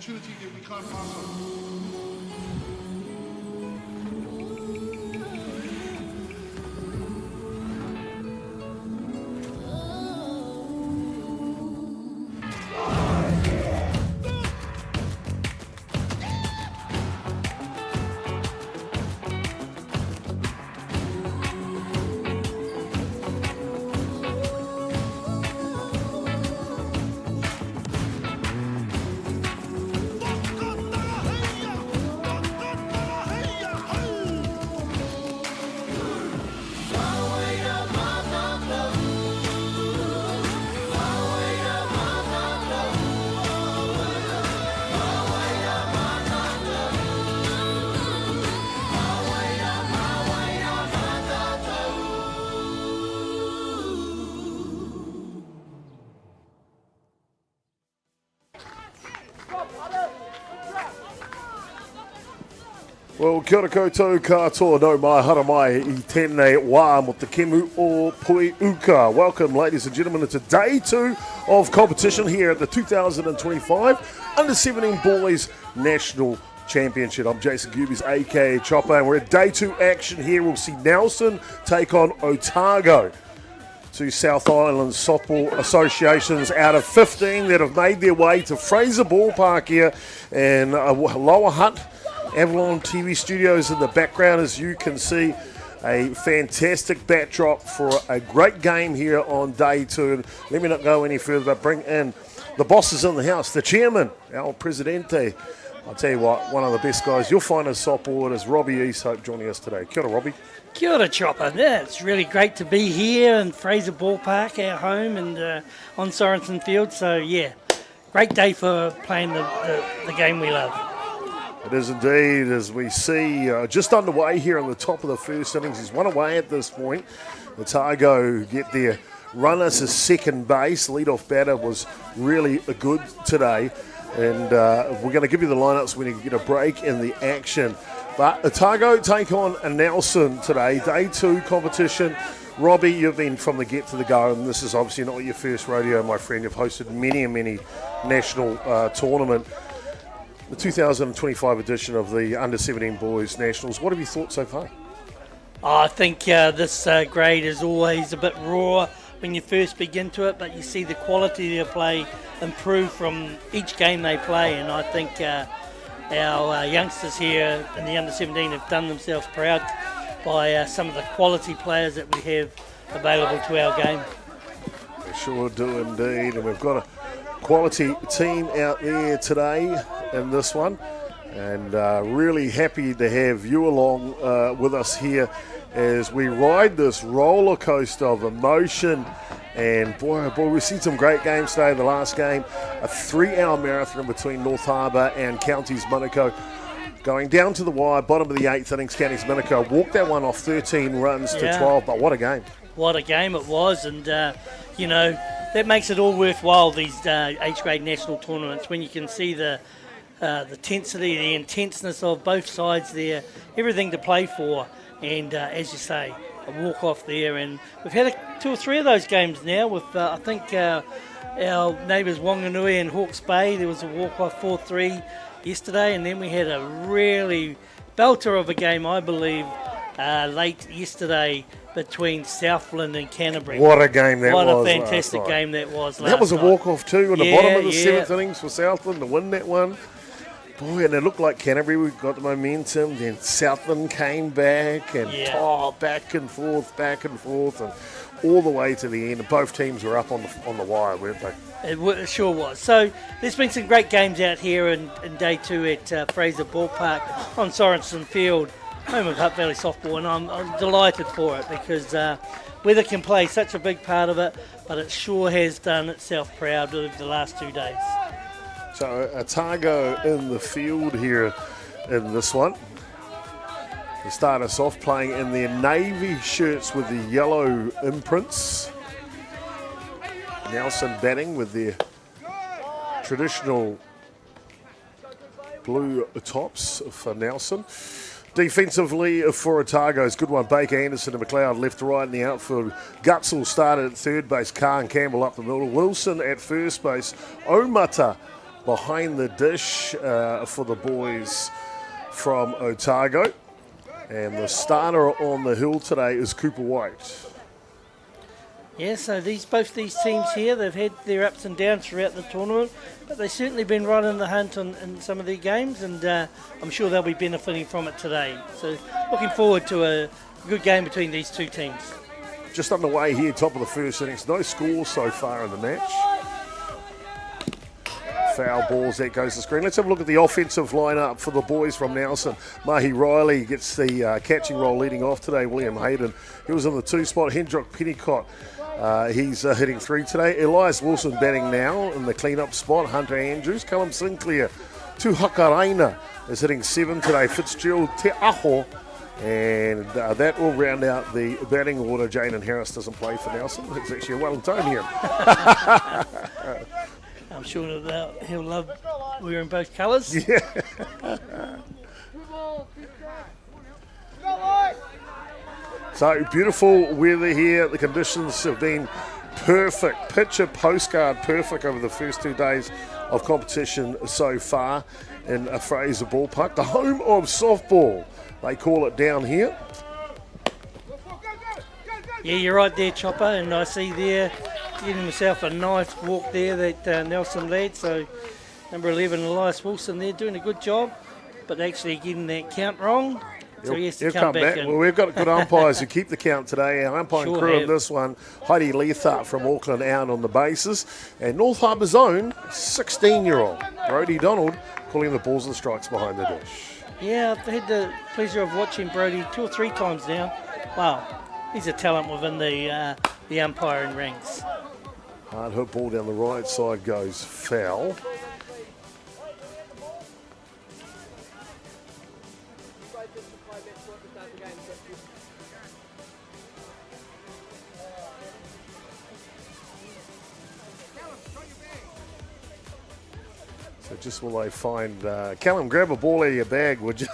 opportunity that we can't pass on. Well, kia ora koutou katoa no mai hara mai I tēnei wā mo te kemu o Pui Uka. Welcome, ladies and gentlemen, to day 2 of competition here at the 2025 Under-17 Boys National Championship. I'm Jason Gerbes, aka Chopper, and we're at day 2 action here. We'll see Nelson take on Otago. Two South Island softball associations out of 15 that have made their way to Fraser Ballpark here in Lower Hutt. Avalon TV studios in the background, as you can see. A fantastic backdrop for a great game here on day 2. And let me not go any further, but bring in the bosses in the house, the chairman, El Presidente. I'll tell you what, one of the best guys you'll find in softball is Robbie Easthope joining us today. Kia ora, Robbie. Kia ora, Chopper. Yeah, it's really great to be here in Fraser Ballpark, our home, and on Sorensen Field. So, yeah, great day for playing the game we love. It is indeed, as we see, just underway here on the top of the first innings. He's one away at this point. Otago get their runner to second base. Leadoff batter was really good today. And we're going to give you the lineups when you get a break in the action. But Otago take on a Nelson today, day 2 competition. Robbie, you've been from the get to the go, and this is obviously not your first rodeo, my friend. You've hosted many national tournament. The 2025 edition of the Under-17 Boys Nationals. What have you thought so far? I think this grade is always a bit raw when you first begin to it, but you see the quality of play improve from each game they play, and I think our youngsters here in the Under-17 have done themselves proud by some of the quality players that we have available to our game. We sure do indeed, and we've got a quality team out there today in this one, and really happy to have you along with us here as we ride this roller coaster of emotion. And boy, we've seen some great games today. The last game, a 3-hour marathon between North Harbour and Counties Manukau, going down to the wire, bottom of the 8th innings. Counties Manukau walked that one off 13 runs to 12, but what a game. What a game it was, and you know, that makes it all worthwhile, these age grade national tournaments, when you can see the intensity, the intenseness of both sides there, everything to play for, and as you say, a walk off there. And we've had 2 or 3 of those games now with I think our neighbours Wanganui and Hawke's Bay. There was a walk off 4-3 yesterday, and then we had a really belter of a game, I believe, late yesterday between Southland and Canterbury. What a game that was. What a fantastic game that was last night. That was a walk-off too in the bottom of the 7th innings for Southland to win that one. Boy, and it looked like Canterbury got the momentum. Then Southland came back and back and forth, and all the way to the end. And both teams were up on the wire, weren't they? It sure was. So there's been some great games out here in day 2 at Fraser Ballpark on Sorensen Field, home of Hutt Valley Softball, and I'm delighted for it because weather can play such a big part of it, but it sure has done itself proud over the last 2 days. So Otago in the field here in this one. To start us off, playing in their navy shirts with the yellow imprints. Nelson batting with their traditional blue tops for Nelson. Defensively for Otago, it's good one. Baker, Anderson and McLeod left to right in the outfield. Gutzel started at third base. Carr and Campbell up the middle. Wilson at first base. Omata behind the dish for the boys from Otago. And the starter on the hill today is Cooper White. Yeah, so both these teams here, they've had their ups and downs throughout the tournament, but they've certainly been right in the hunt in some of their games, and I'm sure they'll be benefiting from it today. So looking forward to a good game between these two teams. Just underway here, top of the first innings. No score so far in the match. Foul balls, that goes to screen. Let's have a look at the offensive lineup for the boys from Nelson. Mahi Riley gets the catching role leading off today. William Hayden, he was in the 2 spot. Hendrick Pennicott, he's hitting 3 today. Elias Wilson batting now in the clean-up spot. Hunter Andrews, Callum Sinclair, Tuhakaraina is hitting 7 today. Fitzgerald Te Aho, and that will round out the batting order. Jaden Harris doesn't play for Nelson. It's actually a Wellingtonian. I'm sure that he'll love wearing both colours. Yeah. So beautiful weather here. The conditions have been perfect. Picture postcard perfect over the first 2 days of competition so far in Fraser Ballpark, the home of softball. They call it down here. Yeah, you're right there, Chopper, and I see there getting himself a nice walk there, that Nelson lad. So number 11, Elias Wilson there, doing a good job, but actually getting that count wrong. So he has to come back in. Well, we've got good umpires who keep the count today. Our umpiring Sure crew have. in this one, Heidi Leithart from Auckland out on the bases, and North Harbour's own 16-year-old, Brodie Donald, calling the balls and strikes behind the dish. Yeah, I've had the pleasure of watching Brodie 2 or 3 times now. Wow, he's a talent within the umpiring ranks. Hard hit ball down the right side goes foul. So just will they find... Callum, grab a ball out of your bag, would you?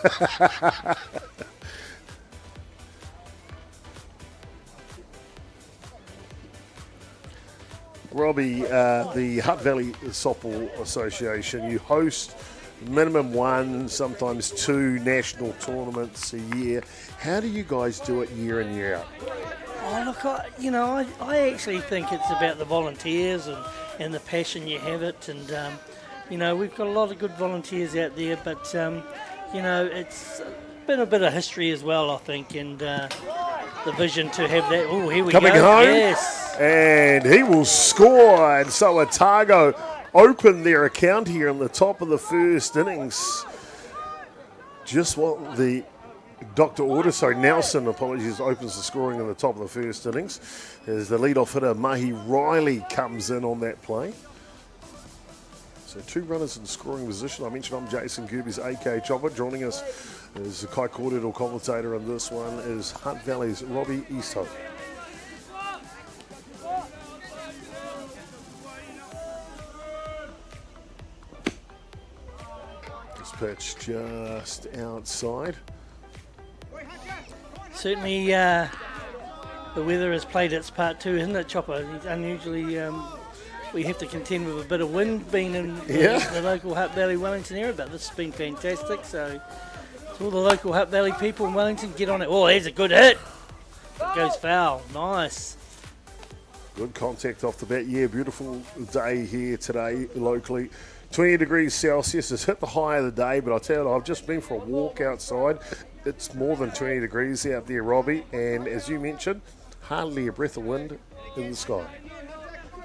Robbie, the Hutt Valley Softball Association, you host minimum 1, sometimes 2 national tournaments a year. How do you guys do it year in, year out? Oh, look, I actually think it's about the volunteers and the passion you have it. And, we've got a lot of good volunteers out there, but, it's been a bit of history as well, I think, and the vision to have that. Oh, here we Coming go. home. Yes. And he will score. And so Otago open their account here in the top of the first innings. Just what the Dr. Order, Nelson, apologies, opens the scoring in the top of the first innings as the leadoff hitter Mahi Riley comes in on that play. So 2 runners in scoring position. I mentioned I'm Jason Gerbes, AK Chopper. Joining us is the Kai Kōrero commentator on this one is Hutt Valley's Robbie Easthope. This pitch just outside. Certainly, the weather has played its part too, isn't it, Chopper? Unusually, we have to contend with a bit of wind being in the local Hutt Valley Wellington area, but this has been fantastic. So, to all the local Hutt Valley people in Wellington, get on it. Oh, there's a good hit. It goes foul. Nice. Good contact off the bat. Yeah, beautiful day here today locally. 20 degrees Celsius has hit the high of the day, but I'll tell you, I've just been for a walk outside. It's more than 20 degrees out there, Robbie, and as you mentioned, hardly a breath of wind in the sky.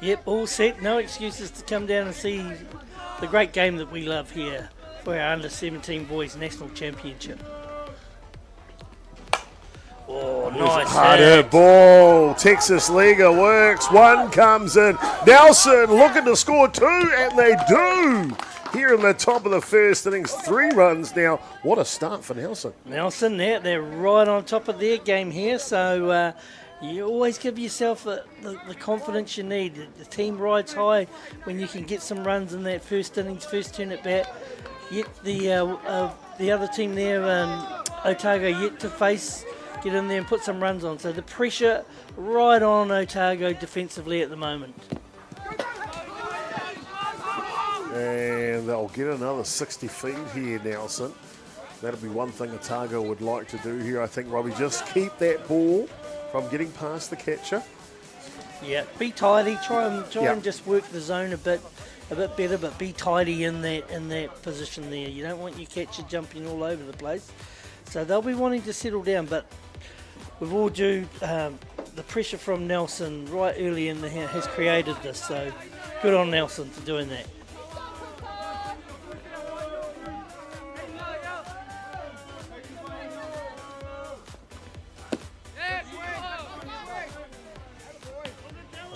Yep, all set. No excuses to come down and see the great game that we love here for our under-17 boys national championship. Oh, nice Hard hit. hit ball. Texas Liga works. 1 comes in. Nelson looking to score 2, and they do. Here in the top of the first innings, 3 runs now. What a start for Nelson. Nelson, they're right on top of their game here, so you always give yourself the confidence you need. The team rides high when you can get some runs in that first innings, first turn at bat. Yet the other team there, Otago, yet to get in there and put some runs on. So the pressure right on Otago defensively at the moment. And they'll get another 60 feet here, Nelson. That'll be one thing Otago would like to do here, I think, Robbie. Just keep that ball from getting past the catcher. Yeah, be tidy. Try and just work the zone a bit better, but be tidy in that position there. You don't want your catcher jumping all over the place. So they'll be wanting to settle down, but with all due, the pressure from Nelson right early in the has created this. So good on Nelson for doing that.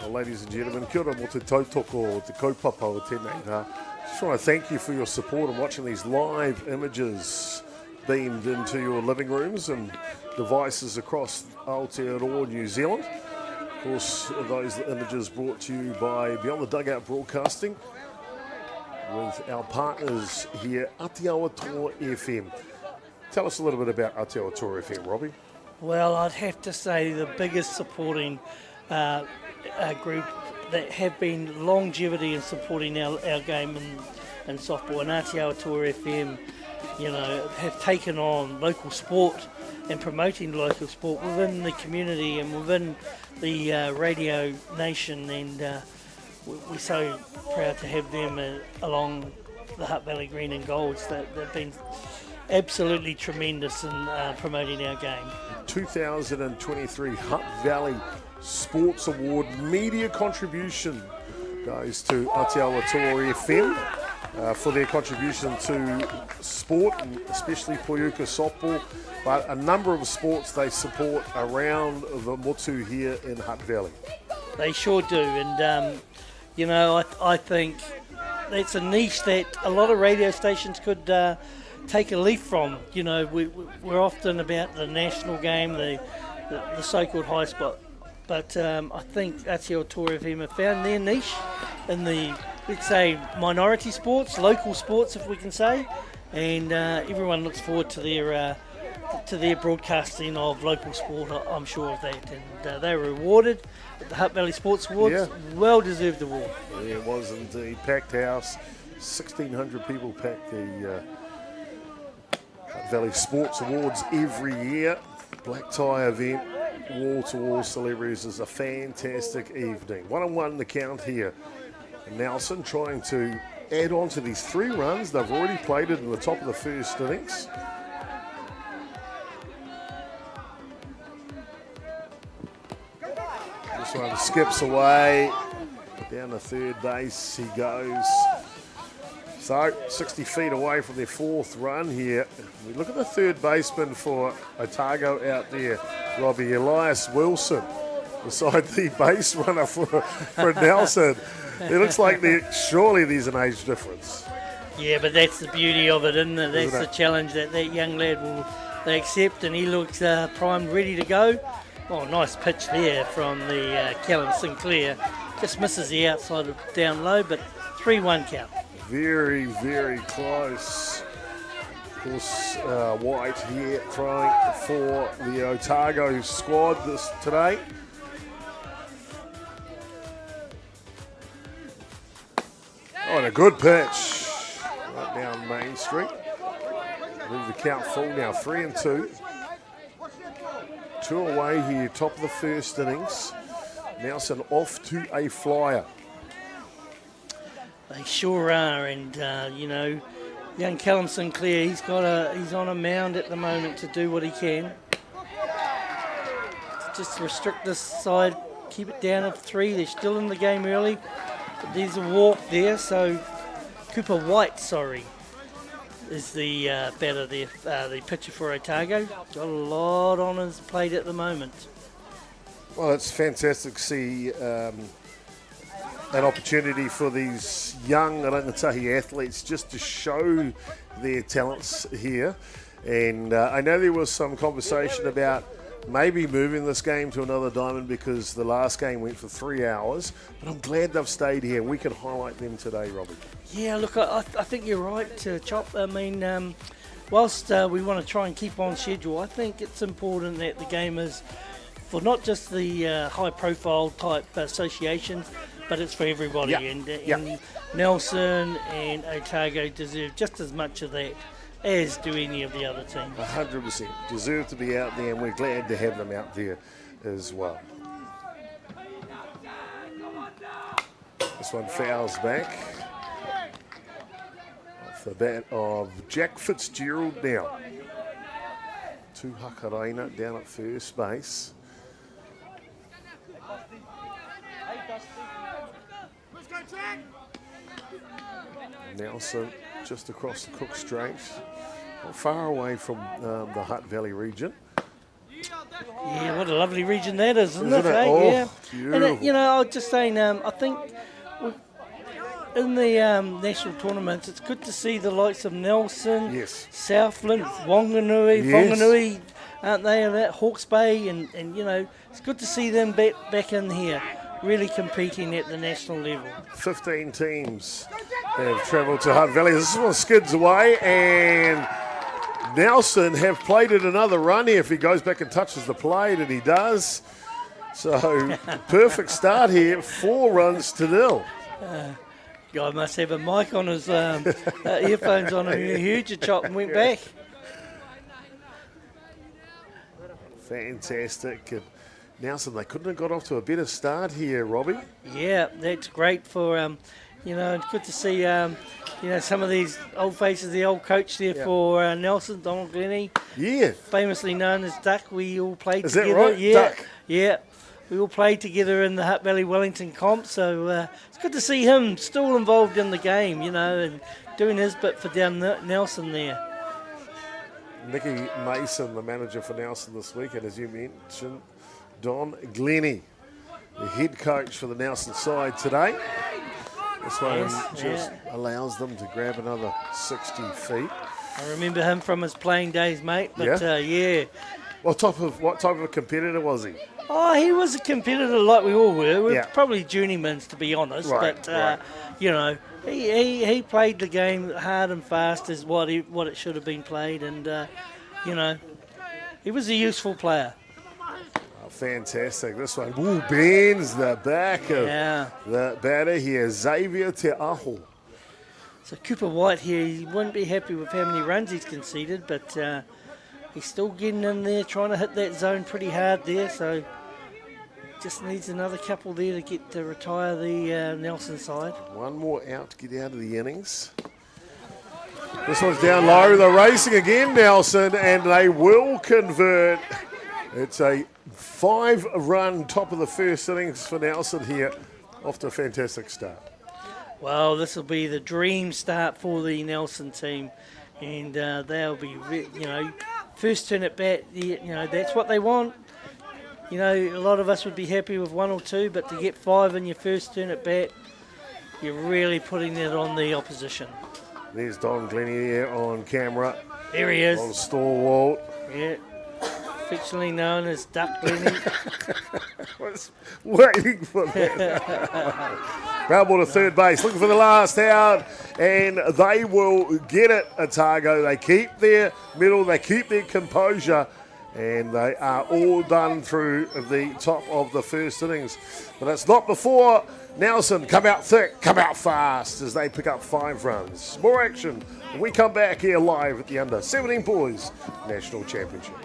Ladies and gentlemen, kia ora mo te tautoko, te kaupapa o tēnei rā. Just want to thank you for your support and watching these live images beamed into your living rooms and devices across Aotearoa, New Zealand. Of course, those images brought to you by Beyond the Dugout Broadcasting with our partners here, Atiawa Toa FM. Tell us a little bit about Atiawa Toa FM, Robbie. Well, I'd have to say the biggest supporting group that have been longevity in supporting our game in softball, and Atiawa Toa FM, have taken on local sport and promoting local sport within the community and within the radio nation, and we're so proud to have them along the Hutt Valley Green and Golds. They've been absolutely tremendous in promoting our game. 2023 Hutt Valley Sports Award media contribution goes to Atiawa Toa FM for their contribution to sport, and especially Poiuka softball, but a number of sports they support around the motu here in Hutt Valley. They sure do, and I think that's a niche that a lot of radio stations could take a leaf from. We're often about the national game, the so-called high spot. But I think Atiawa Toa FM have found their niche in the, let's say, minority sports, local sports, if we can say, and everyone looks forward to their broadcasting of local sport. I'm sure of that, and they were rewarded at the Hutt Valley Sports Awards. Yeah. Well-deserved award. Yeah, it was indeed. Packed house, 1,600 people packed the Hutt Valley Sports Awards every year. Black tie event. Wall-to-wall celebrities is a fantastic evening. 1-1 the count here. And Nelson trying to add on to these 3 runs. They've already played it in the top of the first innings. This one skips away. Down to third base he goes. So 60 feet away from their 4th run here. We look at the third baseman for Otago out there, Robbie, Elias Wilson, beside the base runner for Nelson. It looks like surely there's an age difference. Yeah, but that's the beauty of it, isn't it? That's the challenge that young lad will accept, and he looks primed, ready to go. Oh, nice pitch there from the Callum Sinclair. Just misses the outside of down low, but 3-1 count. Very, very close. Of course, White here throwing for the Otago squad today. Oh, and a good pitch. Right down Main Street. Move the count full now, 3-2. 2 away here, top of the first innings. Nelson off to a flyer. They sure are, and young Callum Sinclair, he's on a mound at the moment to do what he can. Just restrict this side, keep it down at 3. They're still in the game early. But there's a walk there, so Cooper White, is the batter there, the pitcher for Otago. Got a lot on his plate at the moment. Well, it's fantastic to see an opportunity for these young rangatahi athletes just to show their talents here. And I know there was some conversation about maybe moving this game to another diamond because the last game went for 3 hours, but I'm glad they've stayed here. We can highlight them today, Robert. Yeah, look, I think you're right, Chop. I mean, whilst we want to try and keep on schedule, I think it's important that the game is for not just the high-profile type associations, but it's for everybody. And Nelson and Otago deserve just as much of that as do any of the other teams. 100% deserve to be out there, and we're glad to have them out there as well. This one fouls back off the bat of Jack Fitzgerald now. To Hakaraina down at first base. Nelson just across the Cook Strait, not far away from the Hutt Valley region. Yeah, what a lovely region that is, isn't it? Oh, Yeah. beautiful. And I was just saying, I think in the national tournaments, it's good to see the likes of Nelson, Yes. Southland, Wanganui, Yes. Whanganui, aren't they? And that Hawke's Bay, and it's good to see them back in here, really competing at the national level. 15 teams have travelled to Hutt Valley. This one skids away, and Nelson have played it another run here if he goes back and touches the plate, and he does. So perfect start here, 4 runs to 0. Guy must have a mic on his earphones on him. He heard your chop and went back. Fantastic. And Nelson, they couldn't have got off to a better start here, Robbie. Yeah, that's great for it's good to see some of these old faces. The old coach there for Nelson, Donald Glennie, Yeah. famously known as Duck. We all played Is that together. right? Yeah, Duck. yeah. We all played together in the Hutt Valley Wellington comp, so it's good to see him still involved in the game, and doing his bit for down Nelson there. Nicky Mason, the manager for Nelson this week, and as you mentioned, Don Glennie, the head coach for the Nelson side today. This one just allows them to grab another 60 feet. I remember him from his playing days, mate. But What type of a competitor was he? Oh, he was a competitor like we all were. We were Yeah. probably journeymen, to be honest. Right, But he played the game hard and fast as what it should have been played, and he was a useful player. Oh, fantastic. This one bends the back of the batter here, Xavier Te Aho. So Cooper White here, he wouldn't be happy with how many runs he's conceded, but he's still getting in there, trying to hit that zone pretty hard there. So just needs another couple there to retire the Nelson side. One more out to get out of the innings. This one's down low. They're racing again, Nelson, and they will convert. It's a 5-run top of the first innings for Nelson here. Off to a fantastic start. Well, this will be the dream start for the Nelson team, and they'll be, first turn at bat. That's what they want. A lot of us would be happy with 1 or 2, but to get 5 in your first turn at bat, you're really putting it on the opposition. There's Don Glennie there on camera. There he is. On stalwart. Yeah. Affectionately known as Duck Glennie. Was waiting for that. Ground ball to third base, looking for the last out, and they will get it, Otago. They keep their middle, they keep their composure, and they are all done through the top of the first innings. But it's not before Nelson come out thick, come out fast as they pick up 5 runs. More action when we come back here live at the Under-17 Boys National Championship.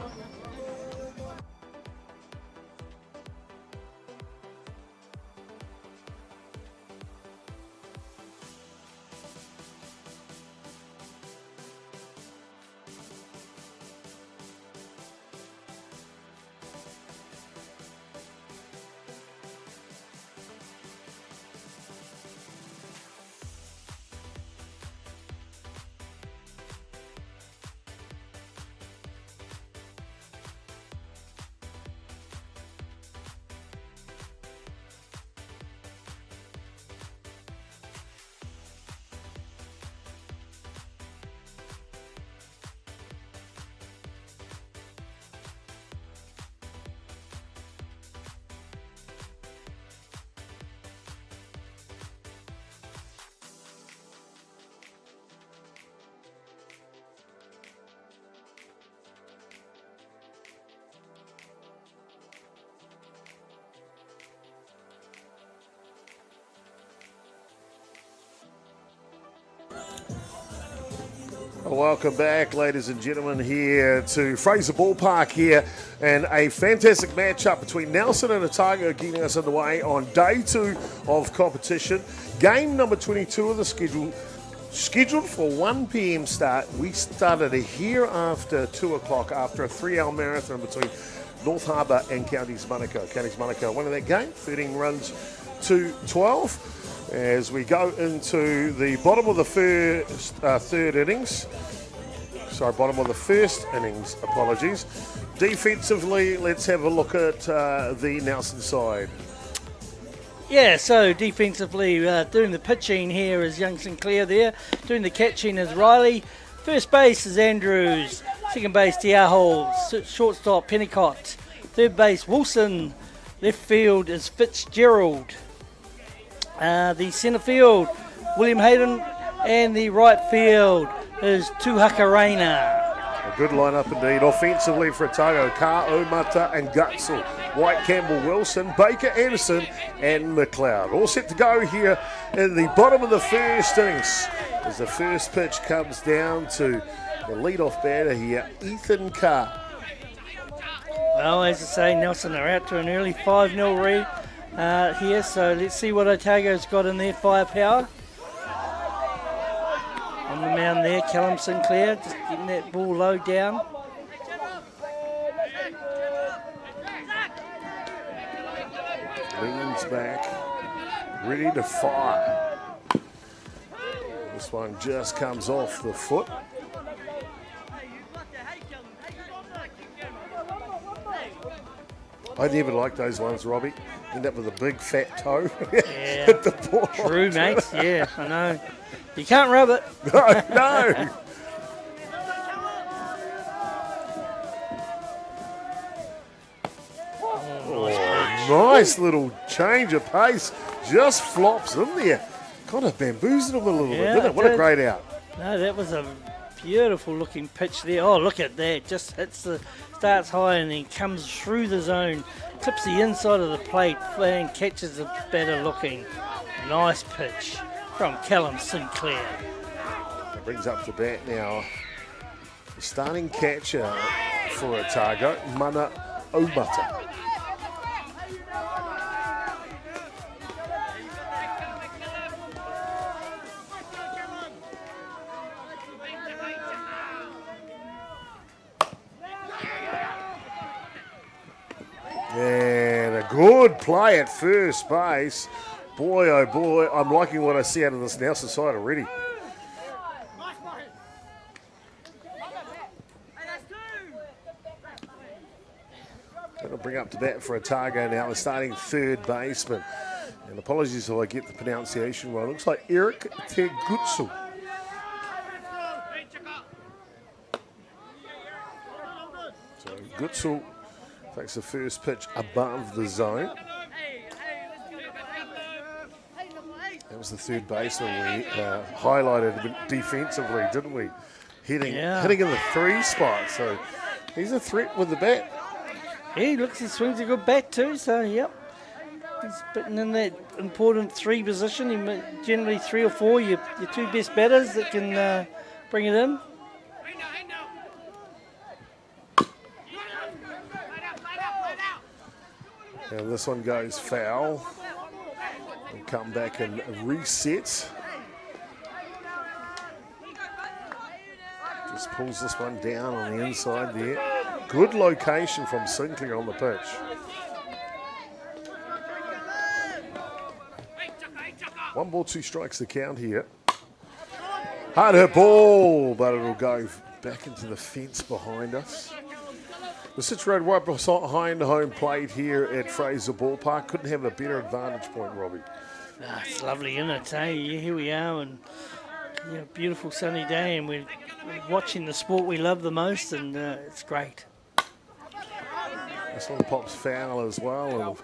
Welcome back, ladies and gentlemen, here to Fraser Ballpark here, and a fantastic matchup between Nelson and Otago getting us underway on day 2 of competition. Game number 22 of the scheduled for 1 p.m. start. We started here after 2 o'clock after a 3-hour marathon between North Harbour and Counties Manukau. Counties Manukau winning that game, 13 runs to 12. As we go into the bottom of the first bottom of the first innings, apologies. Defensively, let's have a look at the Nelson side. Yeah, so defensively, doing the pitching here is young Sinclair there. Doing the catching is Riley. First base is Andrews. Second base, Tiaho. Shortstop, Pennicott. Third base, Wilson. Left field is Fitzgerald. The centre field, William Hayden, and the right field is Tuhakarena. A good lineup indeed. Offensively for Otago, Ka Omata and Gutzel, White, Campbell, Wilson, Baker, Anderson, and McLeod. All set to go here in the bottom of the first innings as the first pitch comes down to the leadoff batter here, Ethan Carr. Well, as I say, Nelson are out to an early 5-0 lead. Here, so let's see what Otago's got in their firepower. On the mound there, Callum Sinclair, just getting that ball low down. Leans back, ready to fire. This one just comes off the foot. I never liked those ones, Robbie. End up with a big fat toe. Yeah, Hit the ball. True, mate. Yeah, I know. You can't rub it. No. Nice little change of pace. Just flops in there. Kind of bamboozled him a little bit, didn't it? What a great out. No, that was a beautiful looking pitch there. Oh, look at that. Just starts high and then comes through the zone, clips the inside of the plate and catches the better looking. Nice pitch from Callum Sinclair. That brings up the bat now. The starting catcher for Otago, Mana Omata. And a good play at first base. Boy, oh boy, I'm liking what I see out of this Nelson side already. That'll bring up to bat for Otago now, the starting third baseman. And apologies if I get the pronunciation wrong. Looks like Eric Tegutsu. So Gutsu takes the first pitch above the zone. That was the third baseman we highlighted defensively, didn't we? Hitting in the 3 spot. So he's a threat with the bat. He swings a good bat too, so yep. He's putting in that important 3 position. Generally 3 or 4, your 2 best batters that can bring it in. And this one goes foul. And come back and reset. Just pulls this one down on the inside there. Good location from Sinclair on the pitch. One ball, 2 strikes to count here. Hard hit ball, but it'll go back into the fence behind us. We're situated right behind the home plate here at Fraser Ballpark. Couldn't have a better advantage point, Robbie. It's lovely, isn't it? Hey, here we are, and beautiful sunny day, and we're watching the sport we love the most, and it's great. This one pops foul as well. And of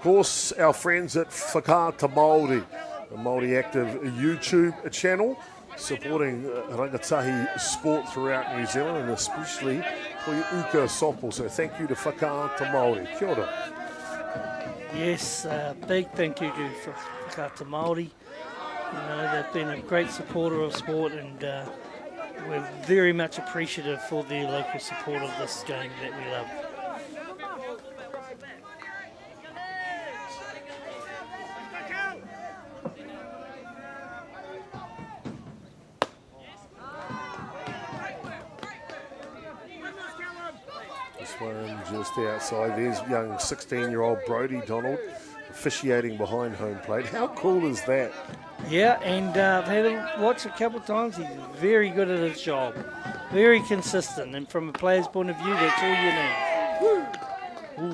course, our friends at Whakaata Māori, a Māori active YouTube channel, supporting rangatahi sport throughout New Zealand, and especially Uka softball. So thank you to Whakaata Māori. Kia ora. Yes, big thank you to Whakaata Māori. They've been a great supporter of sport, and we're very much appreciative for the local support of this game that we love. This one just outside. There's young 16-year-old Brodie Donald officiating behind home plate. How cool is that? Yeah, and I've had him watch a couple of times. He's very good at his job, very consistent, and from a player's point of view, that's all you need.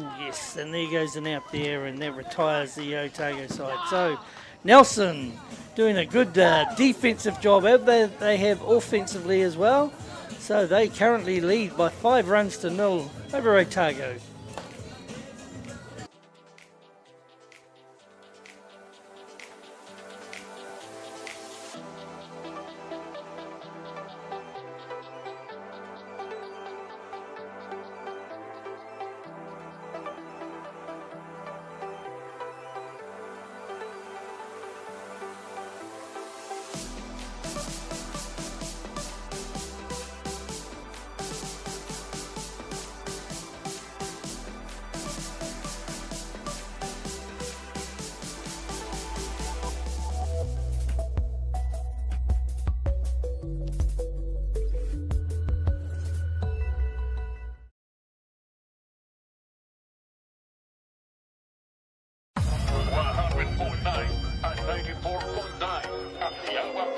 Ooh, yes, and there goes an out there, and that retires the Otago side. So, Nelson doing a good defensive job. They have offensively as well. So they currently lead by 5 runs to 0 over Otago.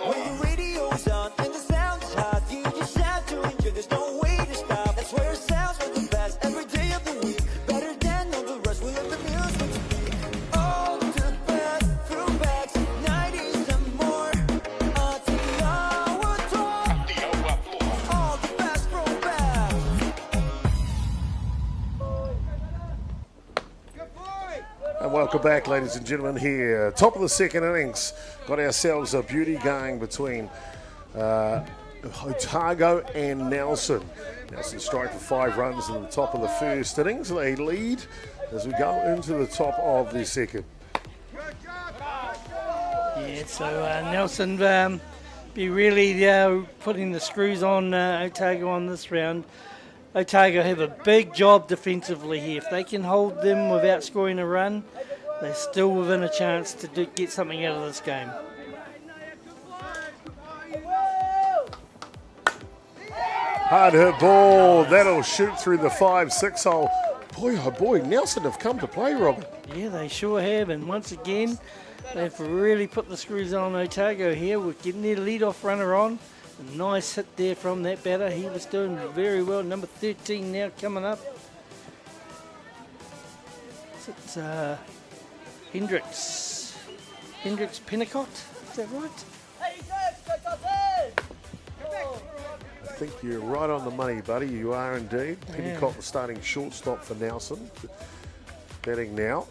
When the radio's on and the sound's hot, you just have to enjoy. There's no way to stop. That's where it sounds like the best every day of the week. Better than all the rest. We let the music speak. All the best throwbacks, 90s and more. Atiawa Toa. All the best throwbacks. And welcome back, ladies and gentlemen, here. Top of the second innings. Got ourselves a beauty going between Otago and Nelson. Nelson strike for 5 runs in the top of the first innings. They lead as we go into the top of the second. Yeah, so Nelson be really putting the screws on Otago on this round. Otago have a big job defensively here. If they can hold them without scoring a run, they're still within a chance to get something out of this game. Hard hit ball. That'll shoot through the 5-6 hole. Boy, oh boy, Nelson have come to play, Robin. Yeah, they sure have. And once again, they've really put the screws on Otago here. We're getting their lead-off runner on. A nice hit there from that batter. He was doing very well. Number 13 now coming up. It's Hendricks Pennicott. Is that right? I think you're right on the money, buddy. You are indeed. Pennicott was starting shortstop for Nelson. Batting now.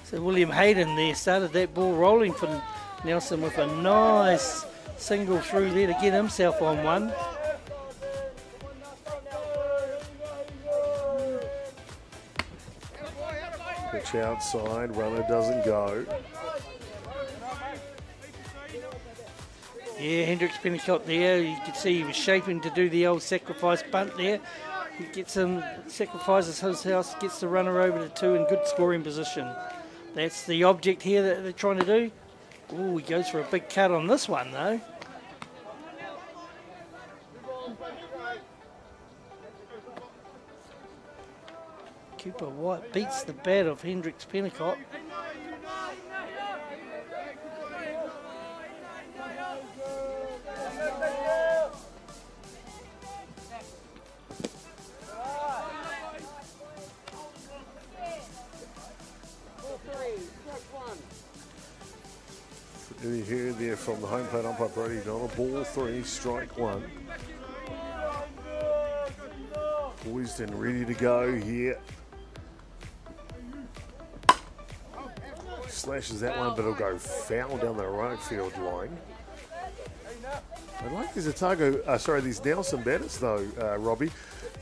So William Hayden there started that ball rolling for Nelson with a nice single through there to get himself on one. Pitch outside, runner doesn't go. Yeah, Hendricks Pennicott there. You could see he was shaping to do the old sacrifice bunt there. He gets him, sacrifices his house, gets the runner over to 2 in good scoring position. That's the object here that they're trying to do. Ooh, he goes for a big cut on this one though. Cooper White beats the bat of Hendricks Pennicott. You hear there from the home plate umpire Brodie Donald. Ball 3, strike 1. Poised and ready to go here. Slashes that one, but it'll go foul down the right field line. I like these these Nelson batters though, Robbie.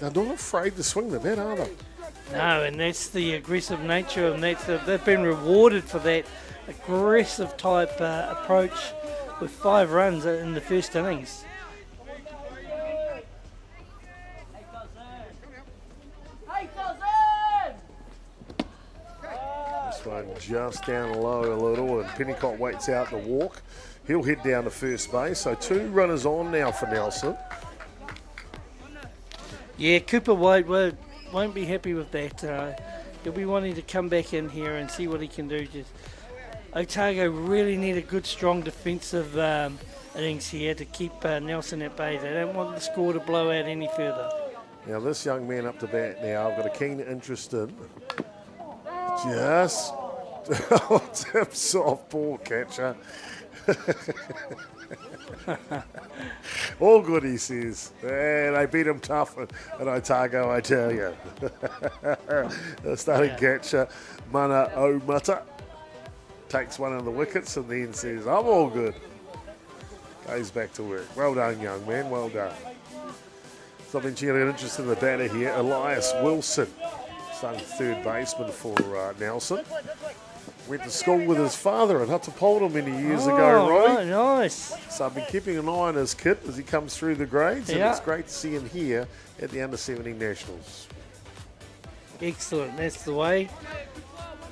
They're not afraid to swing the bat, are they? No, and that's the aggressive nature, and they've been rewarded for that aggressive type approach with 5 runs in the first innings. This one just down low a little, and Pennicott waits out the walk. He'll head down to first base. So 2 runners on now for Nelson. Yeah, Cooper White won't be happy with that. He'll be wanting to come back in here and see what he can do. Otago really need a good, strong defensive innings here to keep Nelson at bay. They don't want the score to blow out any further. Now this young man up to bat now, I've got a keen interest in. Just tip soft ball catcher. All good, he says. And they beat him tough at Otago, I tell you. The starting catcher, Mana Omata, takes one of the wickets and then says, I'm all good. Goes back to work. Well done, young man, well done. Something she had an interest in the batter here, Elias Wilson, starting third baseman for Nelson. Went to school with his father in Hutt many years ago, Robbie. Right, nice. So I've been keeping an eye on his kid as he comes through the grades, and it's great to see him here at the Under-17 Nationals. Excellent, that's the way.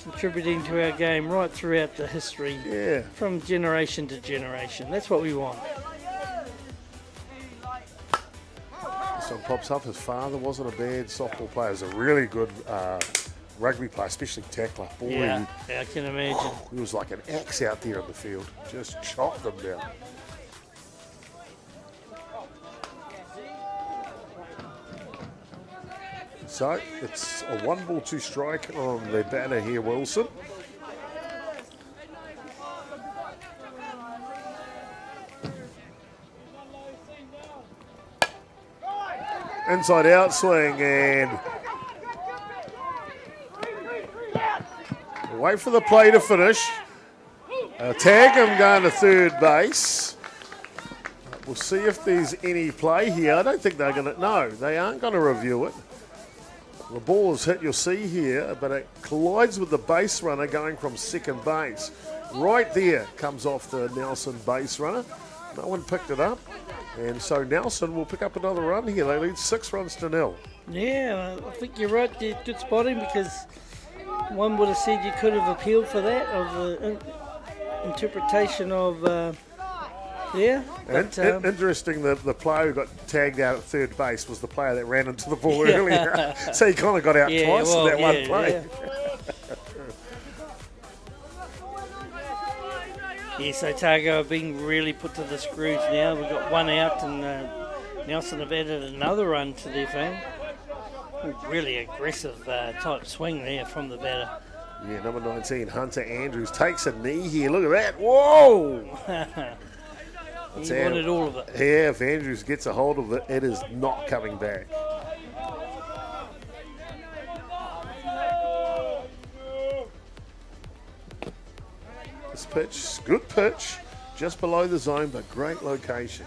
Contributing to our game right throughout the history, from generation to generation. That's what we want. This one pops up. His father wasn't a bad softball player. He was a really good rugby player, especially tackler. Boy, Yeah, I can imagine. He was like an axe out there in the field. Just chopped them down. So it's a 1 ball 2 strike on the batter here, Wilson. Inside out swing and wait for the play to finish. Tag him going to third base. We'll see if there's any play here. I don't think they're going to. No, they aren't going to review it. The ball is hit, you'll see here, but it collides with the base runner going from second base. Right there comes off the Nelson base runner. No one picked it up. And so Nelson will pick up another run here. They lead 6-0. Yeah, I think you're right there. Good spotting, because one would have said you could have appealed for that, of the interpretation of But, interesting that the player who got tagged out at third base was the player that ran into the ball earlier. So he kind of got out twice in that one play. Yes, Otago are being really put to the screws now. We've got one out, and Nelson have added another run to their fame. Really aggressive type swing there from the batter. Yeah, number 19, Hunter Andrews, takes a knee here. Look at that. Whoa! He wanted all of it. Yeah, if Andrews gets a hold of it, it is not coming back. This pitch, good pitch, just below the zone, but great location.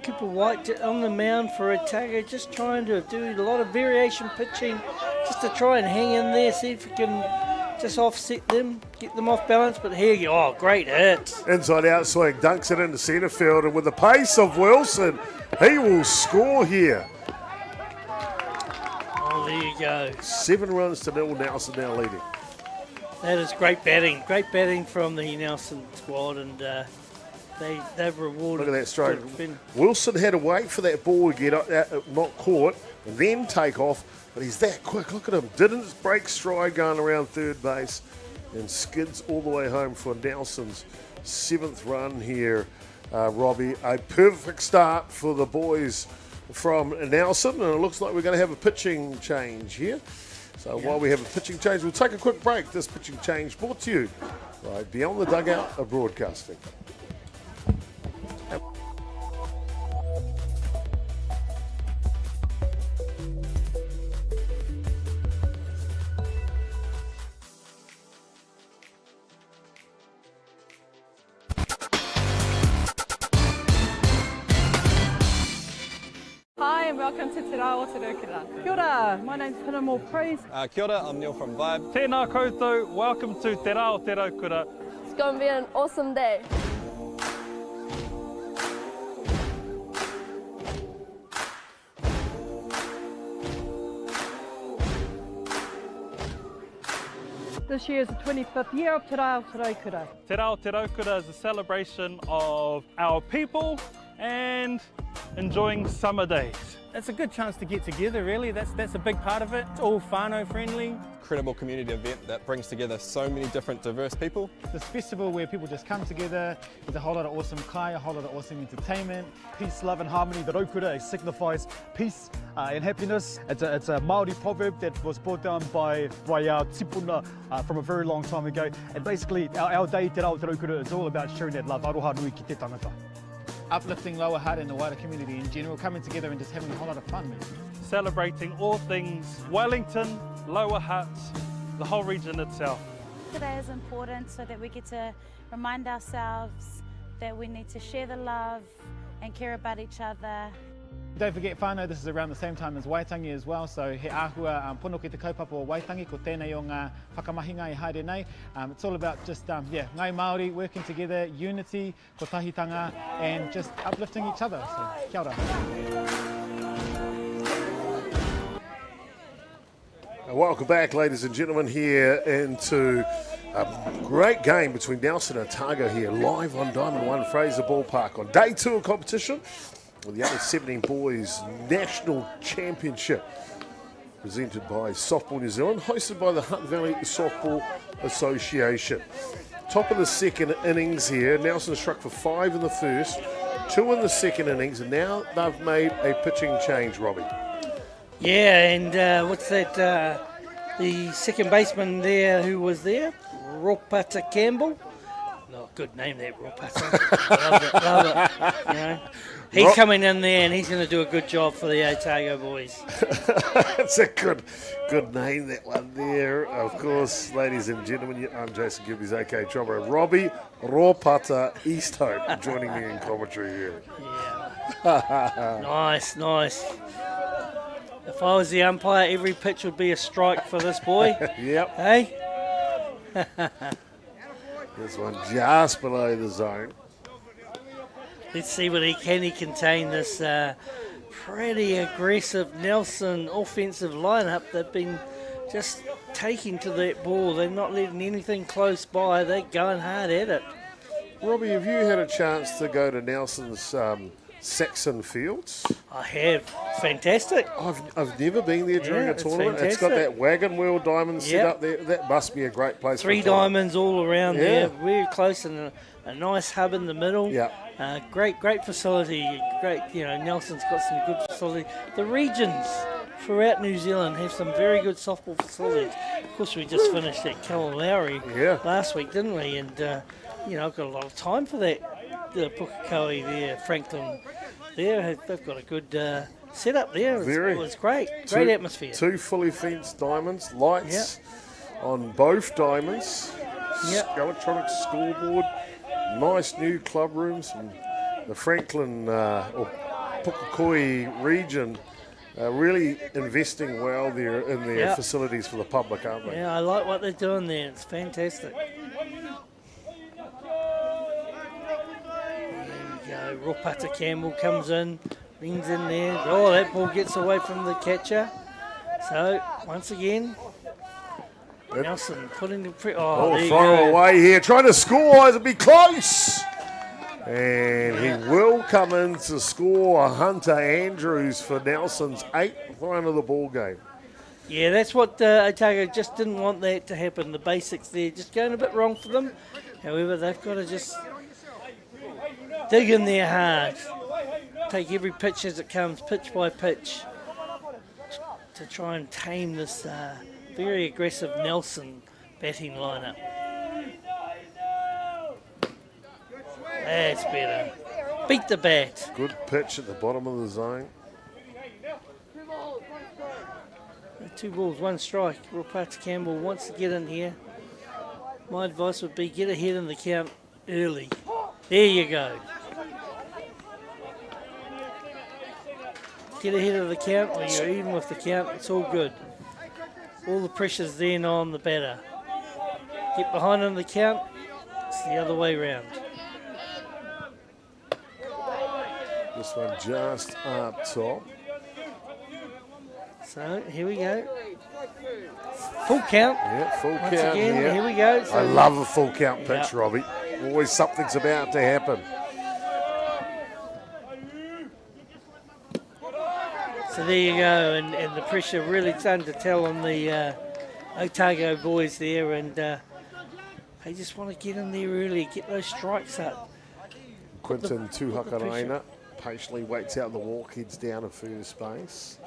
Cooper White on the mound for Otago, just trying to do a lot of variation pitching, just to try and hang in there, see if we can just offset them, get them off balance. But here you go, oh, great hit. Inside out swing, dunks it into centre field, and with the pace of Wilson, he will score here. Oh, there you go. 7-0, Nelson now leading. That is great batting from the Nelson squad, and they've rewarded. Look at that stroke. Wilson had to wait for that ball to get not caught and then take off, but he's that quick. Look at him. Didn't break stride going around third base and skids all the way home for Nelson's 7th run here, Robbie. A perfect start for the boys from Nelson, and it looks like we're going to have a pitching change here. So while we have a pitching change, we'll take a quick break. This pitching change brought to you by Beyond the Dugout of Broadcasting. Hi and welcome to Te Rā o Te Rūkura. Kia ora, my name's Pinamo Praise. Kia ora, I'm Neil from Vibe. Tēnā koutou, welcome to Te Rā o Te Rūkura. It's going to be an awesome day. This year is the 25th year of Te Reo Kura. Te Reo Kura is a celebration of our people and enjoying summer days. It's a good chance to get together, really. That's a big part of it. It's all whānau friendly. Incredible community event that brings together so many different diverse people. This festival where people just come together, there's a whole lot of awesome kai, a whole lot of awesome entertainment. Peace, love and harmony. The raukura signifies peace and happiness. It's a Māori proverb that was brought down by our tipuna from a very long time ago. And basically our day Te Reo Kura is all about sharing that love. Aroha nui ki te tangata. Uplifting Lower Hutt and the wider community in general, coming together and just having a whole lot of fun, man. Celebrating all things Wellington, Lower Hutt, the whole region itself. Today is important so that we get to remind ourselves that we need to share the love and care about each other. Don't forget whānau, this is around the same time as Waitangi as well, so he āhua pono ki te kaupapa o Waitangi, ko tēnei o ngā whakamahinga I haere nei. It's all about just, ngai Māori working together, unity, ko tahitanga, and just uplifting each other, so kia ora. Welcome back, ladies and gentlemen, here into a great game between Nelson and Otago here, live on Diamond 1 Fraser Ballpark on day 2 of competition with the under-17 boys national championship presented by Softball New Zealand, hosted by the Hutt Valley Softball Association. Top of the second innings here, Nelson struck for 5 in the first, 2 in the second innings, and now they've made a pitching change, Robbie. Yeah, and what's that? The second baseman there, who was there, Ropata Campbell. No, good name that, Ropata. love it. You know, he's coming in there and he's going to do a good job for the Otago boys. It's a good name, that one there. Of course, ladies and gentlemen, I'm Jason Gerbes, aka Trombo. Robbie Ropata East Hope joining me in commentary here. Yeah. Nice. If I was the umpire, every pitch would be a strike for this boy. Yep. Hey? This one just below the zone. Let's see what he contain this pretty aggressive Nelson offensive lineup. They've been just taking to that ball. They're not letting anything close by. They're going hard at it. Robbie, have you had a chance to go to Nelson's Saxon Fields? I have. Fantastic. I've never been there during a tournament. It's got that wagon wheel diamond set up there. That must be a great place. 3 diamonds all around there. Very close and a nice hub in the middle. Yeah. Great facility. Great, Nelson's got some good facility. The regions throughout New Zealand have some very good softball facilities. Of course, we just finished at Lowry last week, didn't we? And, I've got a lot of time for that. The Pukekohe there, Franklin there, they've got a good setup there. It's great. Great atmosphere. 2 fully fenced diamonds, lights on both diamonds, electronic scoreboard, nice new club rooms. And the Franklin or Pukekohe region really investing well there in their facilities for the public, aren't they? Yeah, I like what they're doing there. It's fantastic. Ropata Campbell comes in, rings in there. Oh, that ball gets away from the catcher. So, once again, Nelson putting the throw away here, trying to score, it'll be close. And he will come in to score Hunter Andrews for Nelson's 8th run of the ball game. Yeah, that's what Otago just didn't want that to happen. The basics there just going a bit wrong for them. However, they've got to just dig in there hard. Take every pitch as it comes, pitch by pitch, to try and tame this very aggressive Nelson batting lineup. That's better. Beat the bat. Good pitch at the bottom of the zone. 2 balls, 1 strike. Ropata Campbell wants to get in here. My advice would be get ahead in the count early. There you go. Get ahead of the count, or you're even with the count, it's all good. All the pressure's then on the batter. Get behind on the count, it's the other way round. This one just up top. So, here we go. Full count. Yeah, full Once count again, here. here we go. I So- love a full count pitch, Yeah. Robbie. Always something's about to happen. So there you go, and the pressure really starting to tell on the Otago boys there, and they just want to get in there early, get those strikes up. Quinton Put the Tuhakaraina patiently waits out the walk, heads down to first base.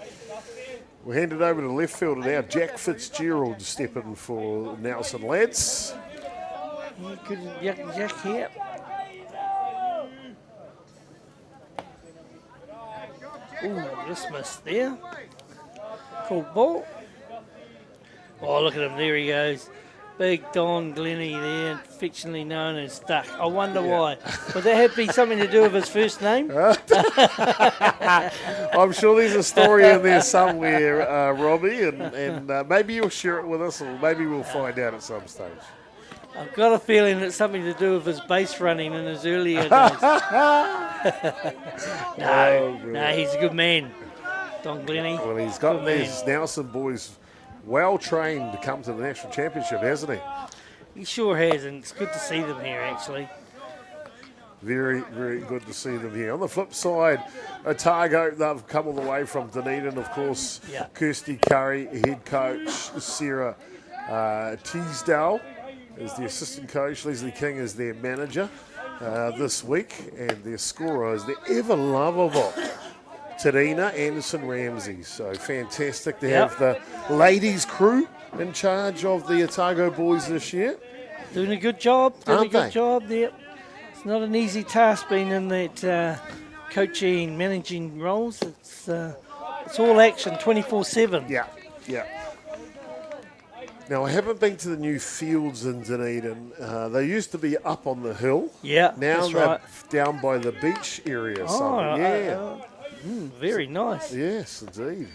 We'll hand it over to left field now. Jack Fitzgerald stepping for Nelson lads. Yeah, good Jack here. Ooh, just missed there. Cool ball. Oh, look at him. There he goes. Big Don Glennie there, affectionately known as Duck. I wonder why. Would that have been something to do with his first name? I'm sure there's a story in there somewhere, Robbie, and maybe you'll share it with us, or maybe we'll find out at some stage. I've got a feeling it's something to do with his base running in his earlier days. No, he's a good man, Don Glennie. Well, he's got Good man. these Nelson boys well trained to come to the national championship, hasn't he? He sure has, and it's good to see them here, actually. Very, very good to see them here. On the flip side, Otago, they've come all the way from Dunedin, of course. Yeah. Kirsty Curry, head coach. Sarah Teasdale is the assistant coach. Leslie King is their manager this week. And their scorer is the ever lovable Tarina Anderson-Ramsey. So fantastic to have the ladies crew in charge of the Otago boys this year. Doing a good job. Aren't they? There. It's not an easy task being in that coaching, managing roles. It's all action 24/7. Yeah. Now, I haven't been to the new fields in Dunedin. They used to be up on the hill. Yeah, Now that's they're right. down by the beach area. Very nice. Yes, indeed.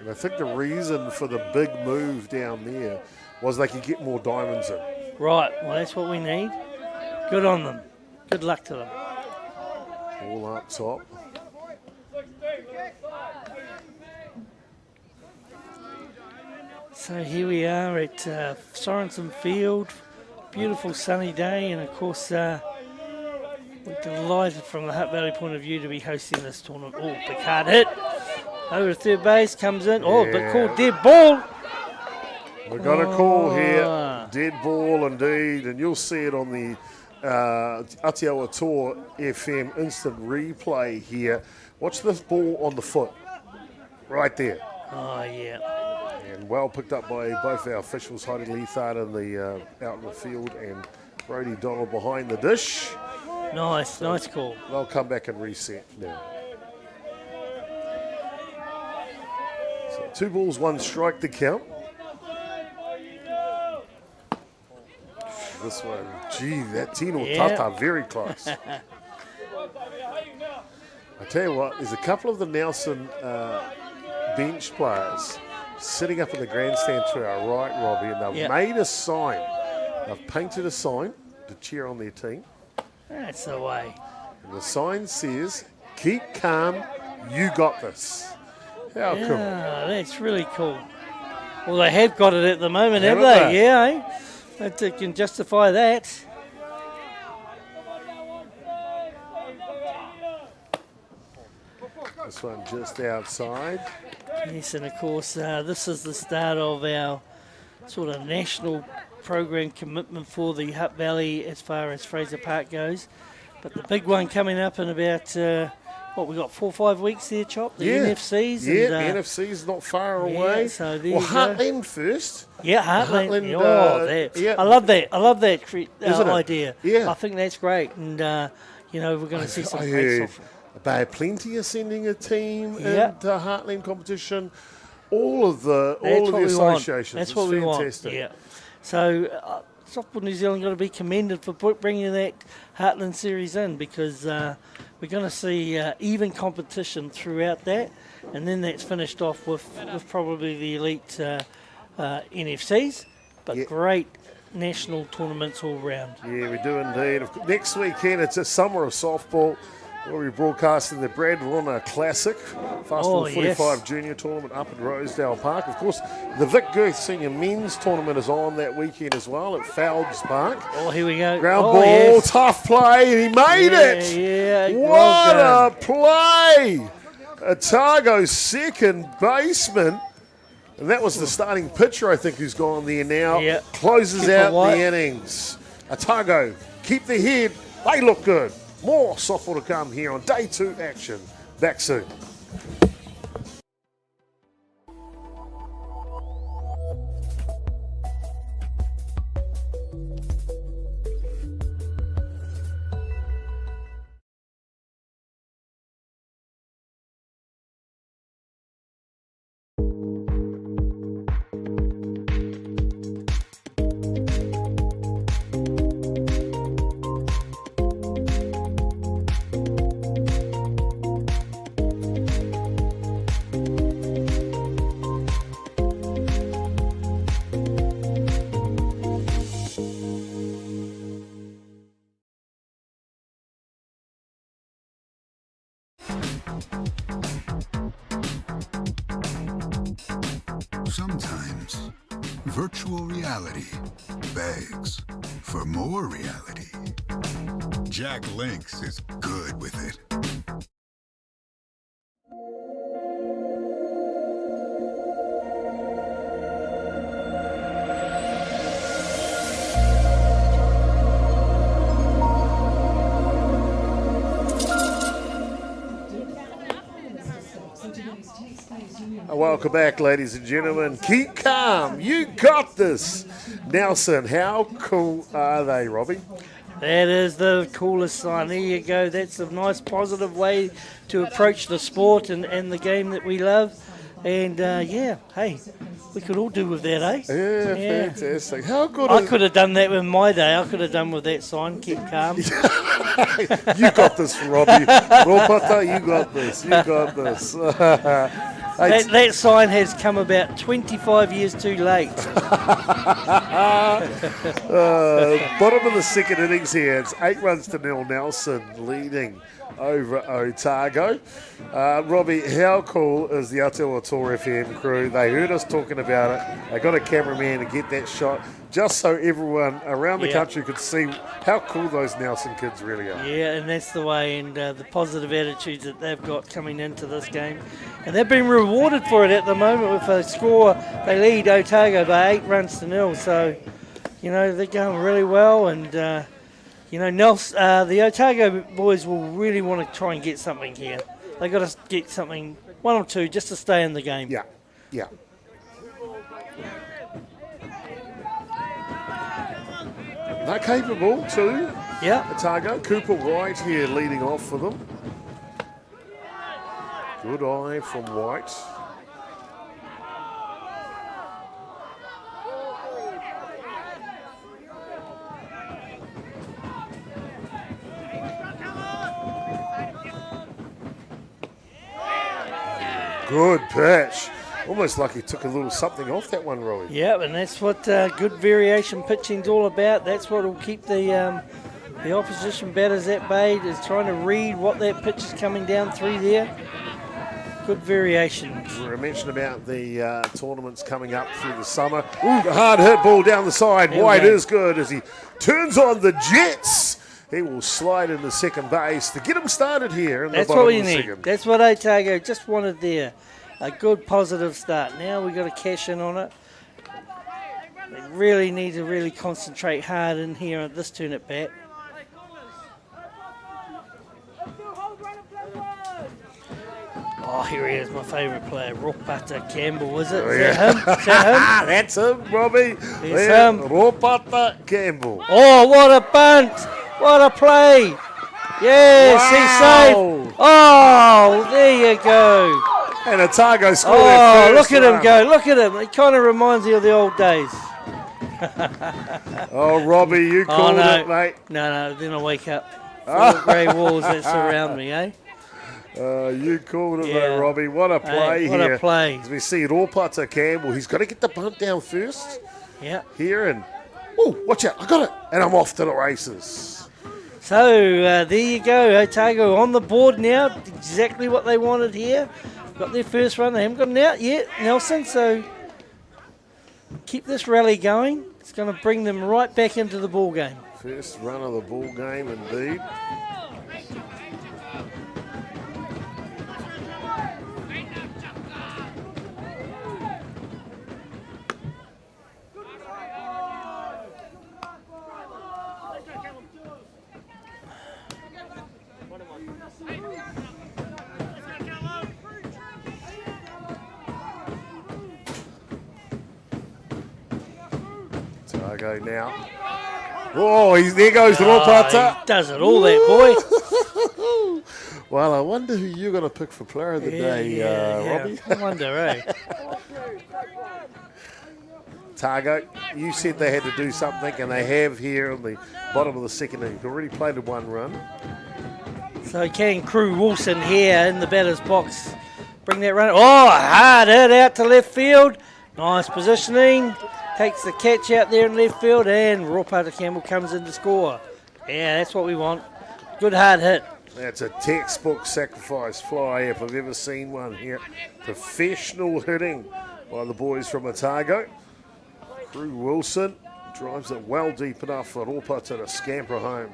And I think the reason for the big move down there was they could get more diamonds in. Right, well, that's what we need. Good on them. Good luck to them. All up top. So here we are at Sorensen Field. Beautiful sunny day, and of course we're delighted from the Hutt Valley point of view to be hosting this tournament. Oh, big hard hit. Over to third base, comes in. Oh, but called dead ball. We've got a call here. Dead ball indeed, and you'll see it on the Atiawa Toa FM instant replay here. Watch this ball on the foot. Right there. Oh, yeah. And well picked up by both our officials, Heidi Leithard in the out in the field and Brody Donald behind the dish. Nice call. They'll come back and reset now. So 2 balls, 1 strike to count. This one, gee, that Tino Tata, very close. I tell you what, there's a couple of the Nelson bench players sitting up in the grandstand to our right, Robbie, and they've made a sign. They've painted a sign to cheer on their team. That's the way. And the sign says, "Keep calm, you got this." How cool. Yeah, that's really cool. Well, they have got it at the moment, have Haven't they? they? Yeah, eh? But they can justify that. This one just outside. Yes, and of course, this is the start of our sort of national program commitment for the Hutt Valley as far as Fraser Park goes. But the big one coming up in about, we got 4 or 5 weeks there, Chop? The NFCs. Yeah, and, NFC's not far away. So there well, you go. Heartland first. Yeah, Heartland. Yeah. I love that. I love that Isn't it? idea. Yeah. I think that's great. And, we're going to see some I great heard stuff. Bay Plenty are sending a team Yeah. into Heartland competition. All of the what we want. associations. That's It's what we fantastic. want. Yeah. So Softball New Zealand got to be commended for bringing that Heartland series in, because we're going to see even competition throughout that, and then that's finished off with probably the elite NFCs, but great national tournaments all round. Yeah, we do indeed. Next weekend, it's a summer of softball. We'll be broadcasting the Brad Runner Classic, Fastball 45 Junior Tournament up at Rosedale Park. Of course, the Vic Girth Senior Men's Tournament is on that weekend as well at Foulds Park. Oh, here we go. Ground ball, tough play, and he made it. Yeah, what a play! Otago's second baseman. And that was the starting pitcher, I think, who's gone there now. Yeah. Closes out the innings. Otago, keep the head. They look good. More softball to come here on day 2 action. Back soon. Sometimes virtual reality begs for more reality. Jack Links is good with it. Welcome back, ladies and gentlemen. Keep calm. You got this. Nelson, how cool are they, Robbie? That is the coolest sign. There you go. That's a nice positive way to approach the sport and the game that we love. And, hey, we could all do with that, eh? Yeah, fantastic. How good I could have done that with my day. I could have done with that sign, keep calm. You got this, Robbie. Ropata, you got this. You got this. That sign has come about 25 years too late. Bottom of the second innings here. It's 8-0 Nelson leading over Otago. Robbie, how cool is the Atiawa Toa FM crew? They heard us talking about it. They got a cameraman to get that shot just so everyone around the country could see how cool those Nelson kids really are. Yeah, and that's the way, and the positive attitudes that they've got coming into this game. And they've been rewarded for it at the moment with a score. They lead Otago by 8-0. So, they're going really well. And, the Otago boys will really want to try and get something here. They've got to get something, 1 or 2, just to stay in the game. Yeah. They're capable too. Yeah. Otago. Cooper White here leading off for them. Good eye from White. Good pitch. Almost like he took a little something off that one, Robbie. Yeah, and that's what good variation pitching's all about. That's what will keep the opposition batters at bay, is trying to read what that pitch is coming down through there. Good variations. We mentioned about the tournaments coming up through the summer. Ooh, a hard hit ball down the side. White is good as he turns on the Jets. He will slide into second base to get him started here in the bottom of the second. That's what Otago just wanted there. A good positive start. Now we've got to cash in on it. They really need to really concentrate hard in here at this turn at bat. Oh, here he is, my favourite player, Ropata Campbell, is it? Is that him? Is that him? That's him, Robbie. It's him. Ropata Campbell. Oh, what a bunt. What a play. Yes, he's safe. Oh, there you go. And Otago scored. Oh, look at him go. Look at him. It kind of reminds you of the old days. Oh, Robbie, you called it, mate. No, then I wake up. Full grey walls that surround me, eh? You called it, though, Robbie. What a play what here. a play. As we see Ropata Campbell, he's got to get the bunt down first. Yeah. Here and, oh, watch out. I got it. And I'm off to the races. So there you go, Otago on the board now. Exactly what they wanted here. Got their first run. They haven't got an out yet, Nelson. So keep this rally going. It's going to bring them right back into the ball game. First run of the ball game, indeed. Otago now. Oh, there goes the Ropata. He does it all, that boy. Well, I wonder who you're going to pick for player of the day, Robbie. I wonder, eh? Otago, you said they had to do something, and they have here on the bottom of the second inning. Already played a one run. So can Crew Wilson here in the batter's box bring that run? Oh, hard hit out to left field. Nice positioning. Takes the catch out there in left field, and Ropata Campbell comes in to score. Yeah, that's what we want. Good hard hit. That's a textbook sacrifice fly if I've ever seen one here. Professional hitting by the boys from Otago. Crew Wilson drives it well deep enough for Ropata to scamper home.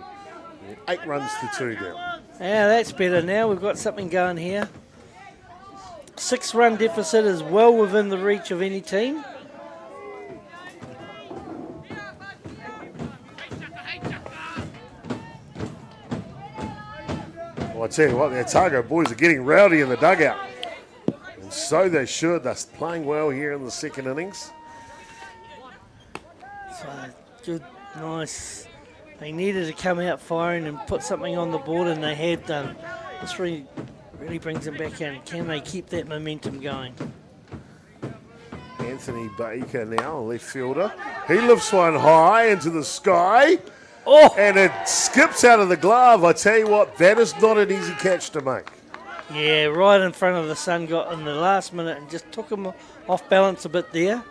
8 runs to 2 down. Yeah, that's better now. We've got something going here. 6-run deficit is well within the reach of any team. Well, I tell you what, the Otago boys are getting rowdy in the dugout. And so they should. They're playing well here in the second innings. So good, nice. They needed to come out firing and put something on the board, and they have done. This really brings them back in. Can they keep that momentum going? Anthony Baker now, left fielder. He lifts one high into the sky. Oh! And it skips out of the glove. I tell you what, that is not an easy catch to make. Yeah, right in front of the sun, got in the last minute and just took him off balance a bit there.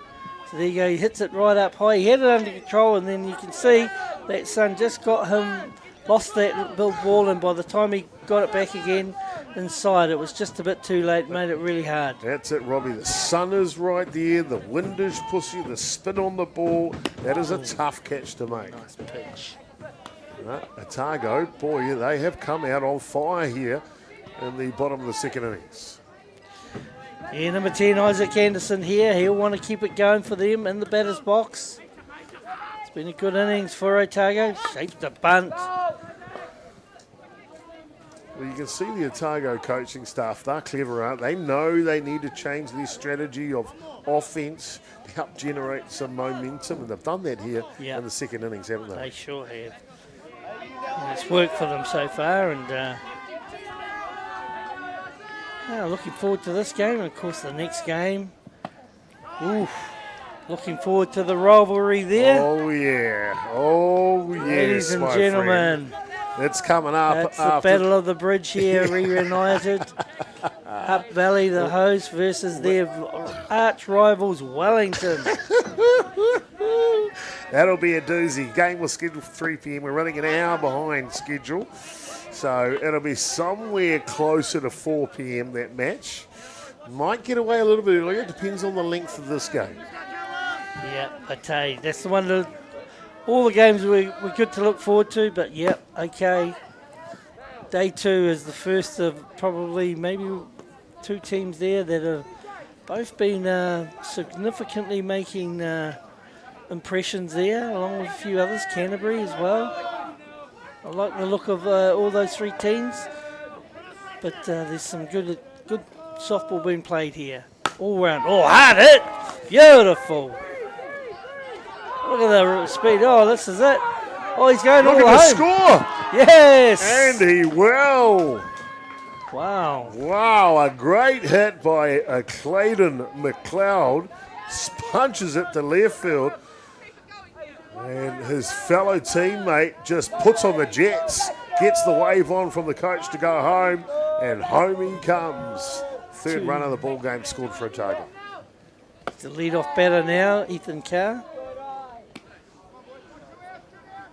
So there you go, he hits it right up high. He had it under control, and then you can see that sun just got him, lost that ball, and by the time he got it back again inside, it was just a bit too late, made it really hard. That's it, Robbie. The sun is right there, the wind is pushing, the spin on the ball. That is a tough catch to make. Nice pitch. Otago, boy, they have come out on fire here in the bottom of the second innings. Yeah, number 10, Isaac Anderson here. He'll want to keep it going for them in the batter's box. It's been a good innings for Otago. Shapes the bunt. Well, you can see the Otago coaching staff, they're clever, aren't they? They know they need to change their strategy of offence to help generate some momentum, and they've done that here in the second innings, haven't they? They sure have. And it's worked for them so far, and looking forward to this game, and of course the next game. Oof. Looking forward to the rivalry there. Oh, yeah. Oh, yes, ladies and gentlemen. It's coming up. That's the Battle of the Bridge here, reunited. Hutt Valley, the host, versus their arch rivals, Wellington. That'll be a doozy. Game was scheduled for 3 p.m. We're running an hour behind schedule. So it'll be somewhere closer to 4 p.m. that match. Might get away a little bit earlier. Depends on the length of this game. Yeah, I tell you, that's the one that all the games we're good to look forward to. But, okay. Day 2 is the first of probably maybe 2 teams there that have both been significantly making impressions there, along with a few others, Canterbury as well. I like the look of all those 3 teams, but there's some good softball being played here. All round. Oh, hard hit! Beautiful! Look at the speed. Oh, this is it. Oh, he's going all home. Look at the score! Yes! And he will. Wow. Wow, a great hit by Clayton McLeod. Punches it to left field. And his fellow teammate just puts on the jets, gets the wave on from the coach to go home, and home he comes. Third run of the ball game scored for Otago. The lead-off batter now, Ethan Carr.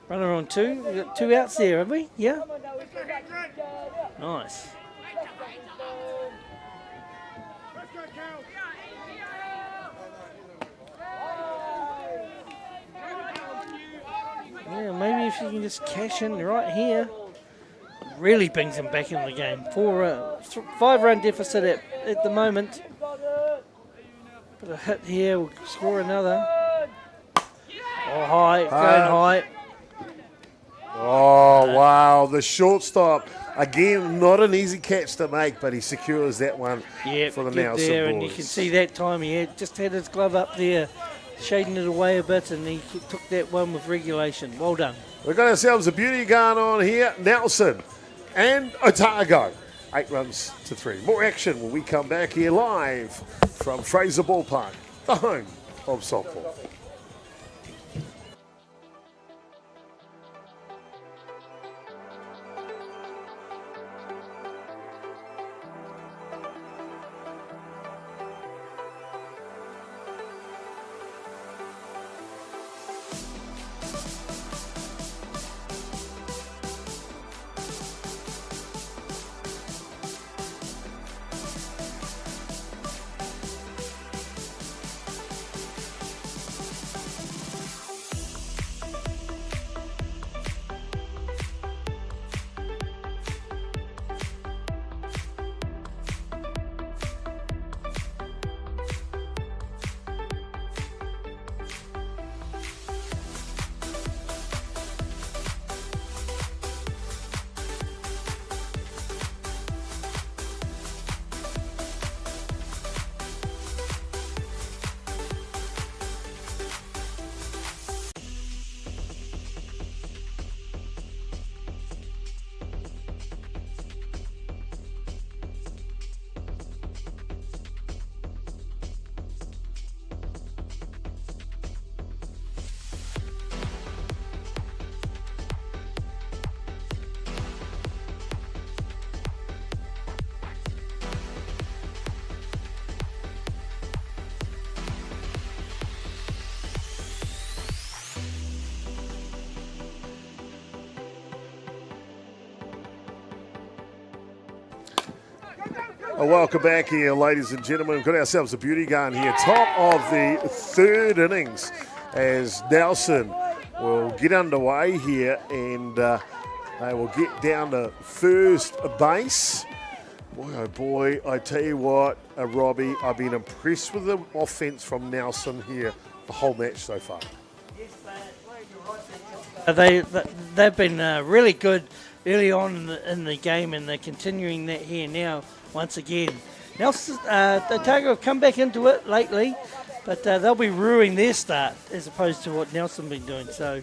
Runner on 2. We've got 2 outs there, have we? Yeah. Nice. Yeah, maybe if you can just cash in right here, really brings him back in the game. 5-run deficit at the moment. But a hit here will score another. Oh, high, going high. Oh, wow. The shortstop. Again, not an easy catch to make, but he secures that one for the Nelson there, boys. and you can see that time he just had his glove up there, shading it away a bit, and he took that one with regulation. Well done. We've got ourselves a beauty going on here. Nelson and Otago. 8 runs to 3. More action when we come back here live from Fraser Ballpark, the home of softball. Welcome back here, ladies and gentlemen. We've got ourselves a beauty gun here. Top of the 3rd innings as Nelson will get underway here, and they will get down to first base. Boy, oh boy, I tell you what, Robbie, I've been impressed with the offense from Nelson here the whole match so far. They've been really good early on in the game, and they're continuing that here now once again. Nelson, Otago have come back into it lately, but they'll be ruining their start as opposed to what Nelson been doing. So,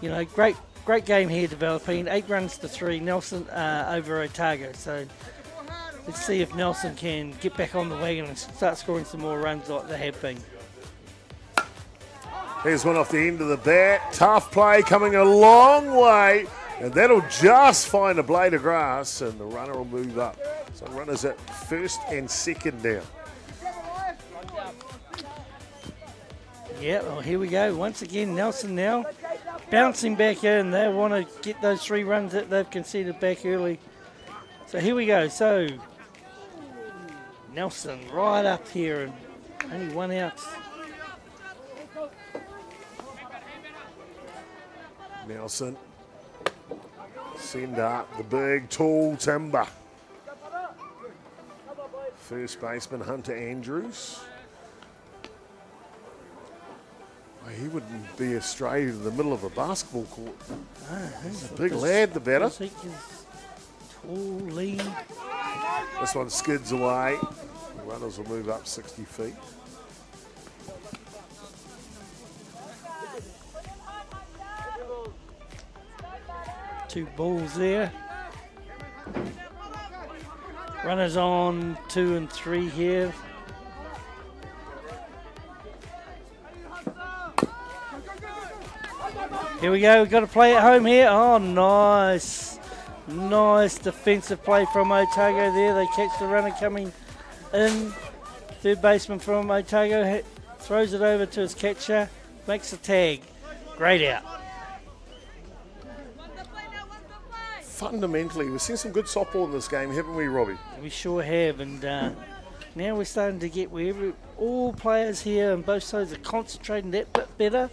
you know, great game here developing. 8 runs to 3, Nelson over Otago. So let's see if Nelson can get back on the wagon and start scoring some more runs like they have been. Here's one off the end of the bat. Tough play coming a long way. And that'll just find a blade of grass, and the runner will move up. So runners at first and second down. Yeah, well, here we go. Once again, Nelson now bouncing back in. They want to get those 3 runs that they've conceded back early. So here we go. So Nelson right up here, and only 1 out. Nelson. Send up the big, tall timber. First baseman Hunter Andrews. Well, he wouldn't be astray to the middle of a basketball court. He's a big lad, the batter. Tall, lean. This one skids away. The runners will move up 60 feet. Two balls there. Runners on 2 and 3 here. Here we go. We've got to play at home here. Oh, nice. Nice defensive play from Otago there. They catch the runner coming in. Third baseman from Otago throws it over to his catcher. Makes the tag. Great out. fundamentally, we've seen some good softball in this game, haven't we, Robbie? We sure have, and now we're starting to get where all players here on both sides are concentrating that bit better.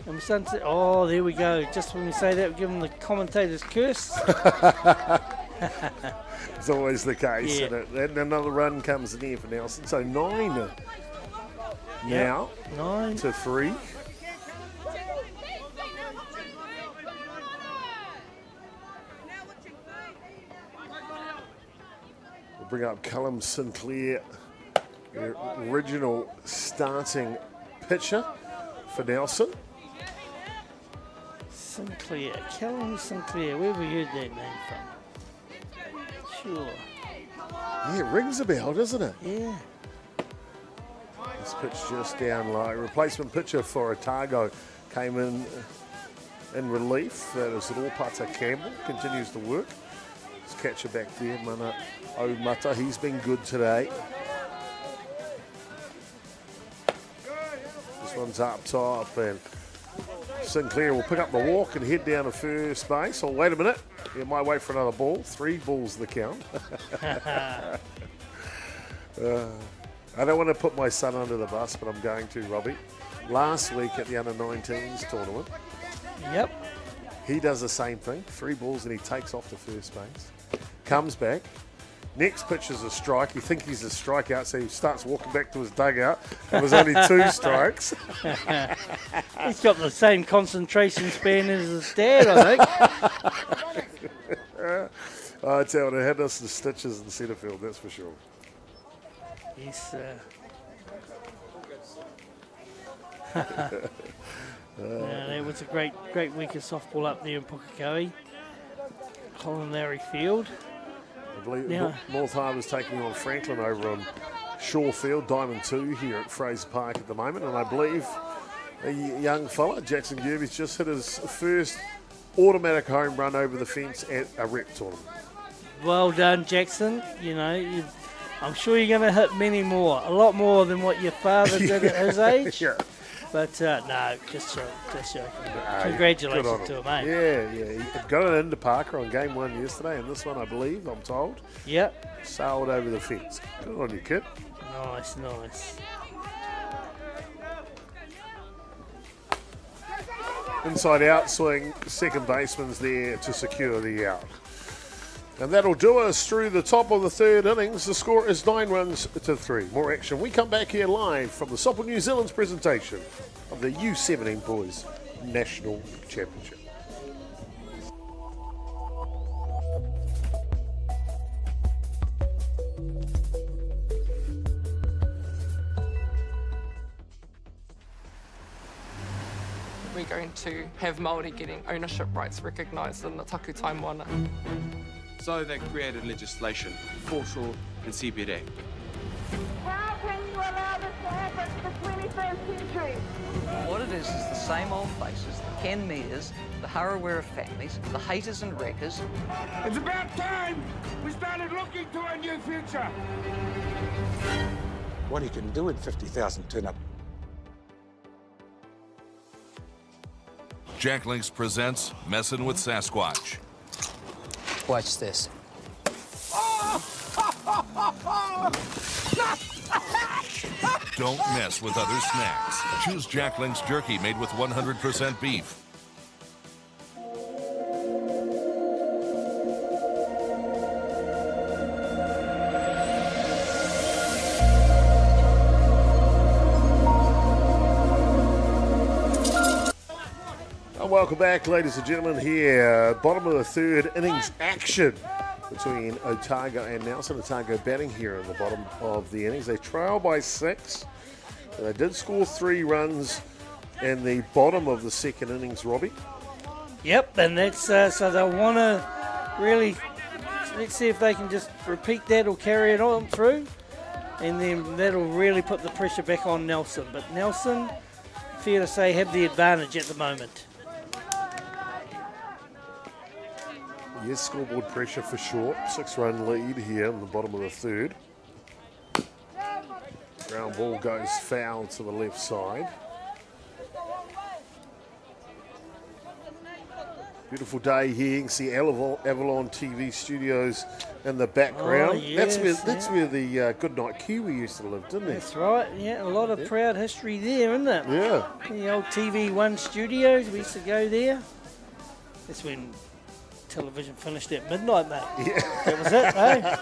And we're starting to, oh, there we go. Just when we say that, we give them the commentator's curse. It's always the case. Yeah. And another run comes in here for Nelson. So 9 now 9 to 3. We'll bring up Callum Sinclair, the original starting pitcher for Nelson. Sinclair, Callum Sinclair, where have we heard that name from? Sure. Yeah, it rings a bell, doesn't it? Yeah. This pitch just down low. Replacement pitcher for Otago came in relief. That is Ropata Campbell. Continues to work. His catcher back there, Mana Omata. He's been good today. This one's up top, and Sinclair will pick up the walk and head down to first base. Oh, wait a minute. He might wait for another ball. 3 balls the count. I don't want to put my son under the bus, but I'm going to, Robbie. Last week at the under-19s tournament, Yep. he does the same thing. 3 balls and he takes off to first base. Comes back. Next pitch is a strike. You think he's a strikeout, so he starts walking back to his dugout. It was only 2 strikes. He's got the same concentration span as his dad, I think. I tell you, it had us the stitches in centre field, that's for sure. Yes. That was a great week of softball up there in Pukekohe. Colin Lowry Field. I believe Now- North Harbour's taking on Franklin over on Shorefield, Diamond 2 here at Fraser Park at the moment, and I believe a young fella, Jackson Gerbes, just hit his first automatic home run over the fence at a rep tournament. Well done, Jackson. You know, I'm sure you're going to hit many more, a lot more than what your father did at his age. Yeah. But no, just joking. Good Congratulations on to him. him, mate. Yeah. He got it into Parker on game 1 yesterday, and this one, I believe, I'm told, Yep. sailed over the fence. Good on you, kid. Nice. Inside out swing, second baseman's there to secure the out. And that'll do us through the top of the 3rd innings. The score is 9 runs to 3. More action. We come back here live from the Softball New Zealand's presentation of the U17 Boys National Championship. We're going to have Māori getting ownership rights recognised in the taku taimana. So they created legislation, foreshore and CBD. How can you allow this to happen in the 21st century? What it is the same old faces, the Ken Mears, the Harawira families, the haters and wreckers. It's about time we started looking to a new future. What he can do in 50,000 turn up. Jack Links presents Messin' with Sasquatch. Watch this. Don't mess with other snacks. Choose Jack Links jerky made with 100% beef. Welcome back, ladies and gentlemen, here. Bottom of the 3rd innings action between Otago and Nelson. Otago batting here in the bottom of the innings. They trail by 6. And they did score 3 runs in the bottom of the 2nd innings, Robbie. Yep, and that's so they'll want to really, let's see if they can just repeat that or carry it on through. And then that'll really put the pressure back on Nelson. But Nelson, fair to say, have the advantage at the moment. Yes, scoreboard pressure for sure. 6-run lead here in the bottom of the 3rd. Ground ball goes foul to the left side. Beautiful day here. You can see Avalon TV studios in the background. Oh, yes, that's where the Goodnight Kiwi used to live, didn't he? That's right. Yeah, a lot of proud history there, isn't it? Yeah. The old TV1 studios. We used to go there. That's when television finished at midnight, mate. Yeah. That was it, eh?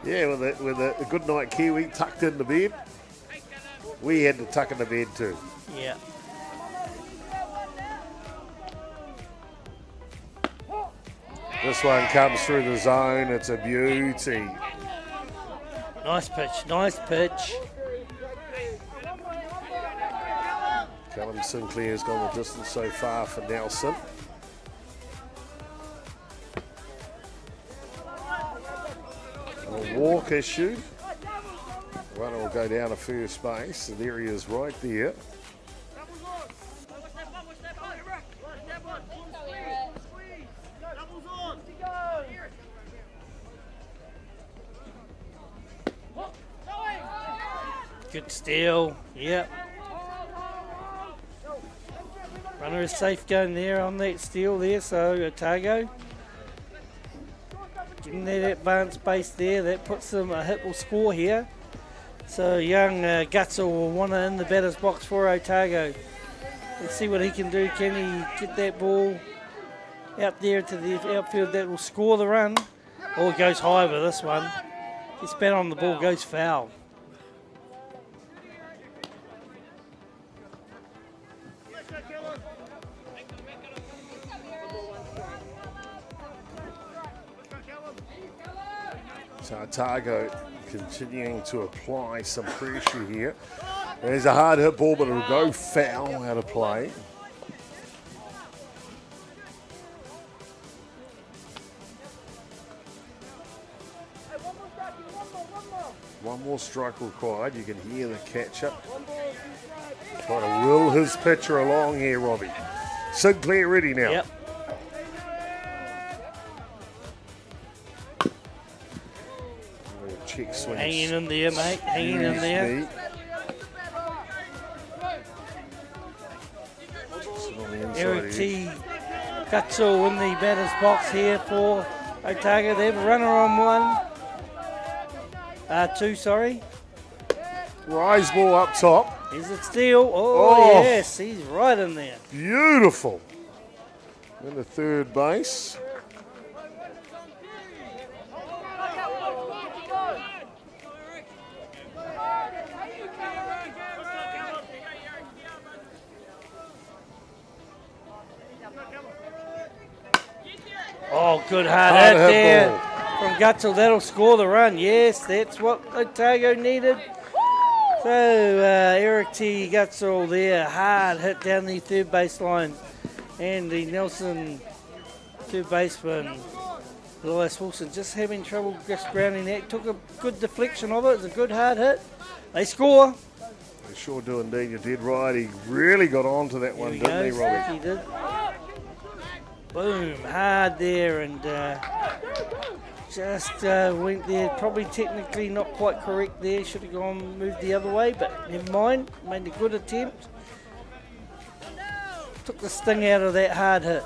Yeah, with the Goodnight Kiwi tucked into bed. We had to tuck into bed too. Yeah. This one comes through the zone. It's a beauty. Nice pitch, nice pitch. Callum Sinclair's gone the distance so far for Nelson. A walk issued. Runner will go down to first base. And there he is right there. Good steal, yep. Runner is safe going there on that steal there, so Otago getting that advanced base there, that puts them a hit will score here. So young Gutzel will want to in the batter's box for Otago. Let's see what he can do. Can he get that ball out there to the outfield that will score the run? Oh, it goes high with this one. Gets bat on the ball, goes foul. So Otago continuing to apply some pressure here. There's a hard hit ball, but it'll go foul out of play. One more strike required. You can hear the catcher trying to will his pitcher along here, Robbie. Sinclair ready now. Yep. Check swings. Hanging in there, mate. Hanging in there. Eric T. Gutzel in the batter's box here for Otago. They have a runner on two, sorry. Rise ball up top. Is it steal? Oh, yes, he's right in there. Beautiful. In the third base. Oh, good hard hit there from Gutzel. That'll score the run. Yes, that's what Otago needed. So Eric T. Gutzel there, hard hit down the third baseline. And the Nelson third baseman, Elias Wilson, just having trouble just grounding that. Took a good deflection of it. It's a good hard hit. They score. They sure do indeed. You did right. He really got onto that one, didn't he, Robbie? He did. Boom, hard there, and just went there. Probably technically not quite correct there. Should have gone, moved the other way, but never mind. Made a good attempt. Took the sting out of that hard hit.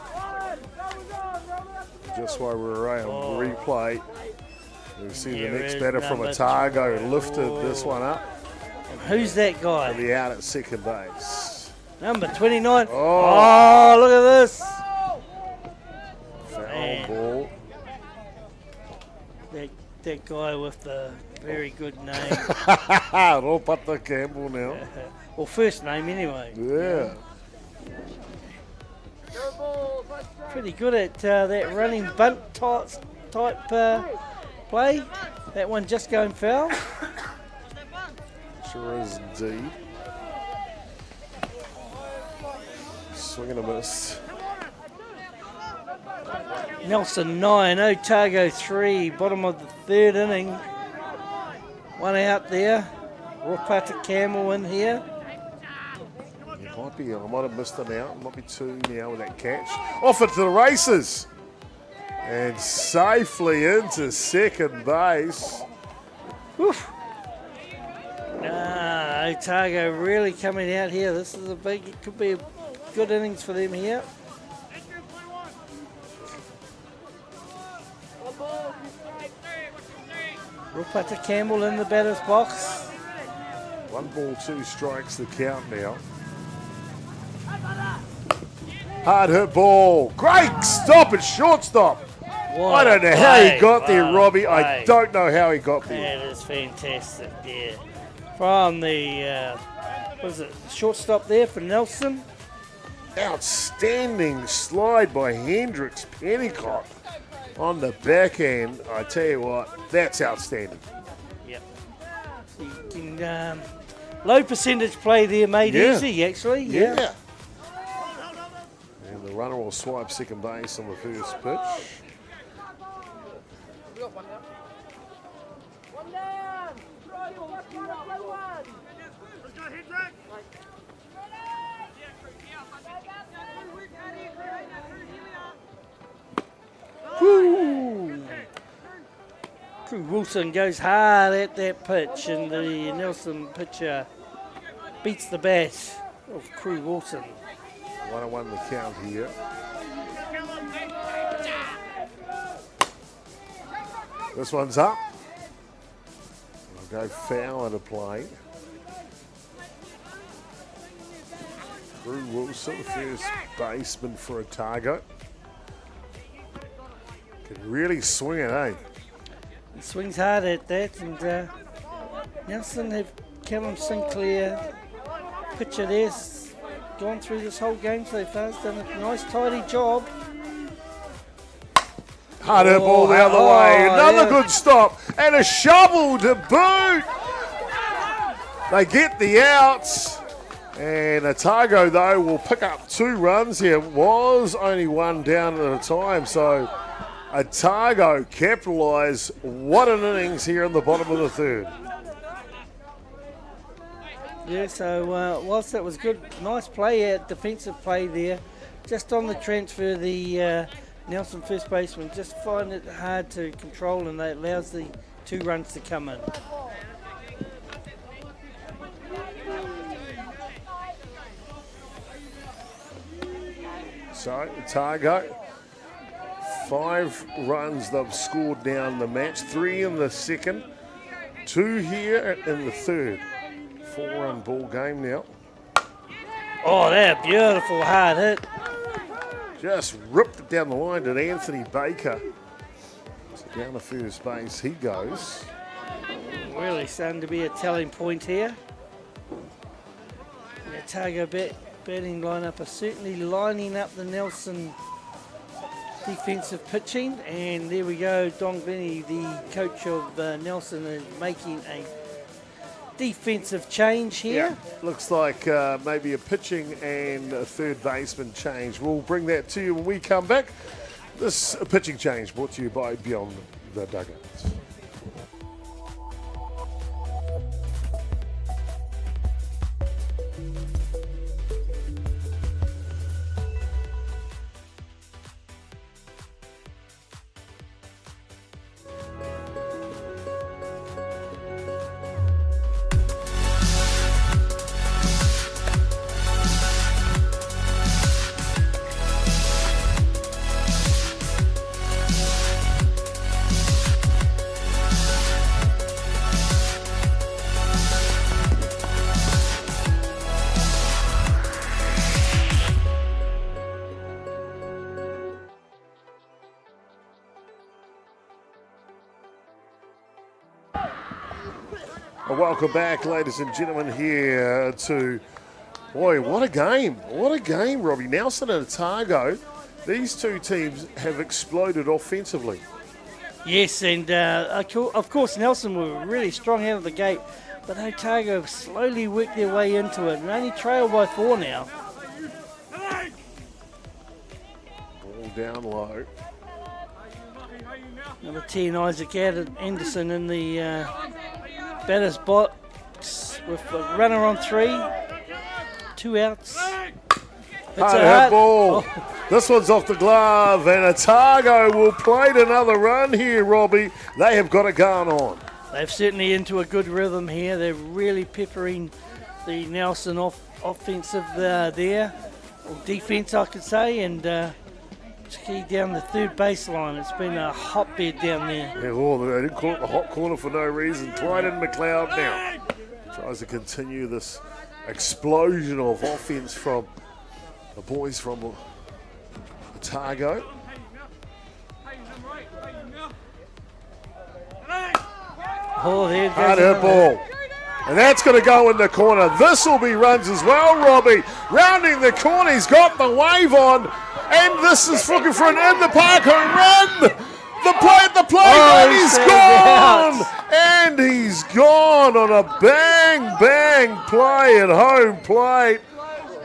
Just while we were on replay, we see the There next is batter from number Otago 2. lifted this one up. And who's that guy? He'll be out at second base. Number 29. Oh, Oh, look at this. Foul ball. That guy with the very good name. Ropata Campbell now. Well, first name anyway. Yeah. Pretty good at that running bunt type play. That one just going foul. Sure is indeed. Swing and a miss. Nelson 9, Otago 3, bottom of the third inning. One out there. Ropata Campbell in here. It might be, I might have missed an out. It might be two now with that catch. Off it to the races. And safely into second base. Oof. Otago really coming out here. This is a big, it could be a good innings for them here. Rupata Campbell in the batter's box. 1 ball, 2 strikes the count now. Hard hit ball. Great stop at shortstop. I don't know how he got there, Robbie. I don't know how he got there. That is fantastic, yeah. From the, shortstop there for Nelson. Outstanding slide by Hendricks Pennicott on the backhand. I tell you what, that's outstanding. Yep. So you can, low percentage play there made easy, actually. Yeah. And the runner will swipe second base on the first pitch. Crew Wilson goes hard at that pitch, and the Nelson pitcher beats the bat of Crew Wilson. 1-1 the count here. This one's up. I'll go foul to play. Crew Wilson, first baseman for Otago. Can really swing it, eh? He swings hard at that, and Nelson have Callum Sinclair, pitcher there, gone through this whole game so far. He's done a nice tidy job. Hard hit ball the other way. Another good stop. And a shovel to boot. They get the outs. And Otago, though, will pick up 2 runs here. It was only 1 down at a time. So Otago capitalise. What an innings here in the bottom of the 3rd. Yeah, so whilst that was good, nice play out, defensive play there. Just on the transfer, the Nelson first baseman just find it hard to control, and that allows the 2 runs to come in. So Otago, 5 runs they've scored down the match, 3 in the second, 2 here in the 3rd. 4-run ball game now. Oh, that beautiful hard hit. Just ripped it down the line to Anthony Baker. So down to first base he goes. Really starting to be a telling point here. The Otago batting lineup are certainly lining up the Nelson defensive pitching. And there we go, Don Glennie, the coach of Nelson, is making a defensive change here. Yeah, looks like maybe a pitching and a third baseman change. We'll bring that to you when we come back. This pitching change brought to you by Beyond the Dugout. Welcome back, ladies and gentlemen, here to, boy, what a game. What a game, Robbie. Nelson and Otago, these 2 teams have exploded offensively. Yes, and of course Nelson were really strong out of the gate, but Otago slowly worked their way into it and only trail by 4 now. Ball down low. Number 10, Isaac Anderson in the batter's box with a runner on 3, 2 outs. It's a hard ball. Oh. This one's off the glove, and Otago will plate another run here, Robbie. They have got it going on. They've certainly into a good rhythm here. They're really peppering the Nelson offensive there, or defense, I could say, and particularly down the third baseline. It's been a hotbed down there. Yeah, well, they didn't call it the hot corner for no reason. Clyden McLeod now tries to continue this explosion of offense from the boys from Otago. Oh, there it goes. Hard hit ball. And that's going to go in the corner. This will be runs as well, Robbie. Rounding the corner, he's got the wave on. And this is looking for an in the park home run. The play at the plate, and he's gone. And he's gone on a bang, bang play at home plate.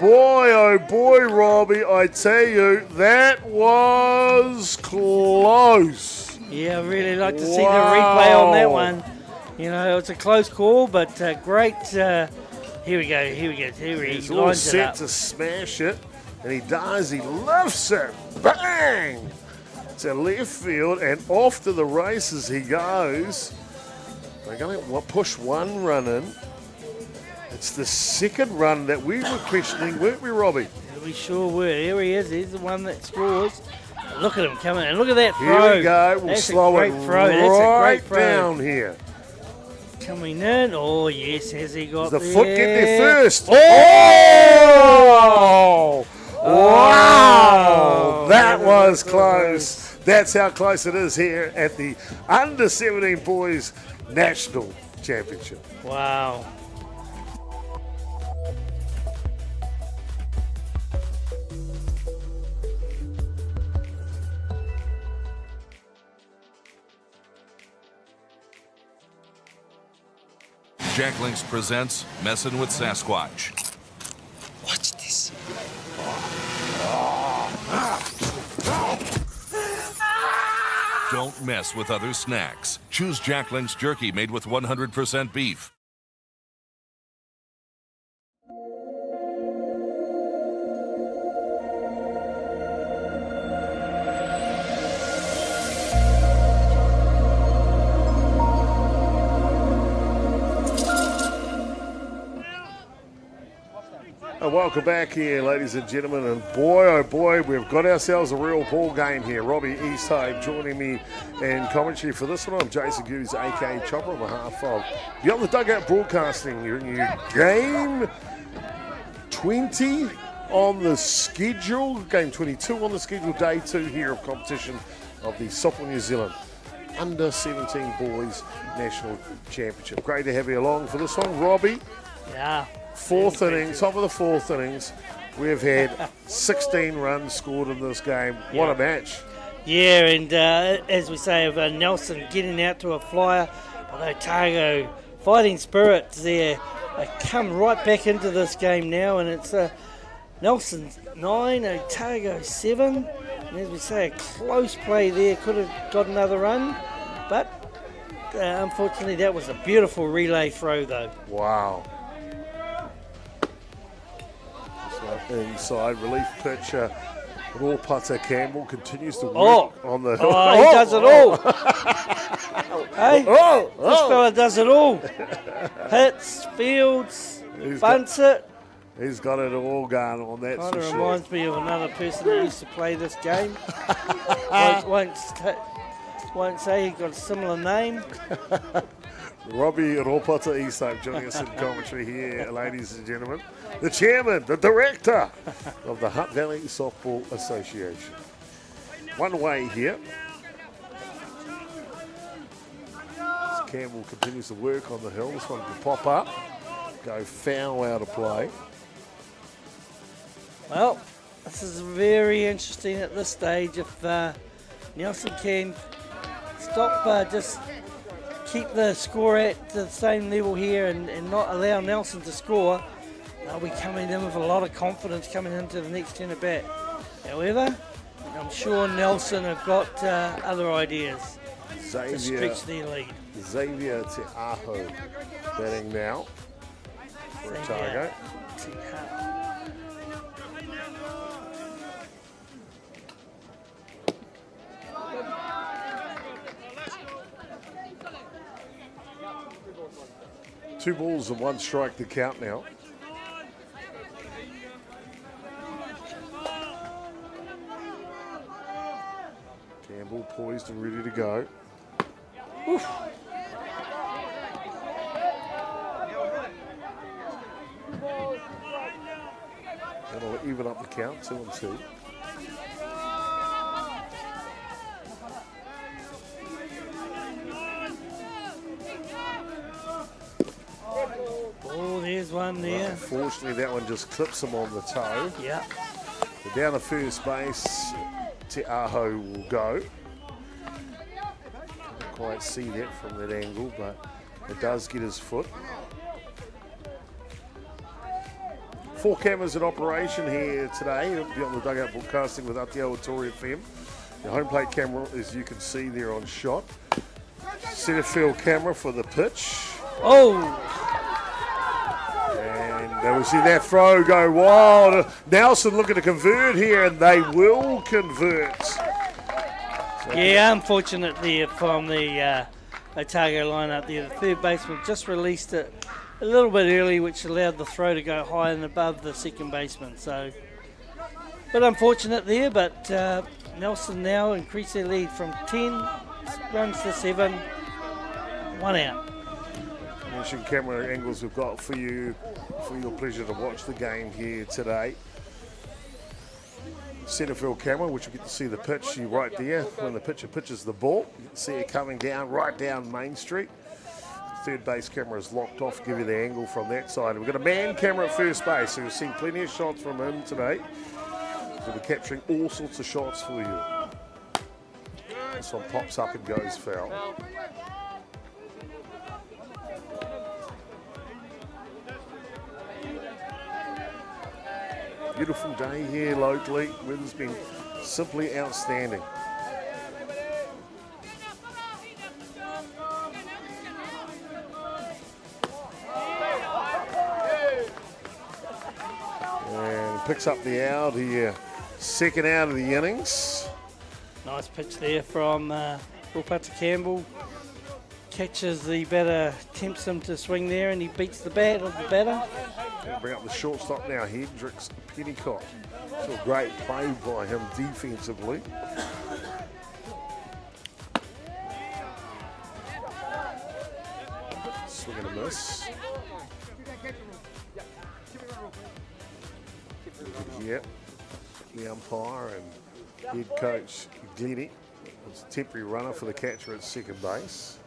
Boy, oh boy, Robbie, I tell you, that was close. Yeah, I really like to see the replay on that one. You know, it's a close call, but great. Here we go. He's all lines it set up. to smash it, and he does. He lifts it. Bang! To left field, and off to the races he goes. They're going to push one run in. It's the second run that we were questioning, weren't we, Robbie? Yeah, we sure were. Here he is. He's the one that scores. Look at him coming, and look at that throw. Here we go. We'll slow it right down here. Coming in. Oh, yes, has he got Does the foot get there first? Oh! Wow! That was close. That's how close it is here at the Under-17 Boys National Championship. Wow. Jack Links presents Messin' with Sasquatch. Watch this. Don't mess with other snacks. Choose Jack Links jerky made with 100% beef. Welcome back here, ladies and gentlemen, and boy, oh boy, we've got ourselves a real ball game here. Robbie Easthave joining me in commentary for this one. I'm Jason Gerbes, a.k.a. Chopper, on behalf of Beyond the Dugout Broadcasting. Your game 20 on the schedule, game 22 on the schedule, day 2 here of competition of the Softball New Zealand Under-17 Boys National Championship. Great to have you along for this one, Robbie. Yeah. Fourth innings, top of the fourth innings, we've had 16 runs scored in this game. What a match. Yeah, and as we say, of Nelson getting out to a flyer, but Otago fighting spirits there. They come right back into this game now, and it's Nelson 9, Otago 7. And as we say, a close play there, could have got another run, but unfortunately that was a beautiful relay throw though. Wow. Inside relief pitch, raw putter Campbell continues to work on the hill. Oh, he does it all. Hey, this fella does it all. Hits, fields, bunts it. He's got it all going on that. Kind of sure. reminds me of another person that used to play this game. Won't say he got a similar name. Robbie Ropata Easthave joining us in commentary here, ladies and gentlemen. The chairman, the director of the Hutt Valley Softball Association. One way here. As Campbell continues to work on the hill. This one can pop up, go foul out of play. Well, this is very interesting at this stage. If Nelson can stop, just keep the score at the same level here and not allow Nelson to score, they'll be coming in with a lot of confidence coming into the next 10 at bat. However, I'm sure Nelson have got other ideas to stretch their lead. Xavier Te Aho batting now for Otago. Two balls and one strike to count now. Campbell poised and ready to go. Oof. That'll even up the count, 2-2. Oh, there's one there. Well, unfortunately, that one just clips him on the toe. Yeah. So down to first base, Te Aho will go. Can't quite see that from that angle, but it does get his foot. 4 cameras in operation here today. It'll be on the Dugout broadcasting with Atiawa Toa FM. The home plate camera, as you can see there on shot. Centre field camera for the pitch. Oh! And we see that throw go wild. Nelson looking to convert here, and they will convert. So yeah, unfortunate there from the Otago lineup there. The third baseman just released it a little bit early, which allowed the throw to go high and above the second baseman. So, but unfortunate there. But Nelson now increase their lead from 10 runs to 7. 1 out. Mention camera angles we've got for you, for your pleasure to watch the game here today. Centre field camera, which you get to see the pitch right there when the pitcher pitches the ball. You can see it coming down right down Main Street. Third base camera is locked off, give you the angle from that side. We've got a man camera at first base, so you'll see plenty of shots from him today. We'll be capturing all sorts of shots for you. This one pops up and goes foul. Beautiful day here locally. Weather's been simply outstanding. And picks up the out here. Second out of the innings. Nice pitch there from Rupata Campbell. Catches the batter, tempts him to swing there, and he beats the bat of the batter. And bring up the shortstop now, Hendricks Pennicott. So a great play by him defensively. Swing and a miss. Yep, the umpire and head coach Glennie. It's a temporary runner for the catcher at second base.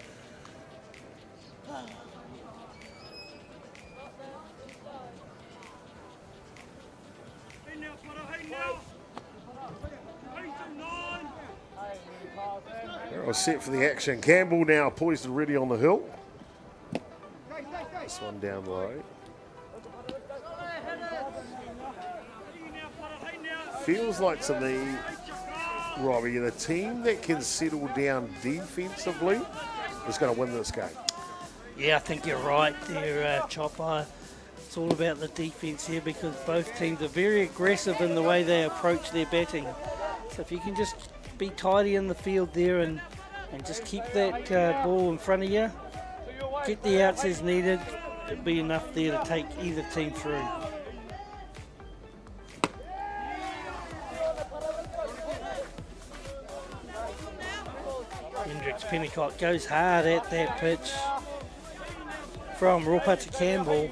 They're all set for the action. Campbell now poised and ready on the hill. This one down low. Feels like to me, Robbie, the team that can settle down defensively is going to win this game. Yeah, I think you're right there, Chopper. It's all about the defence here because both teams are very aggressive in the way they approach their batting. So if you can just be tidy in the field there and just keep that ball in front of you, get the outs as needed, it'll be enough there to take either team through. Hendricks Pennicott goes hard at that pitch from Rupata Campbell.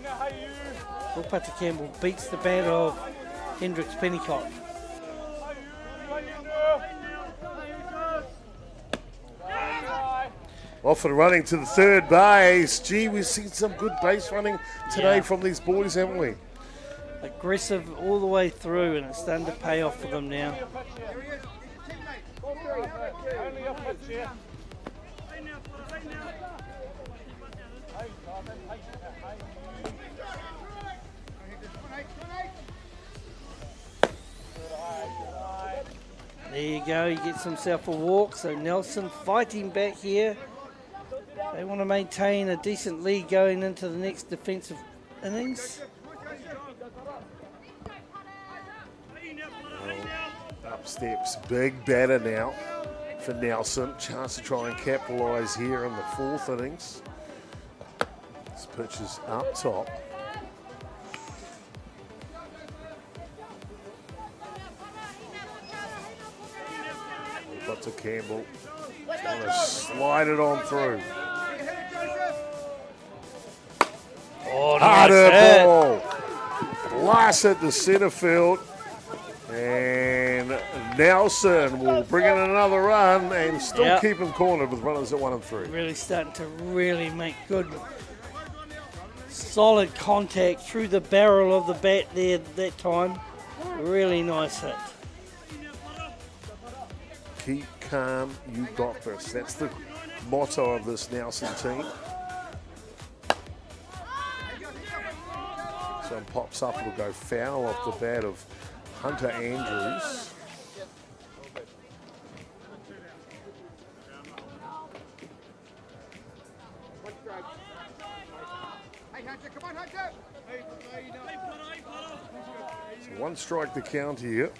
Rupata Campbell beats the bat of Hendricks Pennicott. Off and running to the third base. Gee, we've seen some good base running today from these boys, haven't we? Aggressive all the way through, and it's starting to pay off for them now. There you go, he gets himself a walk. So Nelson fighting back here. They want to maintain a decent lead going into the next defensive innings. Up steps, big batter now for Nelson. Chance to try and capitalise here in the fourth innings. This pitch is up top. to Campbell. Going to slide it on through. Oh, Harder nice ball. Blast at the centre field. And Nelson will bring in another run and still keep him cornered with runners at 1 and 3. Really starting to really make good, solid contact through the barrel of the bat there that time. Really nice hit. Keep calm, you got this. That's the motto of this Nelson team. So it pops up, it'll go foul off the bat of Hunter Andrews. So 1 strike to count here.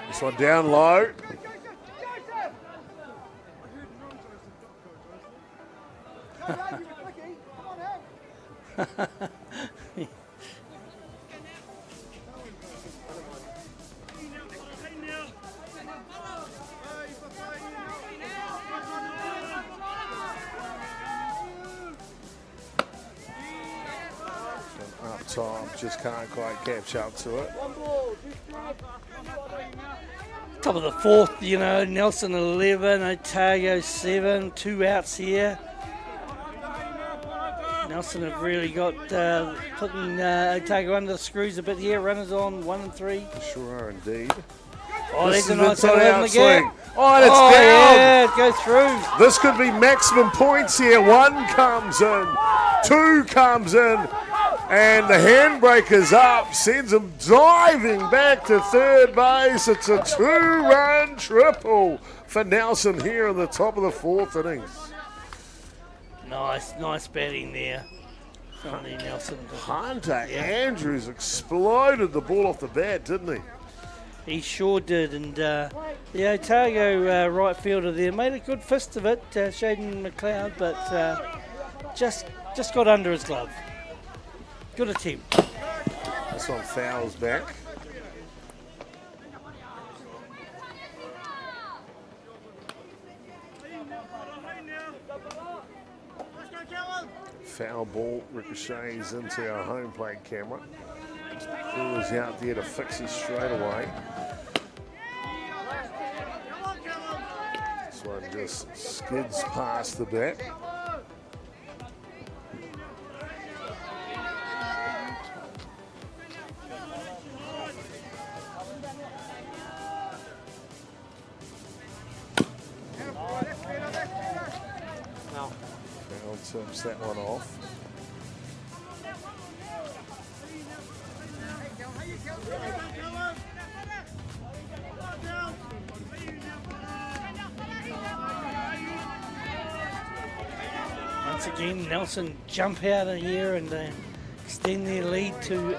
This one down low. Up top, just can't quite catch up to it. Top of the 4th, you know, Nelson 11, Otago 7, 2 outs here. Nelson have really got putting Otago under the screws a bit here. Runners on 1 and 3. Sure are indeed. Oh, This there's a is nice an hit out on the swing. gap. Oh, and it's down. Yeah, it goes through. This could be maximum points here. 1 comes in, 2 comes in, and the handbraker's up, sends him diving back to third base. It's a 2-run triple for Nelson here in the top of the 4th innings. Nice batting there. Nelson. Hunter Andrews exploded the ball off the bat, didn't he? He sure did, and the Otago right fielder there made a good fist of it, Shaden McLeod, but just got under his glove. Good attempt. This one fouls back. Foul ball ricochets into our home plate camera. Ball is out there to fix it straight away. This one just skids past the bat. Foul tips that one off. Once again, Nelson jump out of here and extend their lead to a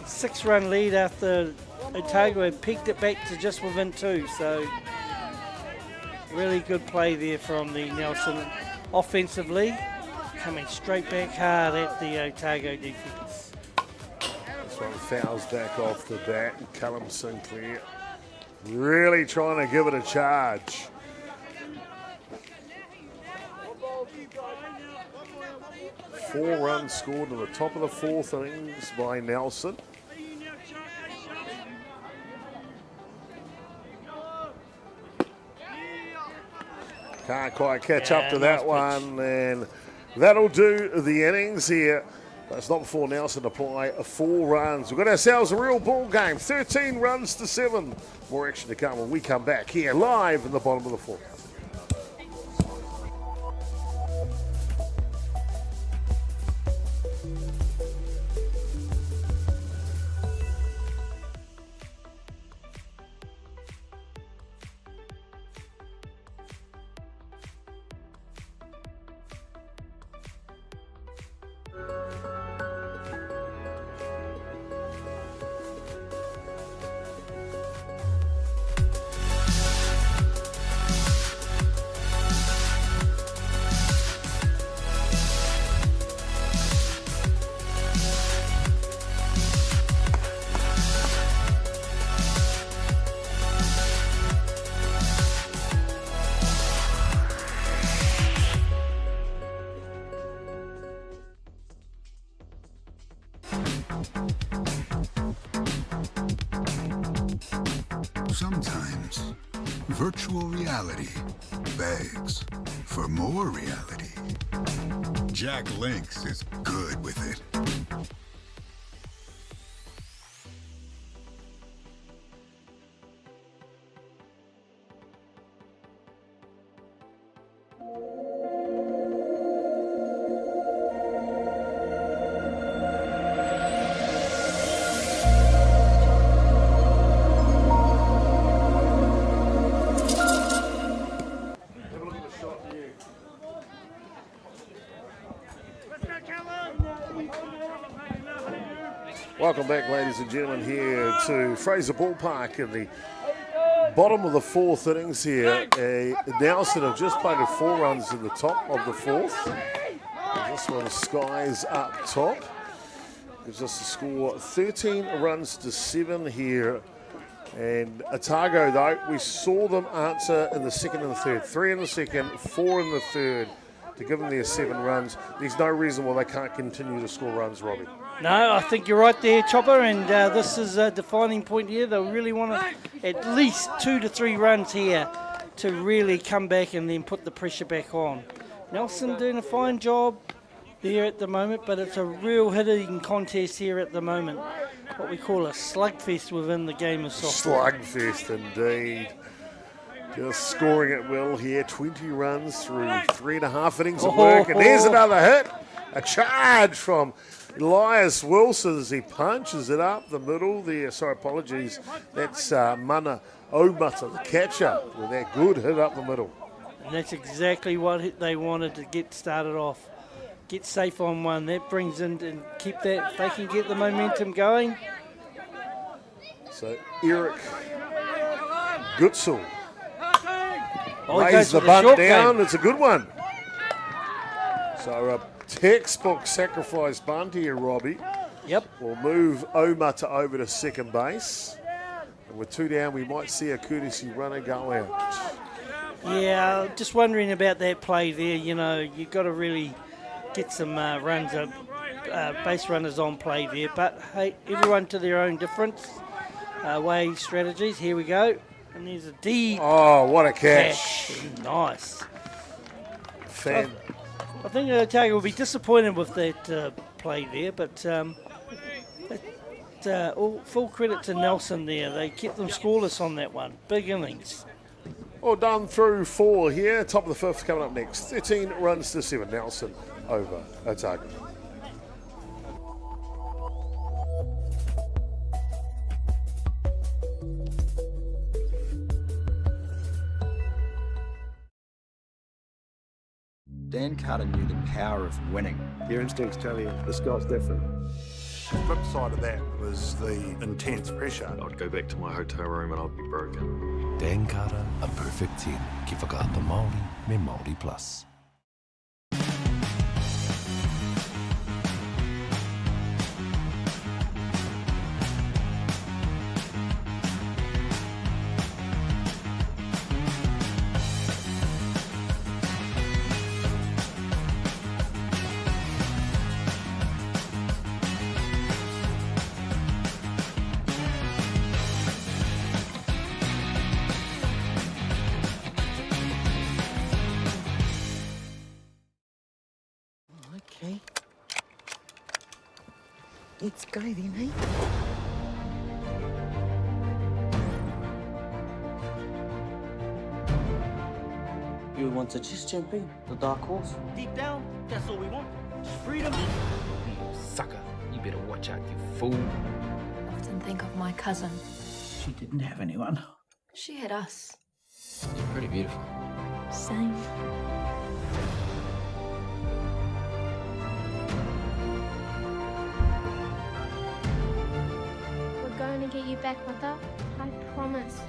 6-run lead after Otago had peaked it back to just within 2. So really good play there from the Nelson offensively, coming straight back hard at the Otago defence. This one fouls back off the bat. Callum Sinclair really trying to give it a charge. Four runs scored in the top of the 4th innings by Nelson. Can't quite catch up to that one, and that'll do the innings here. That's not before Nelson apply 4 runs. We've got ourselves a real ball game, 13 runs to 7. More action to come when we come back here live in the bottom of the 4th. Virtual reality begs for more reality. Jack Lynx is good with it. Welcome back, ladies and gentlemen, here to Fraser Ballpark in the bottom of the fourth innings here. Nelson have just played 4 runs in the top of the fourth. And this one skies up top. Gives us a score 13 runs to 7 here. And Otago, though, we saw them answer in the second and the third. 3 in the second, 4 in the third to give them their 7 runs. There's no reason why they can't continue to score runs, Robbie. No, I think you're right there, Chopper, and this is a defining point here. They'll really want at least 2 to 3 runs here to really come back and then put the pressure back on. Nelson doing a fine job there at the moment, but it's a real hitting contest here at the moment. What we call a slugfest within the game of softball. Slugfest indeed. Just scoring it well here. 20 runs through 3.5 innings of work, and there's another hit. A charge from Elias Wilson as he punches it up the middle there. Sorry, apologies. That's Mana Omata, the catcher, with that good hit up the middle. And that's exactly what they wanted to get started off. Get safe on one. That brings in and keep that. If they can get the momentum going. So Eric Gutzel Raise raised the bunt down. It's a good one. So textbook sacrifice bunt here, Robbie. Yep. We'll move Omata over to second base. And with 2 down, we might see a courtesy runner go out. Yeah, just wondering about that play there. You know, you've got to really get some runs, base runners on play there. But, hey, everyone to their own different way strategies. Here we go. And there's a deep. Oh, what a catch. Nice. Fan. I think Otago will be disappointed with that play there, but full credit to Nelson there. They kept them scoreless on that one. Big innings. All done through 4 here. Top of the fifth coming up next. 13 runs to 7. Nelson over Otago. Dan Carter knew the power of winning. Your instincts tell you the sky's different. The flip side of that was the intense pressure. I'd go back to my hotel room and I'd be broken. Dan Carter, a perfect 10. Ki whakaata Māori, me Māori Plus. Let's go then, eh? You want to just jump in, the dark horse? Deep down, that's all we want. Just freedom. You sucker. You better watch out, you fool. I often think of my cousin. She didn't have anyone. She had us. You're pretty beautiful. Same. Going to get you back, Mata. I promise.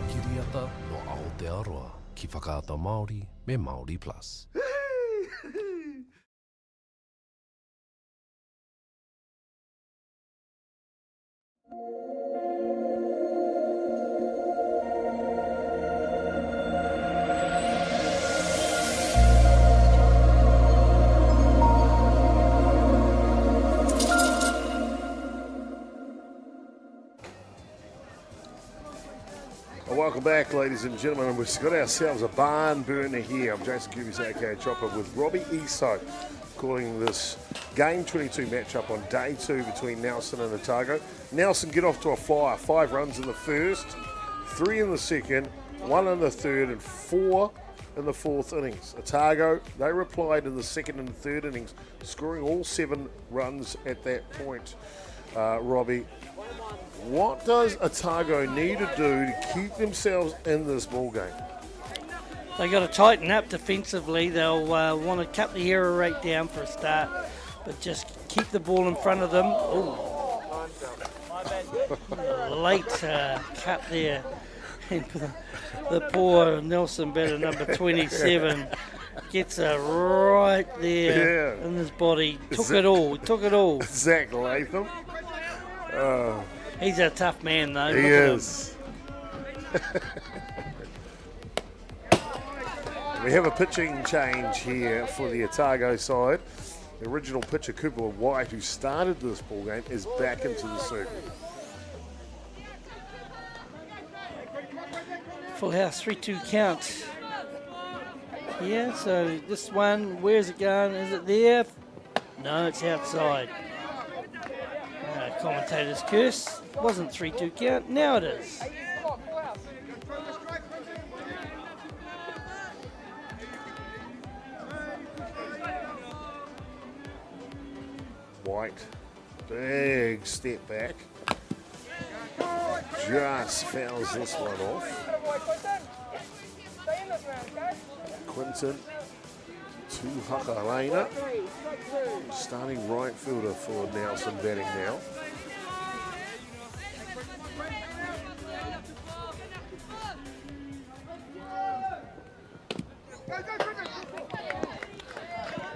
Kiriata no Aotearoa. Ki whakaata Māori, me Māori Plus. Welcome back, ladies and gentlemen. We've got ourselves a barn burner here. I'm Jason Gerbes, aka Chopper, with Robbie Iso, calling this Game 22 matchup on day 2 between Nelson and Otago. Nelson get off to a flyer. 5 runs in the first, 3 in the second, 1 in the third, and 4 in the fourth innings. Otago, they replied in the second and third innings, scoring all 7 runs at that point. Robbie, what does Otago need to do to keep themselves in this ball game? They got to tighten up defensively. They'll want to cut the error rate down for a start, but just keep the ball in front of them. Late cut there. And the poor Nelson batter, number 27, gets right there in his body. Took it all. Zach Latham. He's a tough man, though. He is. We have a pitching change here for the Otago side. The original pitcher, Cooper White, who started this ball game, is back into the circle. Full house, 3-2 count. Yeah, so this one, where's it going? Is it there? No, it's outside. Commentator's curse. Wasn't 3-2 count. Now it is. White, big step back. Just fouls this one off. Quinton to Hakalena. Starting right fielder for Nelson batting now.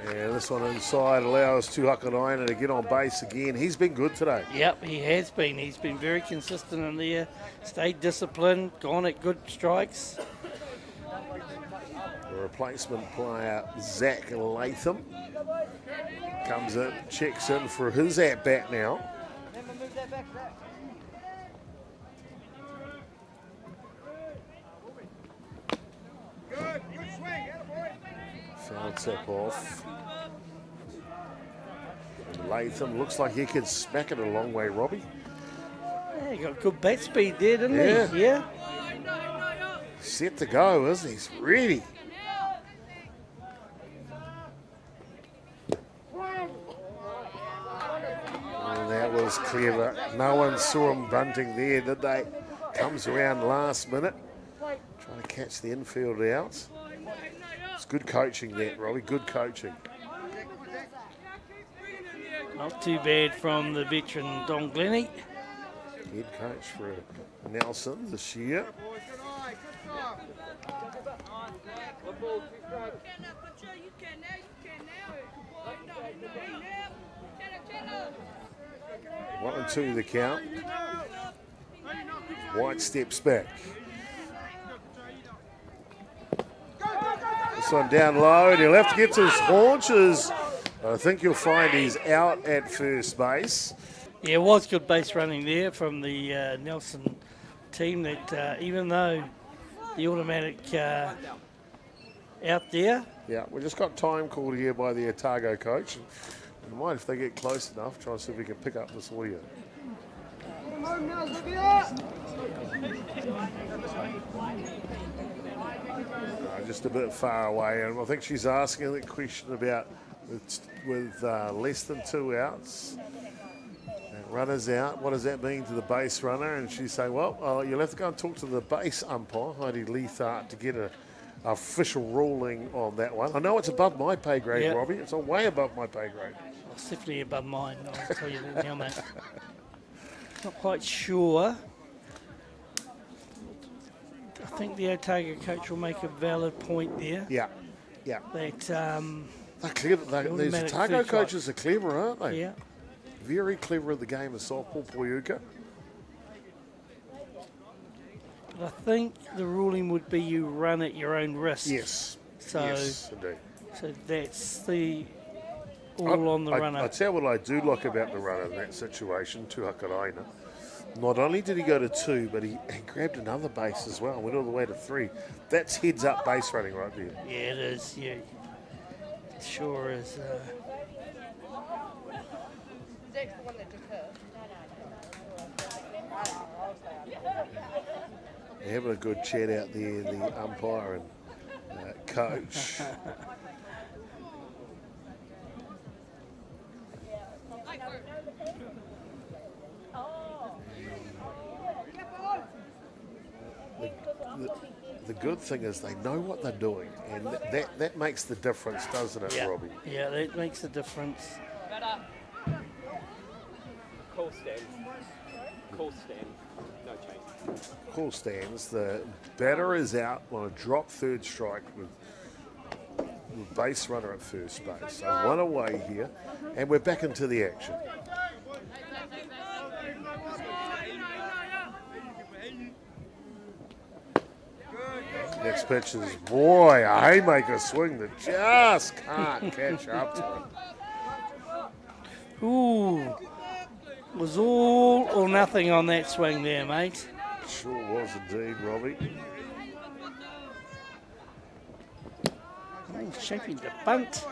And this one inside allows Tuakanaina to get on base again. He's been good today. Yep, he has been. He's been very consistent in there. Stayed disciplined, gone at good strikes. The replacement player, Zach Latham, comes in, checks in for his at-bat now. Foul tip off. Latham looks like he can smack it a long way, Robbie. Yeah, he got good bat speed there, didn't he? Yeah. Set to go, isn't he? He's ready. And that was clever. No one saw him bunting there, did they? Comes around last minute. Trying to catch the infield out. It's good coaching that, Robbie. Good coaching. Not too bad from the veteran Don Glennie. Head coach for Nelson this year. One and 2 the count. White steps back. This one down low, and he'll have to get to his haunches. I think you'll find he's out at first base. Yeah, it was good base running there from the Nelson team. That even though the automatic out there. Yeah, we just got time called here by the Otago coach. We might, if they get close enough, try and see if we can pick up this audio. Just a bit far away, and I think she's asking the question about with less than 2 outs, and runners out, what does that mean to the base runner? And she's saying, well, you'll have to go and talk to the base umpire, Heidi Leithart, to get an official ruling on that one. I know it's above my pay grade, Robbie. It's way above my pay grade. It's definitely above mine, I'll tell you that now, mate. Not quite sure. I think the Otago coach will make a valid point there. Yeah. That they're clever. These Otago coaches are clever, aren't they? Yeah. Very clever at the game of softball, Poyuka. But I think the ruling would be you run at your own risk. Yes. Yes, indeed. So that's the all on the runner. I tell you what I do like about the runner in that situation, Tuakaraina, Not only did he go to 2, but he grabbed another base as well. Went all the way to 3. That's heads-up base running right there. Yeah, it is. Yeah, it sure is. They're having a good chat out there, the umpire and coach. The good thing is they know what they're doing, and that makes the difference, doesn't it, Robbie? Yeah, that makes the difference. Call stands. Call stands. No change. Call stands. The batter is out on a drop third strike with base runner at first base. So 1 away here, and we're back into the action. Next pitch is, boy, a haymaker swing that just can't catch up to it. Ooh, was all or nothing on that swing there, mate. Sure was indeed, Robbie. Oh, shaping the bunt.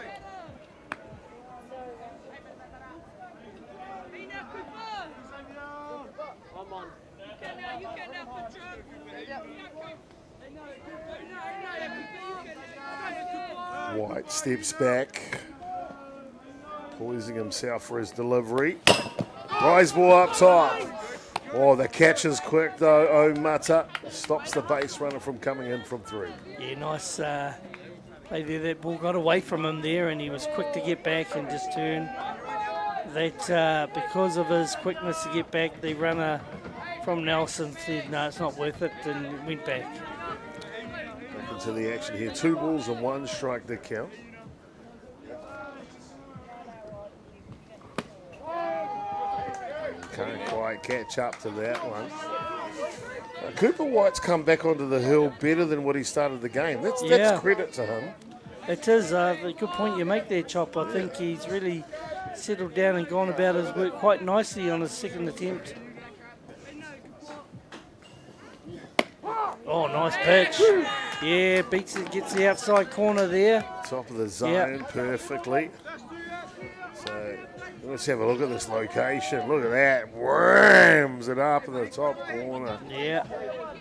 White steps back, poising himself for his delivery. Rise ball up top. Oh, the catch is quick though. Omata stops the base runner from coming in from 3. Yeah, nice play there. That ball got away from him there, and he was quick to get back and just turn. That because of his quickness to get back, the runner from Nelson said, no, it's not worth it, and went back. Back into the action here. 2 balls and 1 strike to count. Can't quite catch up to that one. Cooper White's come back onto the hill better than what he started the game. That's credit to him. It is a good point you make there, Chop. I think he's really settled down and gone about his work quite nicely on his second attempt. Oh, nice pitch. Yeah, beats it, gets the outside corner there. Top of the zone perfectly. So let's have a look at this location. Look at that. Worms it up in the top corner. Yeah.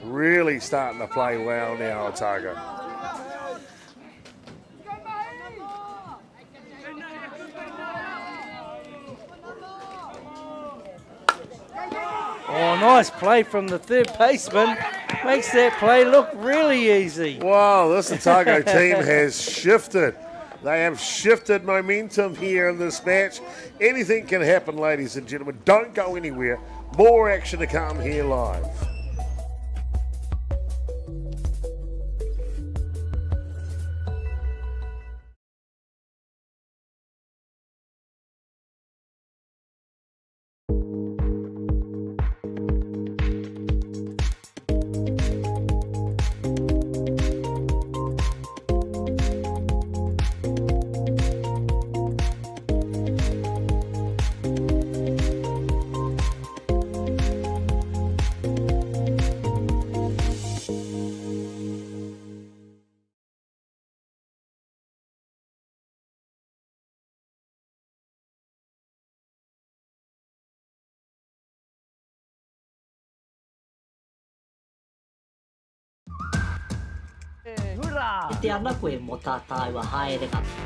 Really starting to play well now, Otago. Oh, nice play from the third baseman. Makes that play look really easy. Wow, this Otago team has shifted. They have shifted momentum here in this match. Anything can happen, ladies and gentlemen. Don't go anywhere. More action to come here live.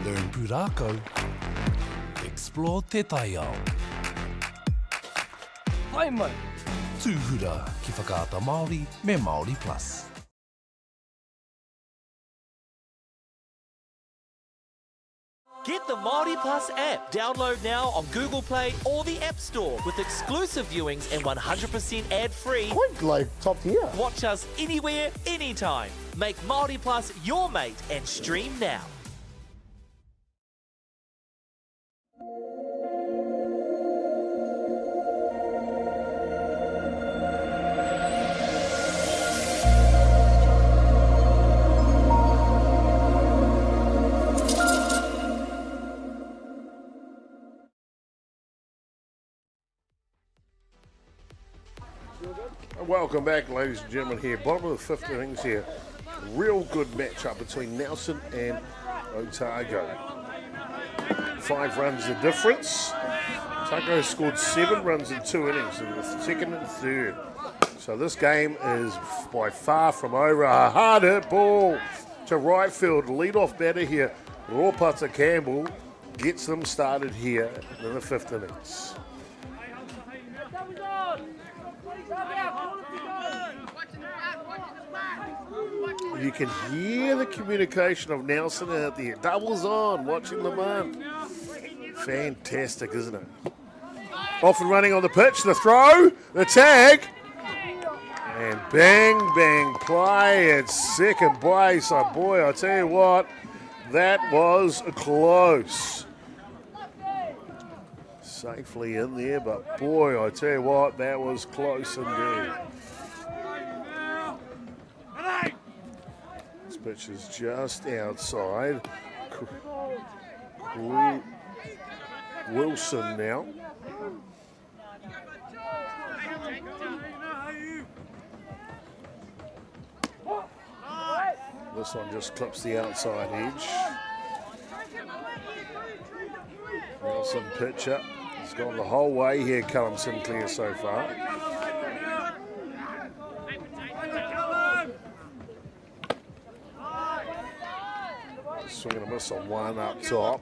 Learn Pūrākau. Explore Te Taiao. Whai mai. Tūhura ki whakaata Māori me Māori Plus. Get the Māori Plus app. Download now on Google Play or the App Store with exclusive viewings and 100% ad-free. Quite like top tier. Watch us anywhere, anytime. Make Māori Plus your mate and stream now. welcome back, ladies and gentlemen, here. Bottom of the fifth innings here. Real good matchup between Nelson and Otago. 5 runs the difference. Otago scored 7 runs in 2 innings in the second and third. So this game is by far from over. A hard hit ball to right field. Lead-off batter here, Ropata Campbell, gets them started here in the 5th innings. You can hear the communication of Nelson out there. Doubles on, watching the man. Fantastic, isn't it? Off and running on the pitch, the throw, the tag. And bang, bang, play at second base. Oh boy, I tell you what, that was close. Safely in there, but boy, I tell you what, that was close indeed. This pitch is just outside. Wilson now. This one just clips the outside edge. Nelson pitcher. He's gone the whole way here, Callum Sinclair, so far. Swing and a miss on one up top.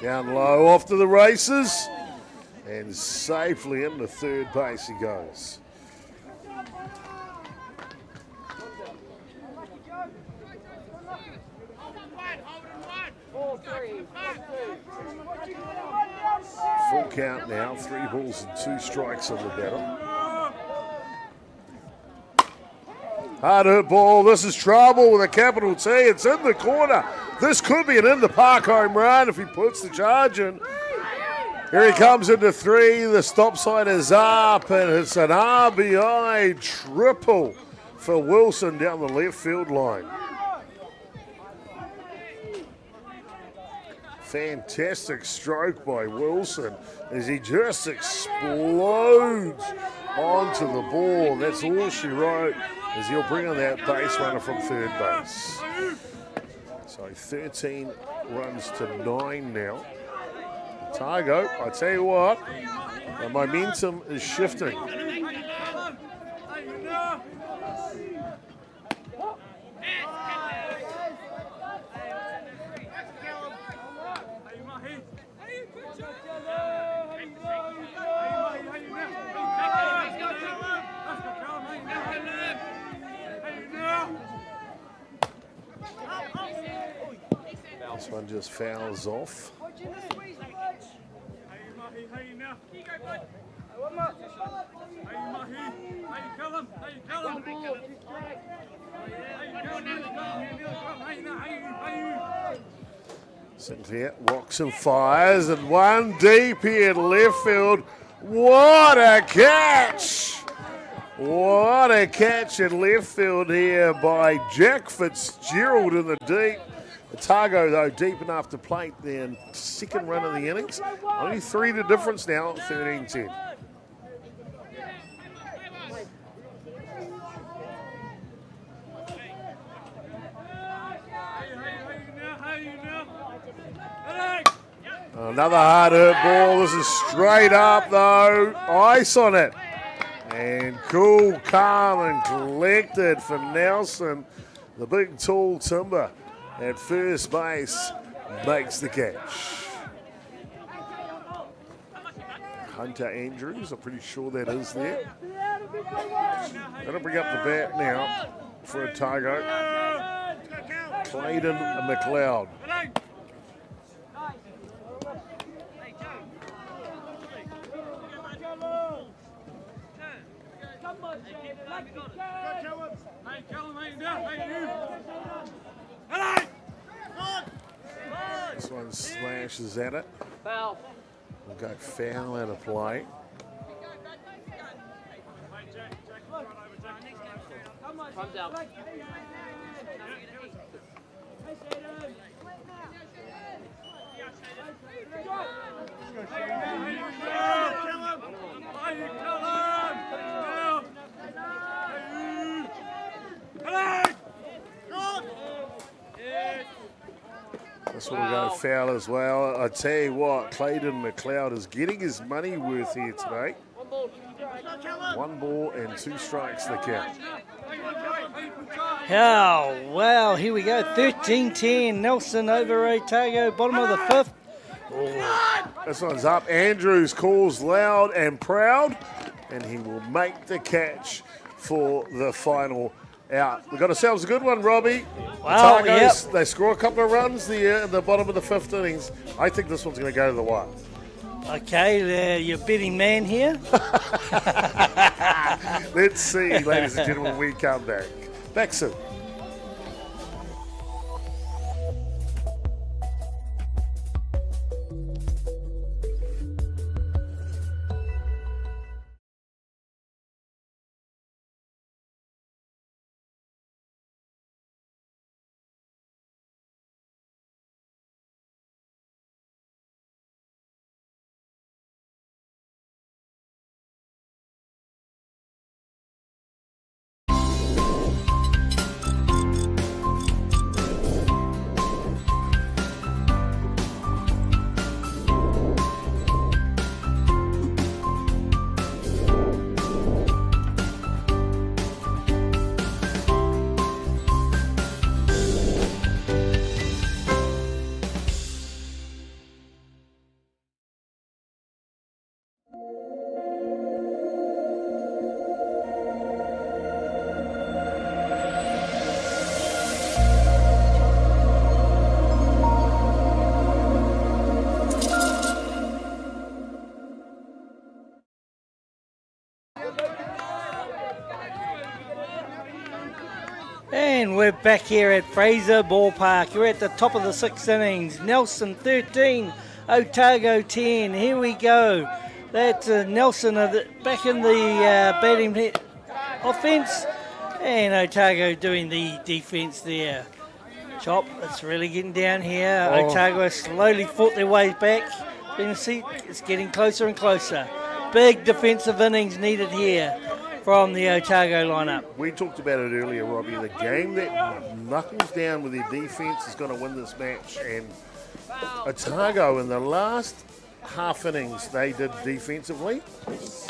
Down low, off to the races, and safely into third base he goes. Full count now, 3 balls and 2 strikes on the batter. Hard hit ball, this is trouble with a capital T, it's in the corner. This could be an in-the-park home run if he puts the charge in. Here he comes into 3, the stop sign is up, and it's an RBI triple for Wilson down the left field line. Fantastic stroke by Wilson as he just explodes onto the ball. That's all she wrote, as he'll bring on that base runner from third base. So 13 runs to 9 now. Otago, I tell you what, the momentum is shifting. This one just fouls off. Sinclair rocks and fires, and one deep here in left field. What a catch! What a catch in left field here by Jack Fitzgerald in the deep. Otago, though, deep enough to plate their second run of the innings. Only 3 the difference now, 13-10. Another hard hit ball. This is straight up, though. Ice on it. And cool, calm, and collected for Nelson. The big, tall timber at first base makes the catch. Hunter Andrews, I'm pretty sure that is there. Gonna bring up the bat now for Otago. Clayton McLeod. This one slashes at it. Foul. We'll go foul out of play. Time's out. This one will go foul as well. I tell you what, Clayton McLeod is getting his money worth here today. 1 ball and 2 strikes the count. Oh, wow, here we go. 13-10. Nelson over Otago, bottom of the 5th. Oh. This one's up. Andrews calls loud and proud, and he will make the catch for the final out. We've got ourselves a good one, Robbie. Wow, yep. They score a couple of runs there in the bottom of the 5th innings. I think this one's going to go to the wire. Okay, you're betting man here. Let's see, ladies and gentlemen, when we come back. Back soon. And we're back here at Fraser Ballpark. We're at the top of the 6th innings. Nelson 13, Otago 10. Here we go. That's Nelson back in the batting offense, and Otago doing the defense there. Chop, it's really getting down here. Oh. Otago has slowly fought their way back. It's getting closer and closer. Big defensive innings needed here from the Otago lineup. We talked about it earlier, Robbie. The game that knuckles down with their defence is going to win this match. And Otago, in the last half innings they did defensively,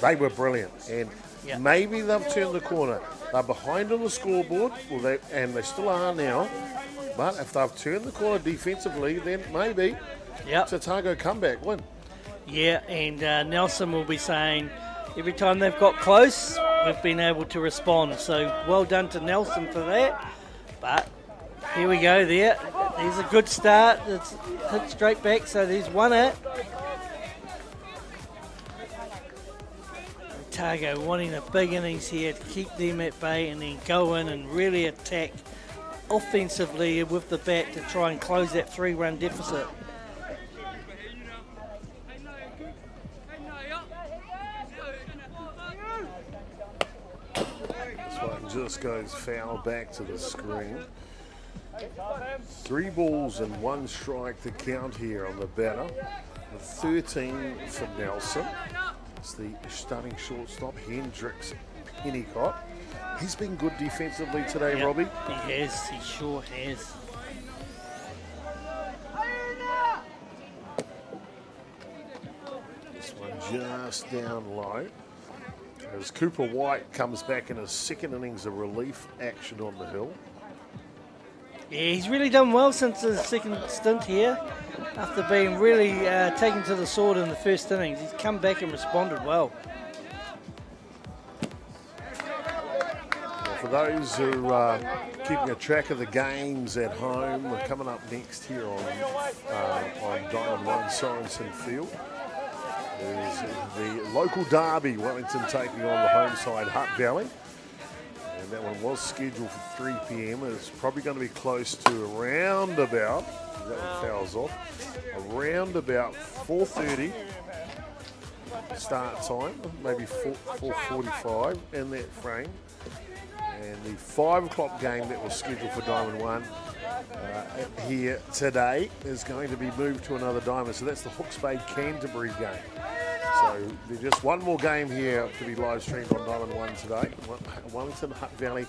they were brilliant. And maybe they've turned the corner. They're behind on the scoreboard, and they still are now. But if they've turned the corner defensively, then maybe it's Otago comeback win. Yeah, and Nelson will be saying every time they've got close, we've been able to respond. So well done to Nelson for that. But here we go there. There's a good start. It's hit straight back, so there's 1 out. Otago wanting a big innings here to keep them at bay and then go in and really attack offensively with the bat to try and close that 3-run deficit. Just goes foul back to the screen. 3 balls and 1 strike to count here on the batter. The 13 for Nelson. It's the starting shortstop, Hendricks Pennicott. He's been good defensively today, Robbie. He has, he sure has. This one just down low. As Cooper White comes back in his 2nd innings of relief action on the hill. Yeah, he's really done well since his 2nd stint here. After being really taken to the sword in the 1st innings, he's come back and responded well. For those who are keeping a track of the games at home, we're coming up next here on Diamond 1 Sorensen Field. There's the local derby, Wellington taking on the home side, Hutt Valley. And that one was scheduled for 3 p.m. It's probably going to be close to around about, that one fouls off, around about 4:30 start time, maybe 4:45 in that frame. And the 5 o'clock game that was scheduled for Diamond 1 here today is going to be moved to another diamond. So that's the Hawke's Bay Canterbury game. So there's just one more game here to be live streamed on Diamond 1 today. Wellington Hutt Valley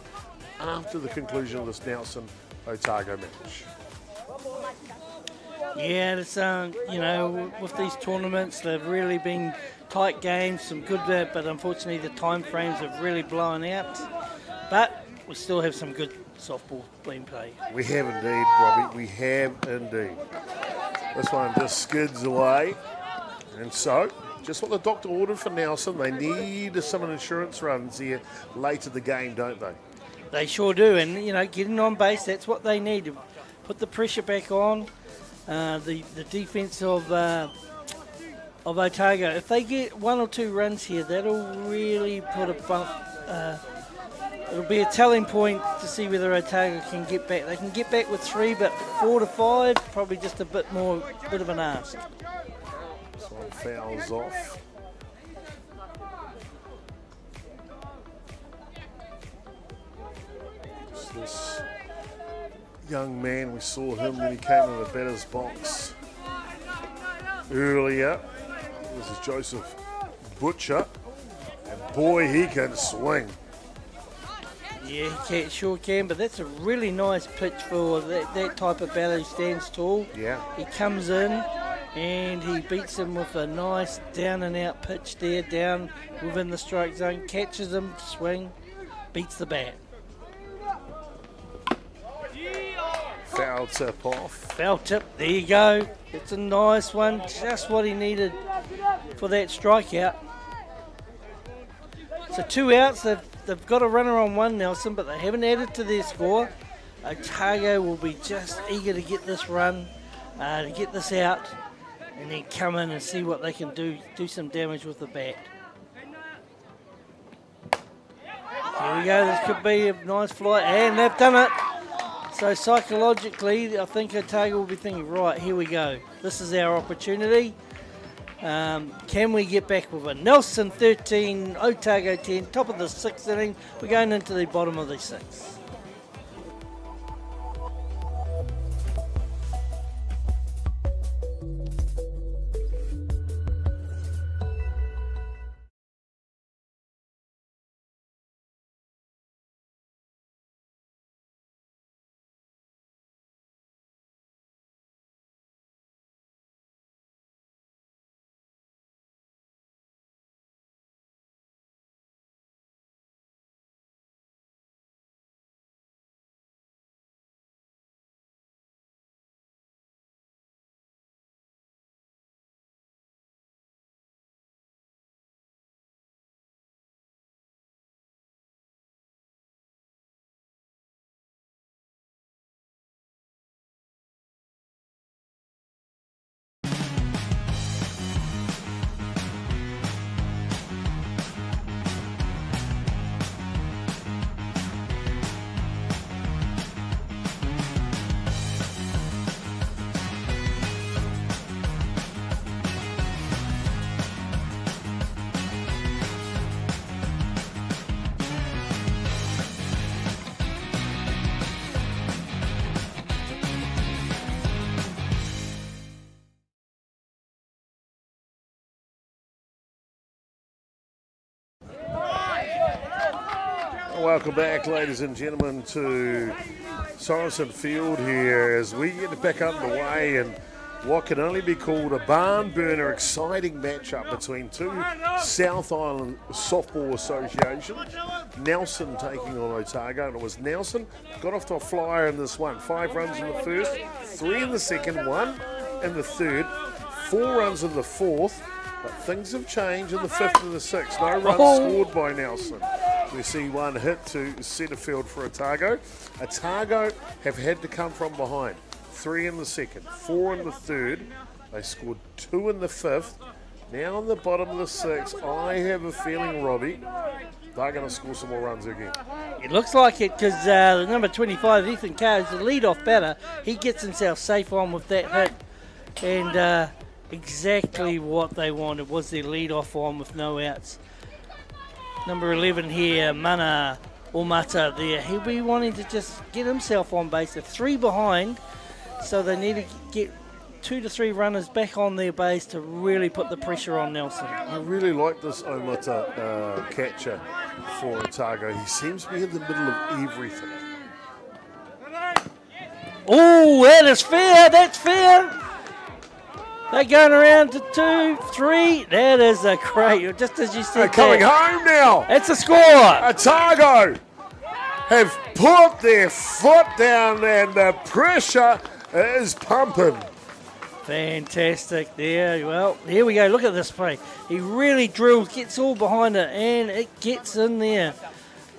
after the conclusion of this Nelson Otago match. Yeah, it's you know, with these tournaments, they've really been tight games, some good, but unfortunately the time frames have really blown out. But we still have some good softball being played. We have indeed, Robbie. We have indeed. This one just skids away, and so just what the doctor ordered for Nelson. They need some insurance runs here late in the game, don't they? They sure do, and you know, getting on base, that's what they need to put the pressure back on. The defense of Otago. If they get 1 or 2 runs here, that'll really put a bump. It'll be a telling point to see whether Otago can get back. They can get back with 3, but 4 to 5, probably just a bit of an ask. This one fouls off. This young man, we saw him when he came in the batter's box earlier. This is Joseph Butcher, and boy, he can swing. Yeah, he sure can, but that's a really nice pitch for that type of batter who stands tall. Yeah. He comes in and he beats him with a nice down and out pitch there, down within the strike zone, catches him, swing, beats the bat. Foul tip off. Foul tip, there you go. It's a nice one, just what he needed for that strikeout. So 2 outs, they've got a runner on 1, Nelson, but they haven't added to their score. Otago will be just eager to get this run, to get this out, and then come in and see what they can do some damage with the bat. Here we go, this could be a nice fly, and they've done it. So psychologically, I think Otago will be thinking, right, here we go. This is our opportunity. Can we get back with a Nelson 13, Otago 10, top of the 6th inning? We're going into the bottom of the 6th. Welcome back, ladies and gentlemen, to Sorensen Field here as we get back underway in what can only be called a barn burner, exciting matchup between 2 South Island Softball Associations. Nelson taking on Otago, and it was Nelson got off to a flyer in this one. 5 runs in the first, 3 in the second, 1 in the third, 4 runs in the fourth, but things have changed in the 5th and the 6th. No runs scored by Nelson. We see 1 hit to centre field for Otago. Otago have had to come from behind. 3 in the second, 4 in the third. They scored 2 in the 5th. Now on the bottom of the 6th, I have a feeling, Robbie, they're going to score some more runs again. It looks like it because the number 25, Ethan Carr, is the lead-off batter. He gets himself safe on with that hit. And exactly what they wanted was their lead-off on with no outs. Number 11 here, Mana Omata there. He'll be wanting to just get himself on base. They're 3 behind, so they need to get 2 to 3 runners back on their base to really put the pressure on Nelson. I really like this Omata catcher for Otago. He seems to be in the middle of everything. Oh, that is fair. That's fair. They're going around to 2, 3. That is a great. Just as you said, they're coming home now. It's a score. Otago have put their foot down, and the pressure is pumping. Fantastic there. Well, here we go. Look at this play. He really drills, gets all behind it, and it gets in there.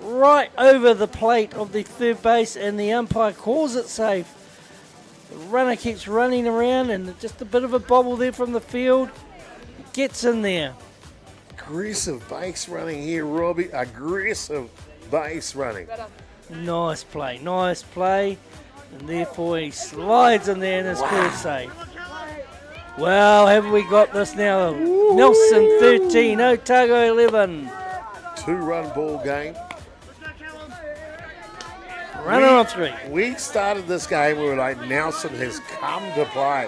Right over the plate of the third base, and the umpire calls it safe. The runner keeps running around, and just a bit of a bobble there from the field. Gets in there. Aggressive base running here, Robbie. Aggressive base running. Nice play. Nice play. And therefore he slides in there and is clear safe. Well, have we got this now? Ooh. Nelson 13, Otago 11. 2-run ball game. Runner on 3. We started this game, we were like, Nelson has come to play.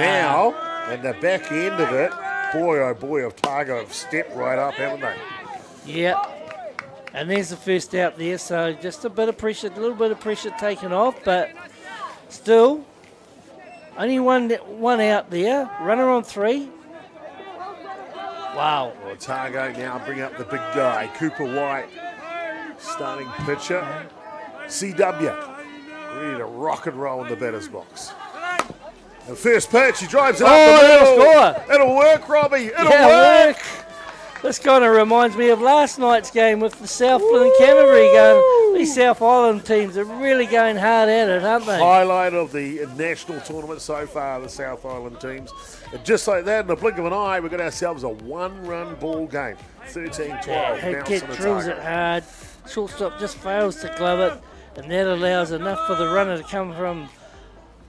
Now, at the back end of it, boy, oh boy, Otago have stepped right up, haven't they? Yep. And there's the first out there, so just a bit of pressure, a little bit of pressure taken off, but still, only one out there. Runner on 3. Wow. Otago now bring up the big guy, Cooper White, starting pitcher. CW, ready to rock and roll in the batter's box. The first pitch, he drives it up the middle. Score. It'll work, Robbie. It'll work. This kind of reminds me of last night's game with the Southland and Canterbury going. These South Island teams are really going hard at it, aren't they? Highlight of the national tournament so far, the South Island teams. And just like that, in the blink of an eye, we've got ourselves a 1-run ball game. 13-12. Kid drills it hard. Shortstop just fails to glove it. And that allows enough for the runner to come from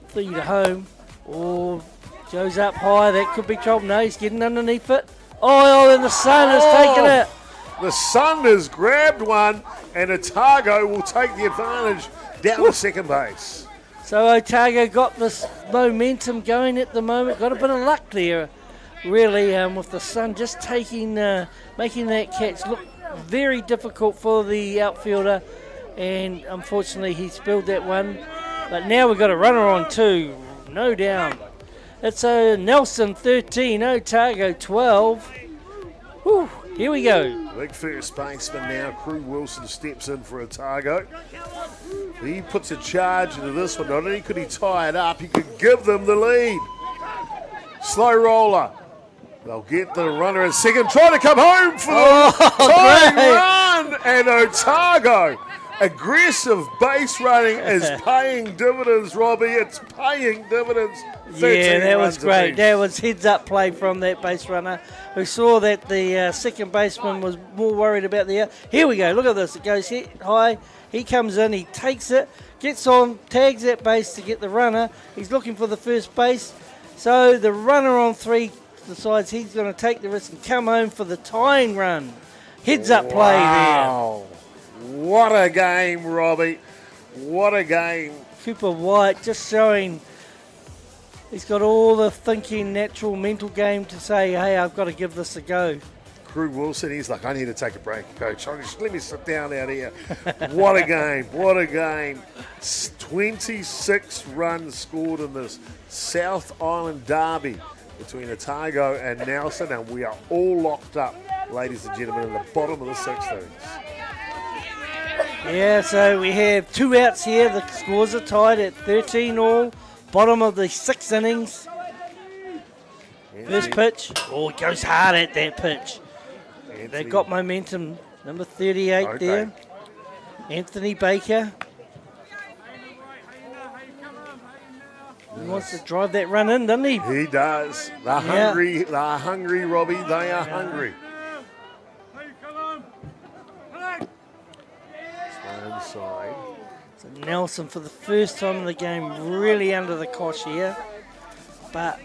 3 to home. Or goes up high. That could be trouble. No, he's getting underneath it. Oh, and the Sun has taken it. The Sun has grabbed one, and Otago will take the advantage down to second base. So Otago got this momentum going at the moment. Got a bit of luck there, really, with the Sun just taking, making that catch look very difficult for the outfielder. And unfortunately he spilled that one. But now we've got a runner on 2. No down. It's a Nelson 13, Otago 12. Whew, here we go. Big first baseman now. Crew Wilson steps in for Otago. He puts a charge into this one. Not only could he tie it up, he could give them the lead. Slow roller. They'll get the runner at second. Trying to come home for the tying run. And Otago. Aggressive base running is paying dividends, Robbie. It's paying dividends. Yeah, that was great. That was heads-up play from that base runner. We saw that the second baseman was more worried about the... Here we go. Look at this. It goes hit high. He comes in. He takes it. Gets on. Tags that base to get the runner. He's looking for the first base. So the runner on 3 decides he's going to take the risk and come home for the tying run. Heads-up play there. What a game, Robbie. What a game. Cooper White just showing he's got all the thinking, natural, mental game to say, hey, I've got to give this a go. Crew Wilson, he's like, I need to take a break, Coach. Let me sit down out here. What a game. What a game. 26 runs scored in this South Island derby between Otago and Nelson, and we are all locked up, ladies and gentlemen, in the bottom of the 6th innings. Yeah, so we have 2 outs here. The scores are tied at 13 all. Bottom of the 6th innings. First pitch. Oh, it goes hard at that pitch. They've got momentum. Number 38 there. Anthony Baker. He wants to drive that run in, doesn't he? He does. They're hungry. They're hungry, Robbie. They are hungry. Inside. So Nelson, for the first time in the game, really under the cosh here. But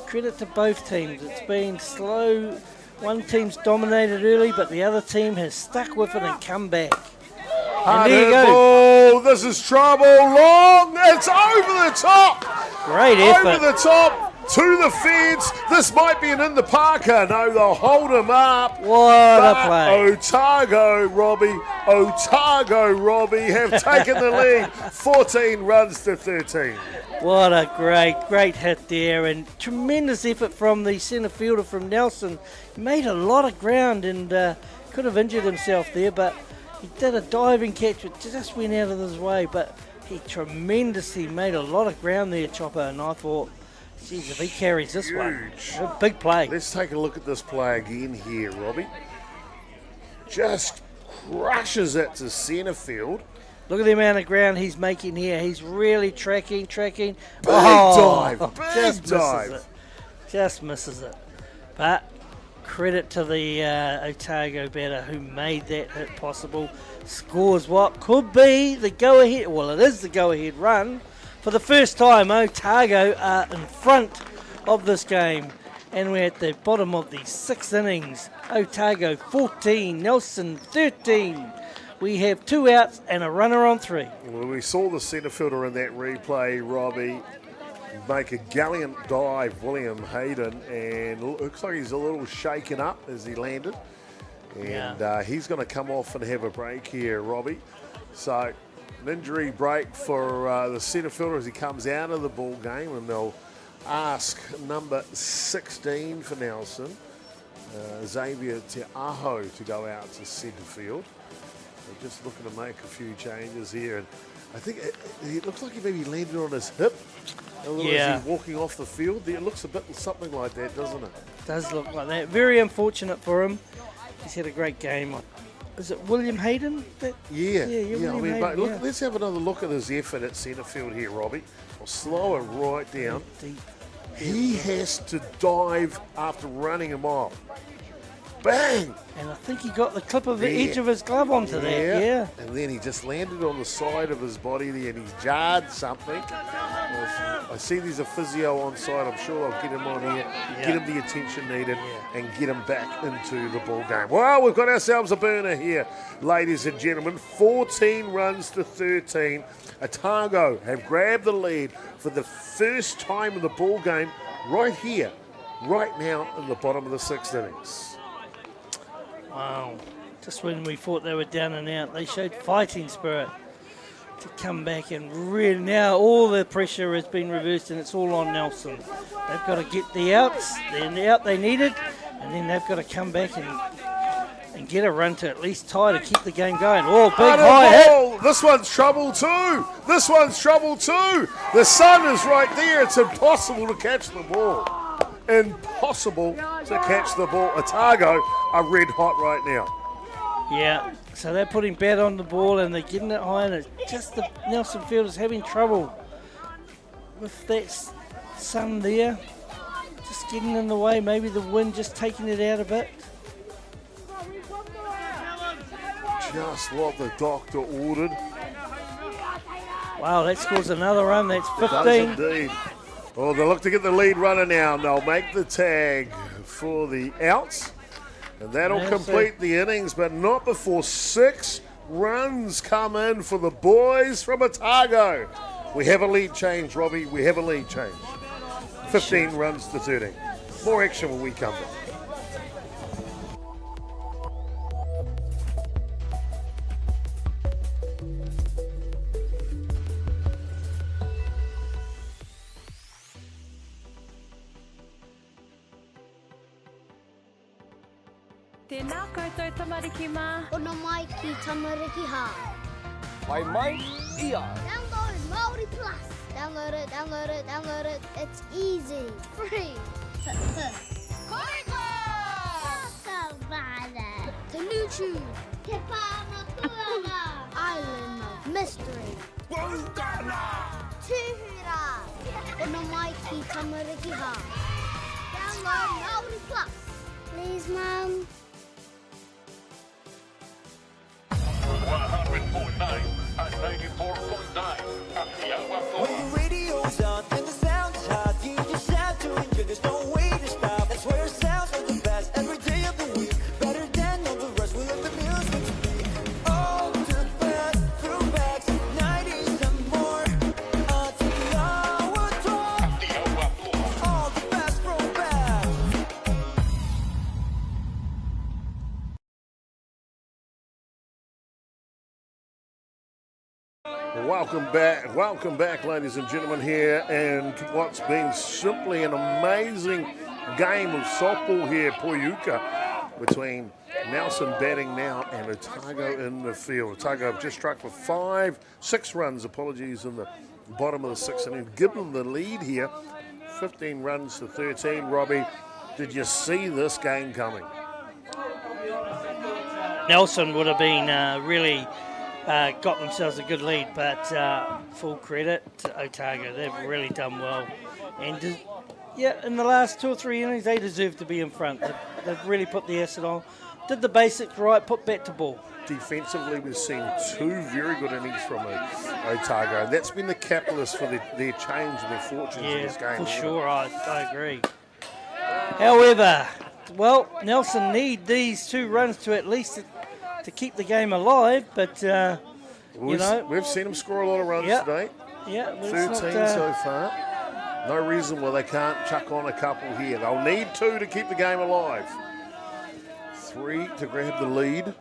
credit to both teams. It's been slow. One team's dominated early, but the other team has stuck with it and come back. And there you go. Oh, this is trouble. Long. It's over the top. Great effort. Over the top. To the fence. This might be an in the Parker. No, they'll hold him up. What a play. Otago Robbie have taken the lead. 14 runs to 13. What a great hit there, and tremendous effort from the centre fielder from Nelson. He made a lot of ground and could have injured himself there, but he did a diving catch which just went out of his way, but he tremendously made a lot of ground there, Chopper, and I thought, geez, if he carries this one, a big play. Let's take a look at this play again here, Robbie. Just crushes it to centre field. Look at the amount of ground he's making here. He's really tracking. Big dive. Just misses it. But credit to the Otago batter who made that hit possible. Scores what could be the go-ahead. Well, it is the go-ahead run. For the first time, Otago are in front of this game. And we're at the bottom of the 6th innings. Otago 14, Nelson 13. We have 2 outs and a runner on 3. Well, we saw the centre fielder in that replay, Robbie, make a gallant dive, William Hayden, and looks like he's a little shaken up as he landed. And he's going to come off and have a break here, Robbie. So an injury break for the centre fielder as he comes out of the ball game, and they'll ask number 16 for Nelson, Xavier Te Aho, to go out to centre field. They're just looking to make a few changes here, and I think it looks like he maybe landed on his hip as he's walking off the field. It looks a bit something like that, doesn't it? Does look like that. Very unfortunate for him. He's had a great game. Is it William Hayden? Yeah. William Hayden, look, let's have another look at his effort at centre field here, Robbie. I'll slow it right down. Deep. He has to dive after running a mile. Bang! And I think he got the clip of the edge of his glove onto that, yeah. And then he just landed on the side of his body there and he's jarred something. I see there's a physio on side. I'm sure I'll get him on here, get him the attention needed, and get him back into the ball game. Well, we've got ourselves a burner here, ladies and gentlemen. 14 runs to 13. Otago have grabbed the lead for the first time in the ball game right here, right now in the bottom of the 6th innings. Wow. Just when we thought they were down and out, they showed fighting spirit to come back, and really now all the pressure has been reversed and it's all on Nelson. They've got to get the outs, the out they needed, and then they've got to come back and get a run to at least tie to keep the game going. Oh, big high hit. This one's trouble too. The sun is right there. It's impossible to catch the ball. Impossible to catch the ball. Otago are red hot right now. Yeah, so they're putting bat on the ball and they're getting it high, and it's just the Nelson fielders having trouble with that sun there. Just getting in the way, maybe the wind just taking it out a bit. Just what the doctor ordered. Wow, that scores another run. That's 15. It does indeed. Well, they look to get the lead runner now, and they'll make the tag for the outs. And that'll complete the innings, but not before 6 runs come in for the boys from Otago. We have a lead change, Robbie. 15 runs to 13. More action when we come back. Tēnā koutou tamariki mā. Ono mai ki tamariki hā. Mai mai, ia. Download Māori Plus. Download it. It's easy. Free. Koiko! Savannah. Tanuchu. Te Pāmatuana. Island of Mystery. Wongana. Tuhura. Ono mai ki tamariki hā. Download Māori Plus. Please, Mum. 100.9 and 94.9 Atiawa Toa. When the radio's on and the sound's hot, you just have to enjoy. There's no way to stop. That's where it sounds like the best every day of the week. Better than all the rest. We let the music speak. All the best. welcome back, ladies and gentlemen, here, and what's been simply an amazing game of softball here, Poiuka, between Nelson batting now and Otago in the field. Otago have just struck for 6 runs, in the bottom of the 6th inning, give them the lead here, 15 runs to 13. Robbie, did you see this game coming? Nelson would have been really got themselves a good lead, but full credit to Otago. They've really done well. And in the last 2 or 3 innings, they deserve to be in front. They've really put the acid on. Did the basics right, put bat to ball. Defensively, we've seen 2 very good innings from Otago. That's been the catalyst for their change and their fortunes in this game. For sure, I agree. However, Nelson need these 2 runs to at least to keep the game alive, but we've seen them score a lot of runs today. Yeah, 13 so far. No reason why they can't chuck on a couple here. They'll need 2 to keep the game alive. 3 to grab the lead.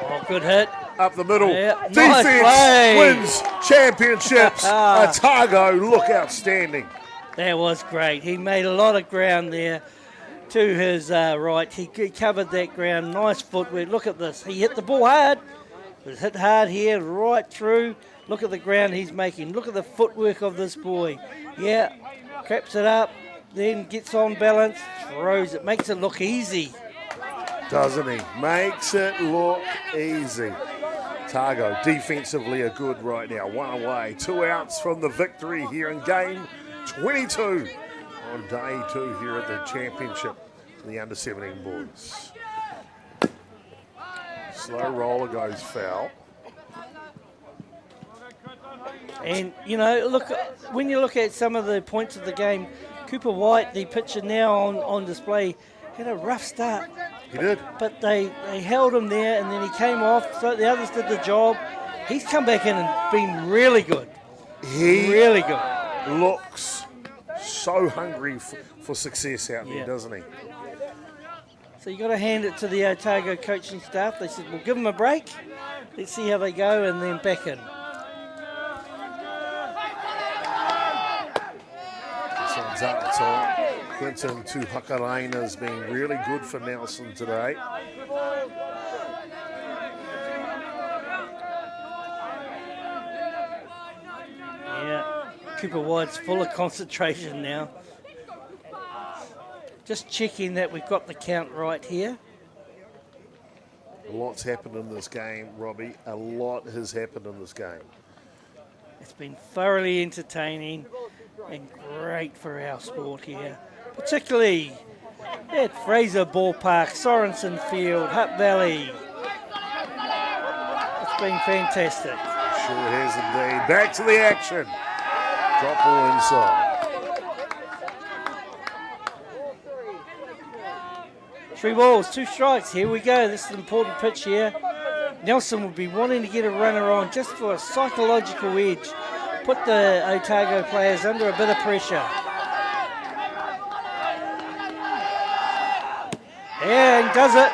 Oh, good hit. Up the middle. Yeah. Defense Nice wins championships. Otago look outstanding. That was great. He made a lot of ground there to his right. He covered that ground. Nice footwork. Look at this. He hit the ball hard. It was hit hard here, right through. Look at the ground he's making. Look at the footwork of this boy. Yeah, craps it up, then gets on balance, throws it, makes it look easy. Doesn't he? Makes it look easy. Otago defensively are good right now. 1 away, 2 outs from the victory here in game 22 on day 2 here at the championship for the under-17 boys. Slow roller goes foul. And, look, when you look at some of the points of the game, Cooper White, the pitcher now on display, had a rough start. He did. But they held him there, and then he came off, so the others did the job. He's come back in and been really good. Really good. Looks so hungry for success out there, doesn't he? So you got to hand it to the Otago coaching staff. They said, we'll give them a break. Let's see how they go, and then back in. This one's up top. Quinton Tuhakaraina has been really good for Nelson today. Yeah, Cooper White's full of concentration now. Just checking that we've got the count right here. A lot's happened in this game, Robbie. A lot has happened in this game. It's been thoroughly entertaining and great for our sport here. Particularly at Fraser Ballpark, Sorensen Field, Hutt Valley. It's been fantastic. Sure has indeed. Back to the action. Drop ball inside. 3 balls, 2 strikes. Here we go. This is an important pitch here. Nelson would be wanting to get a runner on just for a psychological edge. Put the Otago players under a bit of pressure. And does it.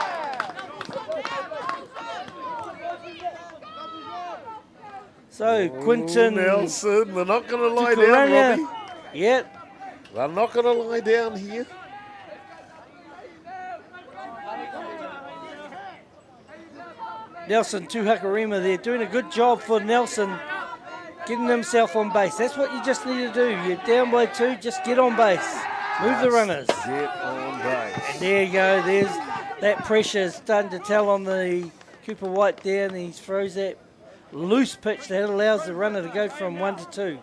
So Quinton Nelson, they're not going to lie down, Robbie. Yep. They're not going to lie down here. Nelson Tuhakarima there doing a good job for Nelson, getting himself on base. That's what you just need to do. You're down by 2, just get on base. Move the runners. Get on base. And there you go. There's that pressure starting to tell on the Cooper White there, and he throws that loose pitch that allows the runner to go from 1 to 2.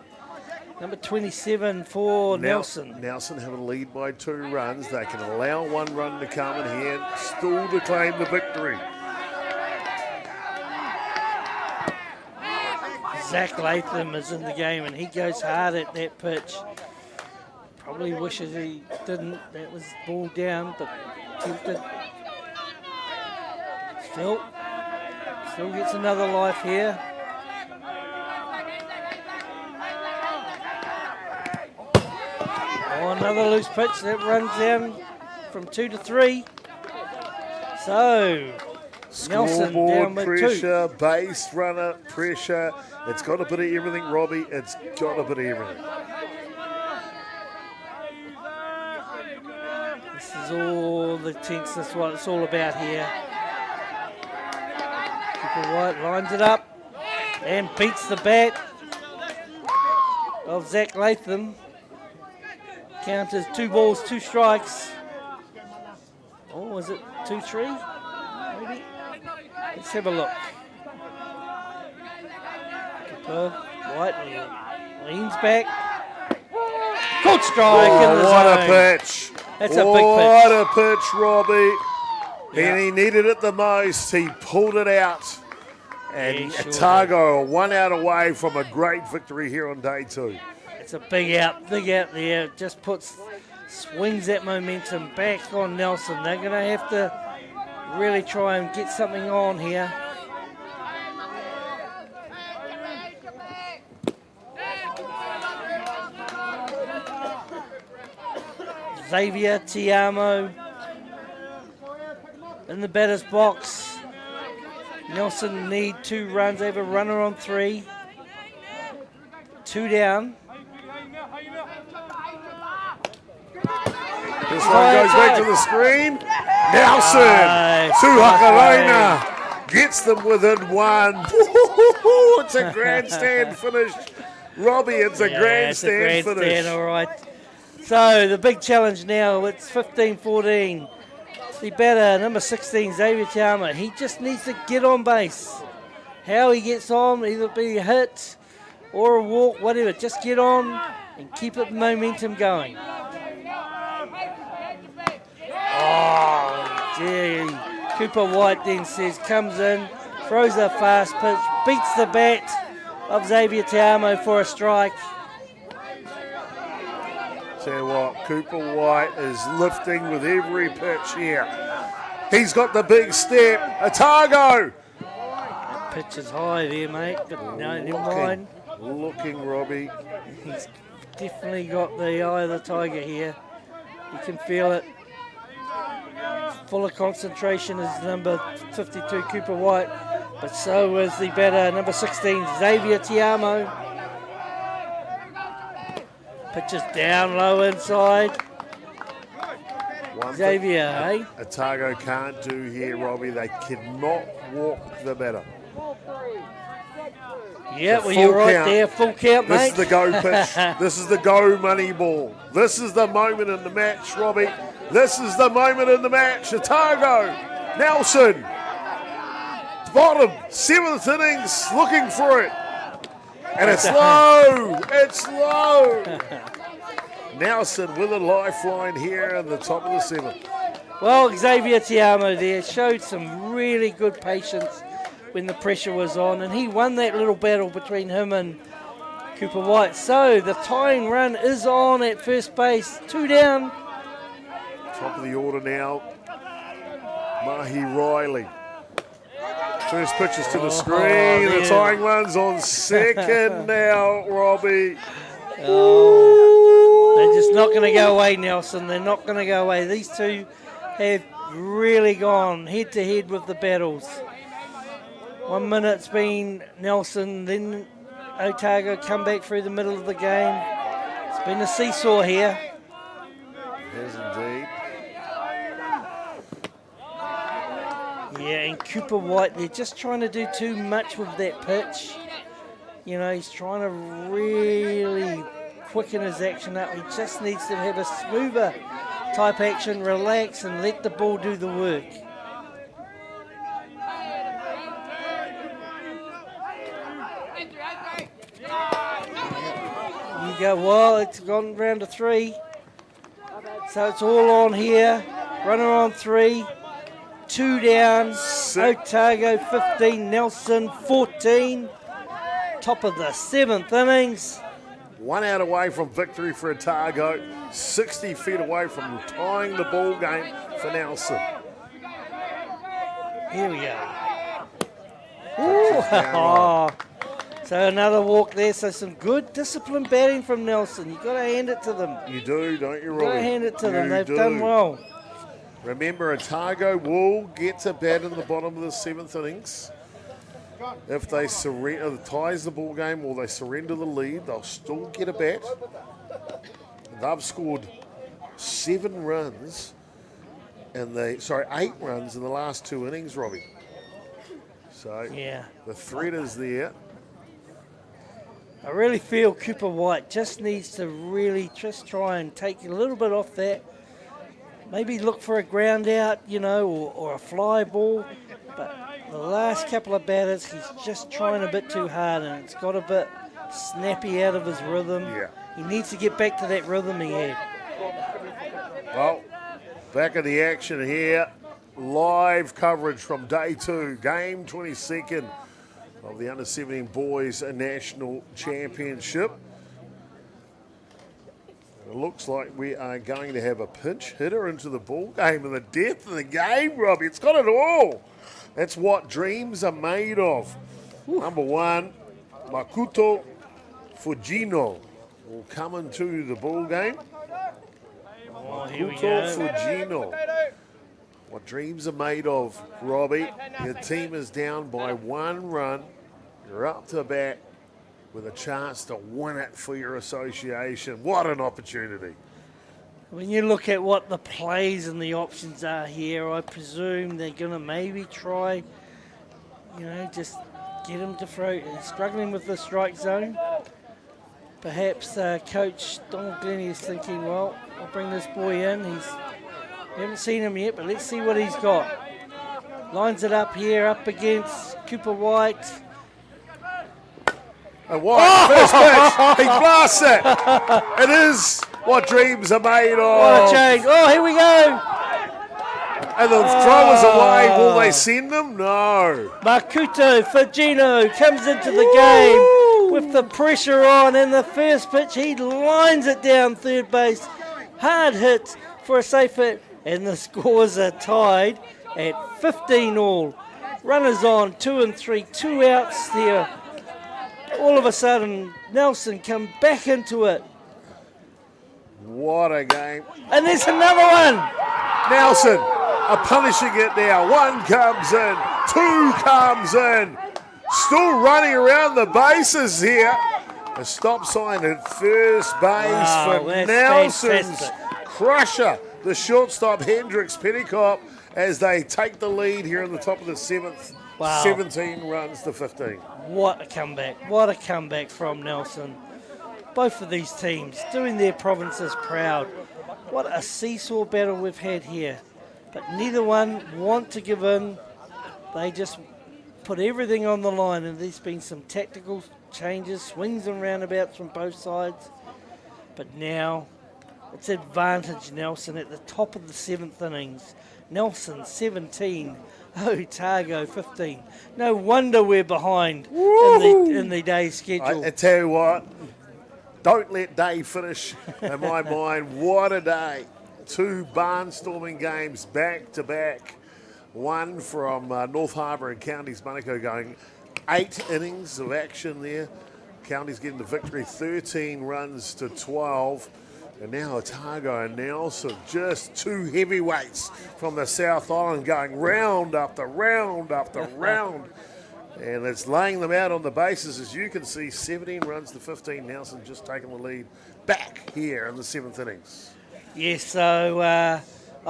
Number 27 for Nelson. Nelson have a lead by 2 runs. They can allow 1 run to come in here and still to claim the victory. Zach Latham is in the game, and he goes hard at that pitch. Probably wishes he didn't. That was ball down, but tempted. Still gets another life here. Oh, another loose pitch that runs down from 2 to 3. So Nelson Scoreboard down with 2. pressure, base runner pressure. It's got a bit of everything, Robbie. It's got a bit of everything. This is all the tenseness, what it's all about here. Cooper White lines it up and beats the bat of Zach Latham. Count as 2 balls, 2 strikes. Oh, was it 2-3? Maybe. Let's have a look. Cooper White leans back. Caught strike in the what zone. a pitch. That's a big pitch. What a pitch, Robbie. Yeah. And he needed it the most. He pulled it out. And Yeah, sure Otago 1 out away from a great victory here on day 2. It's a big out there. Just swings that momentum back on Nelson. They're going to have to really try and get something on here. Xavier Tiamo in the batter's box. Nelson need 2 runs. They have a runner on 3. 2 down. This one goes back to the screen. Nelson to Hakalona. Gets them within 1. It's a grandstand finish. Robbie, it's a grandstand finish. All right. So the big challenge now, it's 15-14. The batter, number 16, Xavier Tiama, he just needs to get on base. How he gets on, either be a hit or a walk, whatever. Just get on and keep the momentum going. Oh, gee. Cooper White then comes in, throws a fast pitch, beats the bat of Xavier Tiamo for a strike. Tell you what, Cooper White is lifting with every pitch here. He's got the big step. Otago! That pitch is high there, mate. But no, never mind. Looking, Robbie. He's definitely got the eye of the tiger here. You can feel it. Full of concentration is number 52, Cooper White. But so is the batter, number 16, Xavier Tiamo. Pitches down low inside. Xavier, eh? Otago can't do here, Robbie. They cannot walk the batter. Yeah, well, you're right there. Full count, mate. This is the go pitch. This is the go money ball. This is the moment in the match, Robbie. This is the moment in the match. Otago, Nelson, bottom, 7th innings, looking for it. And it's low. It's low. Nelson with a lifeline here at the top of the 7th. Well, Xavier Tiamo there showed some really good patience when the pressure was on, and he won that little battle between him and Cooper White. So the tying run is on at first base. 2 down. Top of the order now, Mahi Riley. First pitches to the screen. The tying run's on second now, Robbie. Oh, they're just not going to go away, Nelson. They're not going to go away. These two have really gone head-to-head with the battles. 1 minute's been Nelson, then Otago come back through the middle of the game. It's been a seesaw here. It has indeed. Yeah, and Cooper White, they're just trying to do too much with that pitch. You know, he's trying to really quicken his action up. He just needs to have a smoother type action, relax, and let the ball do the work. You go, well, it's gone round to 3. So it's all on here. Runner on 3. 2 down. Otago 15, Nelson 14. Top of the 7th innings. 1 out away from victory for Otago. 60 feet away from tying the ball game for Nelson. Here we go. Ooh. So another walk there. So some good disciplined batting from Nelson. You've got to hand it to them. You do, don't you, You've got to Robbie? hand it to them. You They've do. done well. Remember, Otago will get to bat in the bottom of the 7th innings. If they surrender, ties the ball game or they surrender the lead, they'll still get a bat. They've scored 7 runs and 8 runs in the last 2 innings, Robbie. So yeah, the threat is there. I really feel Cooper White just needs to really just try and take a little bit off that. Maybe look for a ground out, or a fly ball. But the last couple of batters, he's just trying a bit too hard, and it's got a bit snappy out of his rhythm. Yeah. He needs to get back to that rhythm he had. Well, back in the action here. Live coverage from day 2, game 22nd of the Under-17 Boys National Championship. It looks like we are going to have a pinch hitter into the ball game and the depth of the game, Robbie. It's got it all. That's what dreams are made of. Number 1, Makoto Fujino will come into the ball game. Here we Makoto go. Fujino. What dreams are made of, Robbie. Your team is down by 1 run. You're up to bat with a chance to win it for your association. What an opportunity. When you look at what the plays and the options are here, I presume they're going to maybe try, just get him to throw. He's struggling with the strike zone. Perhaps Coach Donald Glennie is thinking, well, I'll bring this boy in. We haven't seen him yet, but let's see what he's got. Lines it up here, up against Cooper White. And White, first pitch, he blasts it. It is what dreams are made of. What a change. Oh, here we go. And the throwers away, will they send them? No. Makoto Fujino comes into the game with the pressure on, and the first pitch, he lines it down third base. Hard hit for a safe hit, and the scores are tied at 15 all. Runners on, 2 and 3, 2 outs there. All of a sudden, Nelson come back into it. What a game. And there's another one. Nelson are punishing it now. 1 comes in, 2 comes in. Still running around the bases here. A stop sign at first base for Nelson's fantastic crusher, the shortstop Hendricks Petticoat, as they take the lead here in the top of the 7th. Wow. 17 runs to 15. What a comeback. What a comeback from Nelson. Both of these teams doing their provinces proud. What a seesaw battle we've had here. But neither one want to give in. They just put everything on the line, and there's been some tactical changes, swings and roundabouts from both sides. But now it's advantage Nelson at the top of the 7th innings. Nelson 17, Otago 15. No wonder we're behind in the day's schedule. I tell you what, don't let day finish in my mind. What a day. 2 barnstorming games back to back. One from North Harbour and Counties Manukau going 8 innings of action there. Counties getting the victory, 13 runs to 12. And now Otago and Nelson, just 2 heavyweights from the South Island going round after round after round. And it's laying them out on the bases, as you can see, 17 runs to 15. Nelson just taking the lead back here in the 7th innings. Yes, so I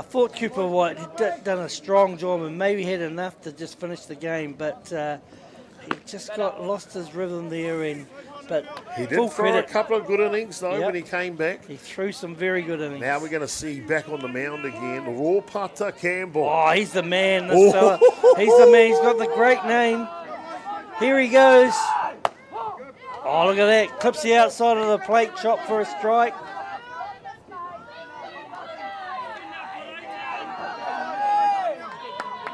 thought Cooper White had done a strong job and maybe had enough to just finish the game, but he just got lost his rhythm there. But he did throw a couple of good innings, though, when he came back. He threw some very good innings. Now we're going to see back on the mound again, Ropata Campbell. Oh, he's the man, this fella. He's the man. He's got the great name. Here he goes. Oh, look at that. Clips the outside of the plate, chop for a strike.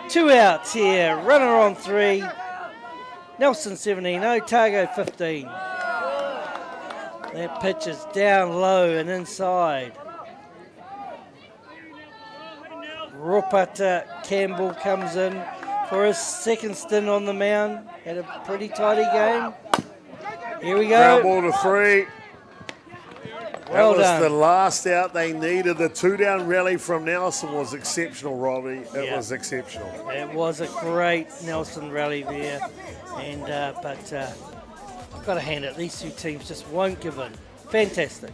Two outs here. Runner on 3. Nelson 17, Otago 15. That pitch is down low and inside. Ropata Campbell comes in for his second stint on the mound. Had a pretty tidy game. Here we go. Ground ball to 3. Well that was done. the last out they needed. The 2-down rally from Nelson was exceptional, Robbie. It was exceptional. It was a great Nelson rally there. And but I've got to hand it. These two teams just won't give in. Fantastic.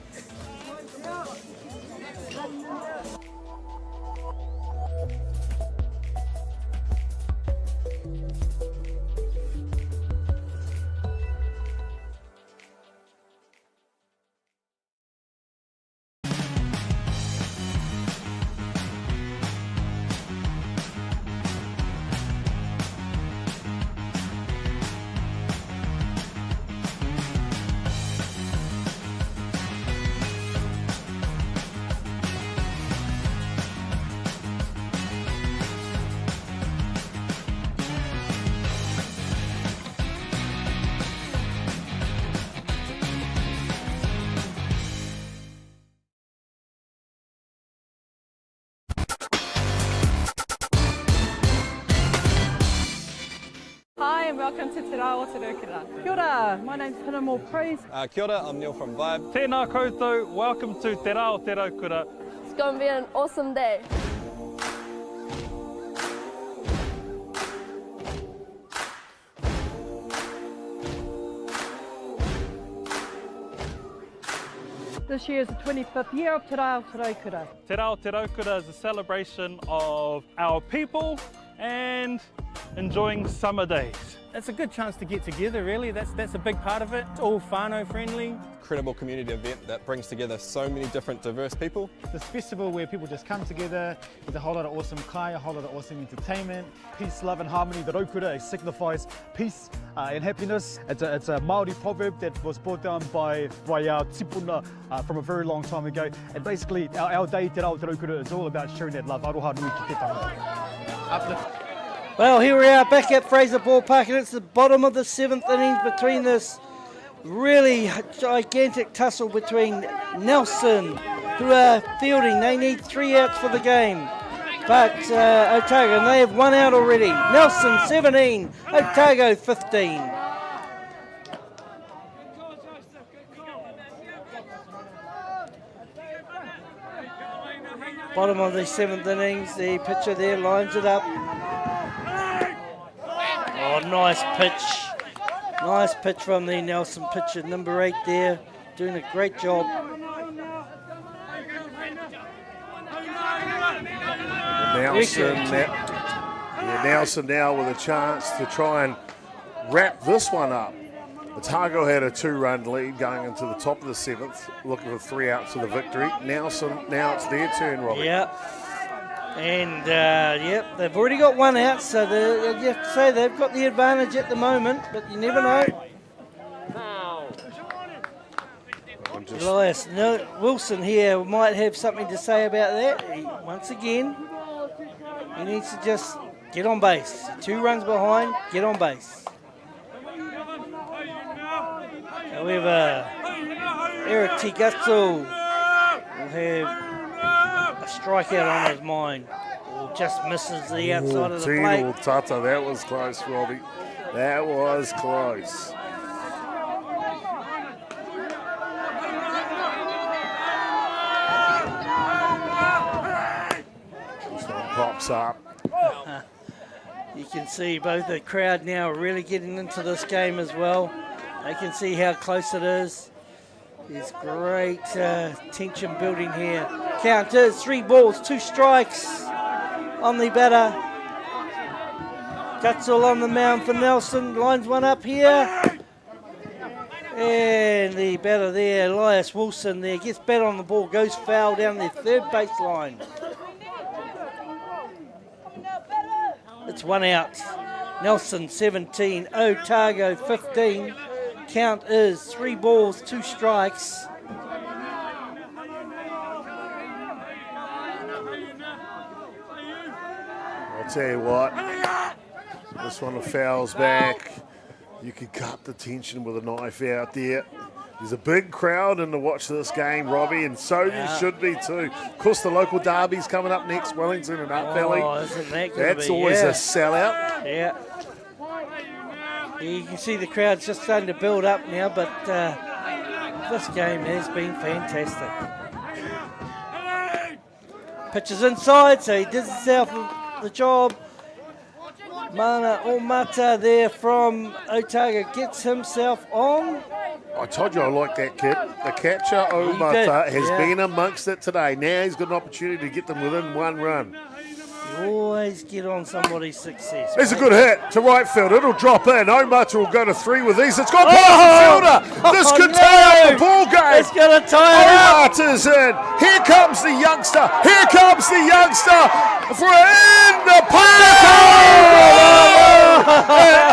Hi and welcome to Atiawa Toa. Kia ora, my name's Pinamore Praise. Kia ora, I'm Neil from Vibe. Tēnā koutou, welcome to Te Rao Te Raukura. It's going to be an awesome day. This year is the 25th year of Te Rao Te Raukura. Te Rao Te Raukura is a celebration of our people and enjoying summer days. It's a good chance to get together, really. That's a big part of it. It's all whānau friendly. Incredible community event that brings together so many different diverse people. This festival where people just come together, there's a whole lot of awesome kai, a whole lot of awesome entertainment. Peace, love and harmony. The Raukura signifies peace and happiness. It's a Māori proverb that was brought down by our tipuna from a very long time ago. And basically our day, Te Rao Te Raukura, is all about sharing that love. Aroha nui ki te tanga. Uplift. Well, here we are back at Fraser Ballpark, and it's the bottom of the 7th innings between this really gigantic tussle between Nelson, who are fielding. They need 3 outs for the game. But Otago, and they have 1 out already. Nelson 17, Otago 15. Bottom of the 7th innings, the pitcher there lines it up. Oh, nice pitch. Nice pitch from the Nelson pitcher, number 8 there, doing a great job. Nelson now with a chance to try and wrap this one up. Otago had a 2-run lead going into the top of the 7th, looking for 3 outs for the victory. Nelson, now it's their turn, Robert. Yeah. And, they've already got 1 out, so you have to say they've got the advantage at the moment, but you never know. Elias Wilson here might have something to say about that. Once again, he needs to just get on base. 2 runs behind, get on base. However, Eric Tigutsu will have a strikeout on his mind. Or just misses the outside of the plate. Tata, that was close, Robbie. That was close. This one pops up. You can see both the crowd now really getting into this game as well. They can see how close it is. There's great tension building here. Count is 3 balls, 2 strikes on the batter. Gutzel on the mound for Nelson. Lines one up here. And the batter there, Elias Wilson there, gets bat on the ball, goes foul down the 3rd baseline. It's 1 out. Nelson 17, Otago 15. Count is 3 balls, 2 strikes. I'll tell you what, this one fouls back. You can cut the tension with a knife out there. There's a big crowd in to watch this game, Robbie, and so there should be too. Of course, the local derby's coming up next, Wellington and Hutt Valley. Isn't that That's always a sellout. Yeah. You can see the crowd's just starting to build up now, but This game has been fantastic. Pitches inside, so he does himself the job. Mana Omata there from Otago gets himself on. I told you I like that kid. The catcher, Omata, has been amongst it today. Now he's got an opportunity to get them within one run. You always get on somebody's success. There's a good hit to right field. It'll drop in. Omata will go to 3 with these. It's gone past the fielder. This could tie up the ball game. It's going to tie it up. Omata's in. Here comes the youngster. Here comes the youngster. For in the park.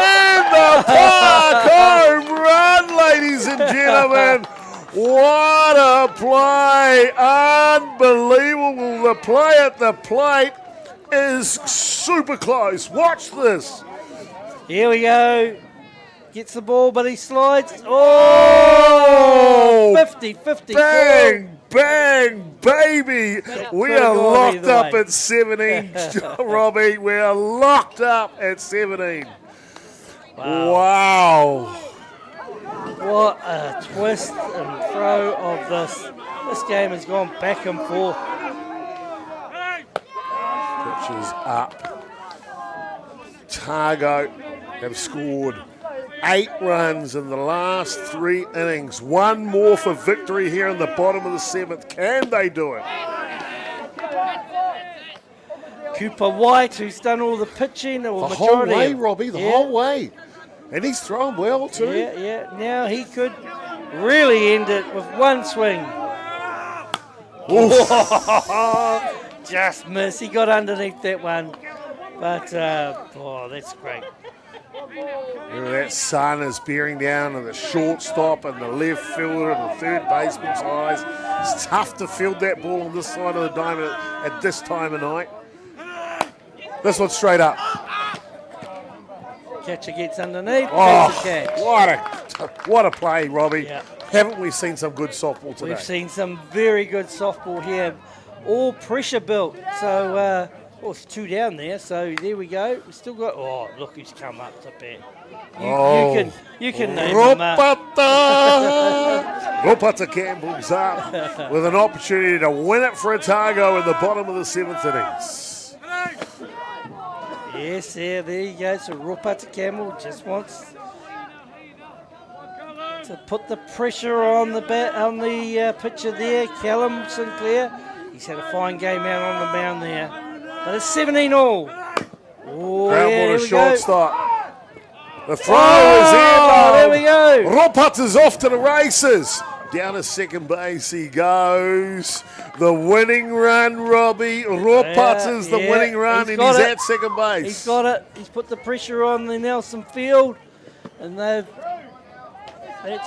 In the park. Home run, ladies and gentlemen. What a play. Unbelievable. The play at the plate is super close. Watch this. Here we go. Gets the ball, but he slides. Oh! 50-50. Bang, bang, baby. We are locked up at 17, Robbie. We are locked up at 17. Wow. What a twist and throw of this. This game has gone back and forth. Pitches up. Otago have scored 8 runs in the last 3 innings. One more for victory here in the bottom of the 7th. Can they do it? Cooper White, who's done all the pitching, or The majority. whole way, Robbie, the whole way. And he's thrown well too. Yeah. Now he could really end it with one swing. Just miss. He got underneath that one. But, that's great. That sun is bearing down on the shortstop and the left fielder and the third baseman's eyes. It's tough to field that ball on this side of the diamond at this time of night. This one's straight up. Catcher gets underneath. Oh, catch. what a play, Robbie. Yeah. Haven't we seen some good softball today? We've seen some very good softball here. All pressure built. So, it's 2 down there. So there we go. We still got. Oh, look who's come up to bat. You can name him up. Ropata Campbell's up with an opportunity to win it for Otago in the bottom of the 7th innings. Yes, there you go. So Ropata Campbell just wants to put the pressure on the pitcher there. Callum Sinclair, he's had a fine game out on the mound there. But it's 17 all. Oh, Ground ball to shortstop. The throw is in. There we go. Ropata's off to the races. Down to second base he goes. The winning run, Robbie. Ropata's the winning run, and he's at second base. He's got it. He's put the pressure on the Nelson field, and that's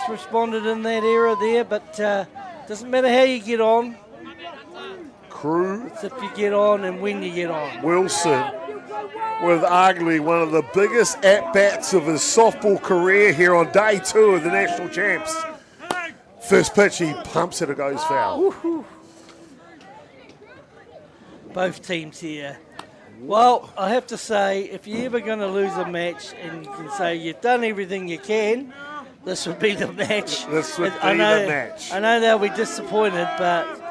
responded in that era there. But doesn't matter how you get on. Crew. It's if you get on and when you get on. Wilson with arguably one of the biggest at-bats of his softball career here on day 2 of the national champs. First pitch, he pumps it, it goes foul. Woo-hoo. Both teams here. Well, I have to say, if you're ever going to lose a match and you can say you've done everything you can, this would be the match. This would be the match. I know they'll be disappointed, but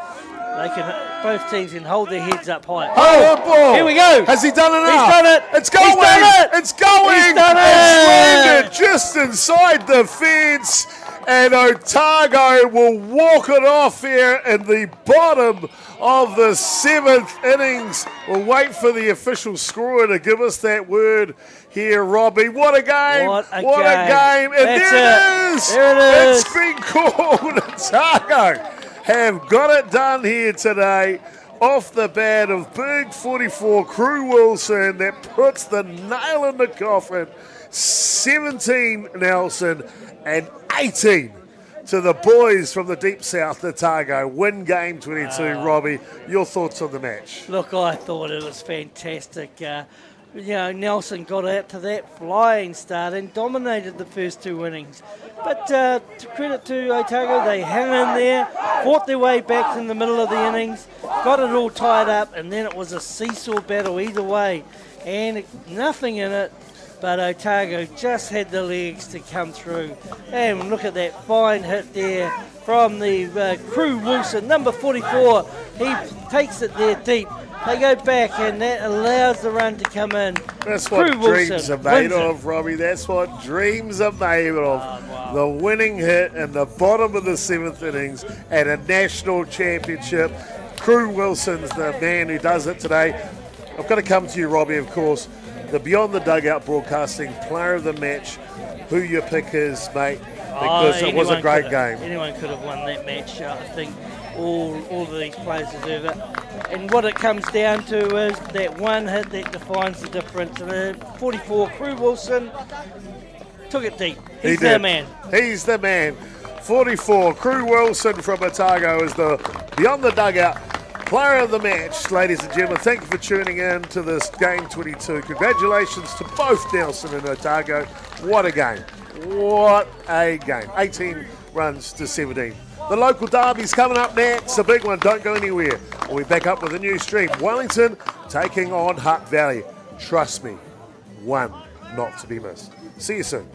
both teams can hold their heads up high. Oh, ball. Here we go. Has he done enough? He's done it. It's going. He's done it. It's going. He's done It's it. landed just inside the fence. And Otago will walk it off here in the bottom of the 7th innings. We'll wait for the official scorer to give us that word here, Robbie. What a game. What a game. And That's there it is. There it is. It's been called. Otago have got it done here today. Off the bat of big 44 Crew Wilson that puts the nail in the coffin. 17 Nelson and 18 to the boys from the deep south, Otago. Win game 22. Robbie, your thoughts on the match? Look, I thought it was fantastic. Nelson got out to that flying start and dominated the first 2 innings. But to credit to Otago, they hung in there, fought their way back in the middle of the innings, got it all tied up, and then it was a seesaw battle either way. And nothing in it. but Otago just had the legs to come through. And look at that fine hit there from the Crew Wilson, number 44. He takes it there deep. They go back, and that allows the run to come in. That's what Crew dreams Wilson are made wins it. of, Robbie. That's what dreams are made of. Wow. The winning hit in the bottom of the 7th innings at a national championship. Crew Wilson's the man who does it today. I've got to come to you, Robbie, of course. The Beyond the Dugout Broadcasting Player of the Match. Who your pick is, mate? Because it was a great game. Anyone could have won that match. I think all of these players deserve it. And what it comes down to is that one hit that defines the difference. And the 44, Crew Wilson, took it deep. He's the man. He's the man. 44, Crew Wilson from Otago is the Beyond the Dugout Player of the Match. Ladies and gentlemen, thank you for tuning in to this Game 22. Congratulations to both Nelson and Otago. What a game. What a game. 18 runs to 17. The local derby's coming up next. A big one. Don't go anywhere. We'll be back up with a new stream. Wellington taking on Hutt Valley. Trust me, one not to be missed. See you soon.